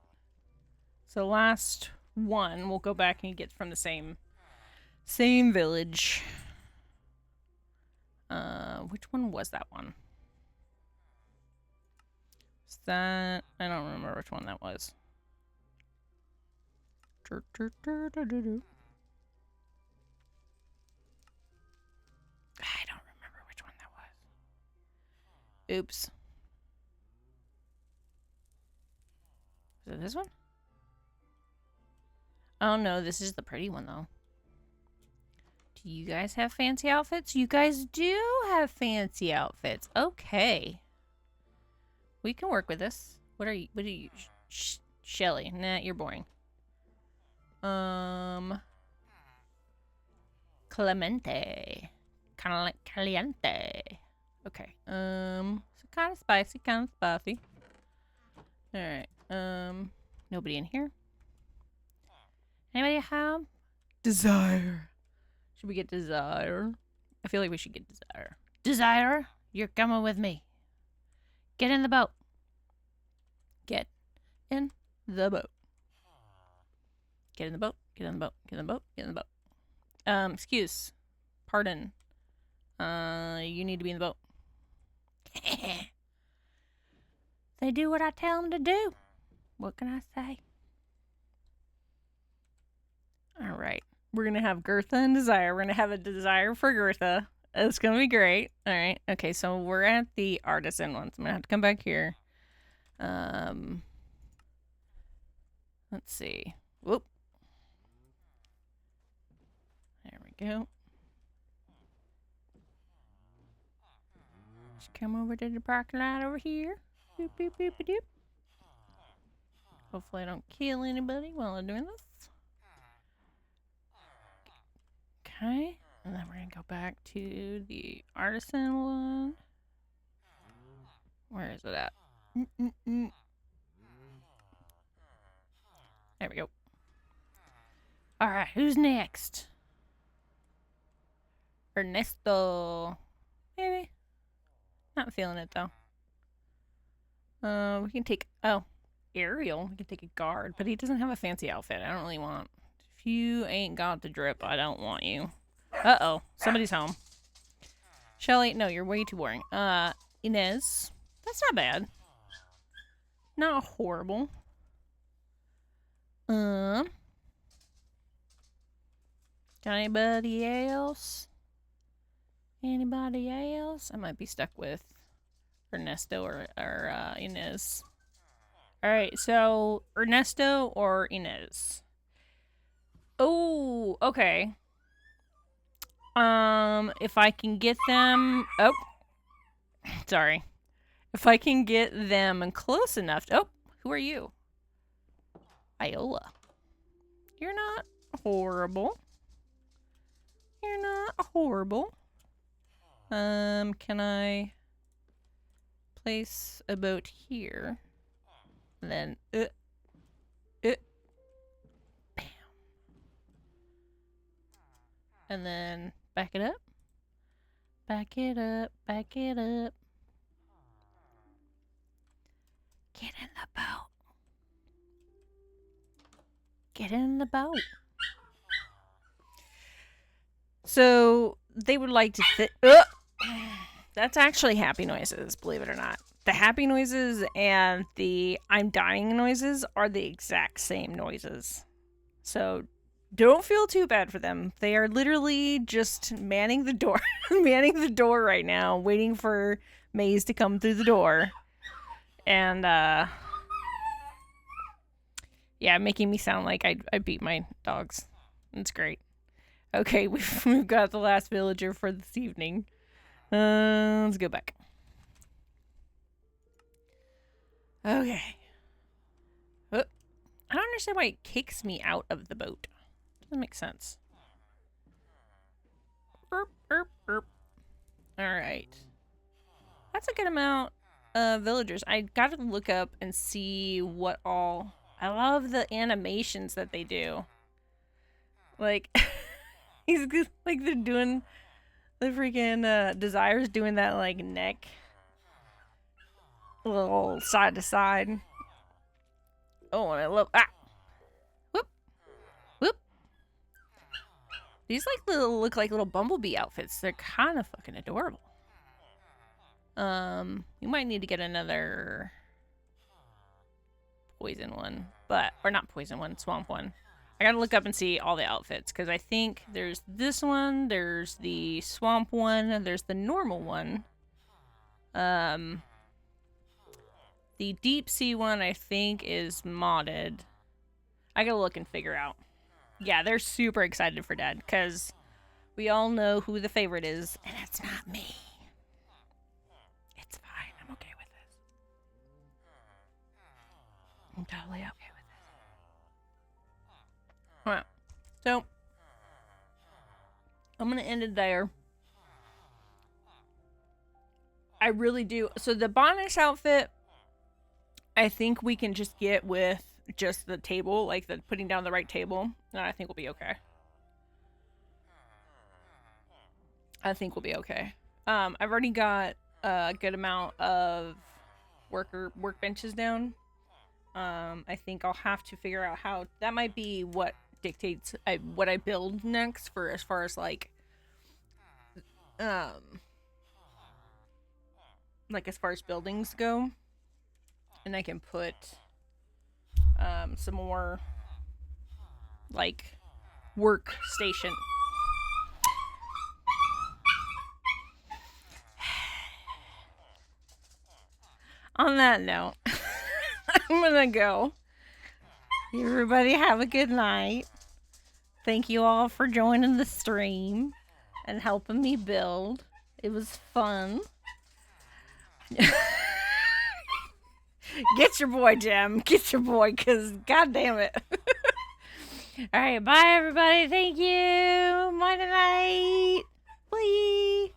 So last one, we'll go back and get from the same village. Which one was that one? Is that... I don't remember which one that was. I don't remember which one that was. Oops. Is it this one? Oh no, this is the pretty one though. Do you guys have fancy outfits? You guys do have fancy outfits. Okay. We can work with this. What are you? Shelly. Nah, you're boring. Clemente. Kind of like caliente. Okay. So kind of spicy, Alright. Nobody in here? Anybody home? Desire. Should we get Desire? I feel like we should get Desire. Desire, you're coming with me. Get in the boat. Get in the boat. Get in the boat. Get in the boat. Get in the boat. Get in the boat. Excuse. Pardon. You need to be in the boat. They do what I tell them to do. What can I say? Alright. We're going to have Gertha and Desire. We're going to have a Desire for Gertha. It's going to be great. Alright. Okay, so we're at the artisan ones. I'm going to have to come back here. Let's see. Whoop. There we go. Just come over to the parking lot over here. Boop, boop, boop, boop. Hopefully I don't kill anybody while I'm doing this. Okay. And then we're going to go back to the artisan one. Where is it at? There we go. Alright, who's next? Ernesto. Maybe. Not feeling it though. We can take... Oh. Ariel. We can take a guard. But he doesn't have a fancy outfit. I don't really want... If you ain't got the drip, I don't want you. Uh-oh. Somebody's home. Shelly. No, you're way too boring. Inez. That's not bad. Not horrible. Anybody else? Anybody else? I might be stuck with Ernesto or Inez. Alright, so Ernesto or Inez? Oh, okay. If I can get them... Oh. Sorry. If I can get them close enough... Oh, who are you? Iola. You're not horrible. You're not horrible. Can I place a boat here? And then, bam. And then back it up. Back it up, back it up. Get in the boat. Get in the boat. So they would like to fit. That's actually happy noises, believe it or not. The happy noises and the I'm dying noises are the exact same noises. So don't feel too bad for them. They are literally just manning the door, manning the door right now, waiting for Maze to come through the door. And, yeah, making me sound like I beat my dogs. It's great. Okay, we've got the last villager for this evening. Let's go back. Okay. Oh, I don't understand why it kicks me out of the boat. Doesn't make sense. Alright. That's a good amount of villagers. I gotta look up and see what all... I love the animations that they do. Like, he's like they're doing the freaking Desire's doing that like neck, little side to side. Oh, and I love whoop, whoop. These like look like little bumblebee outfits. They're kind of fucking adorable. You might need to get another poison one, or not poison one, swamp one. I gotta look up and see all the outfits, because I think there's this one, there's the swamp one, there's the normal one. The deep sea one, I think, is modded. I gotta look and figure out. Yeah, they're super excited for Dad, because we all know who the favorite is, and it's not me. It's fine, I'm okay with this. I'm totally okay with this. Alright, so I'm gonna end it there. I really do. So the bonus outfit, I think we can just get with just the table, like the putting down the right table, and I think we'll be okay. I think we'll be okay. I've already got a good amount of workbenches down. I think I'll have to figure out how that might be what dictates what I build next for as far as like as far as buildings go, and I can put some more like workstation. On that note, I'm gonna go. Everybody have a good night. Thank you all for joining the stream and helping me build. It was fun. Get your boy, Jim. Get your boy, because god damn it. Alright, bye everybody. Thank you. Bye tonight. Bye.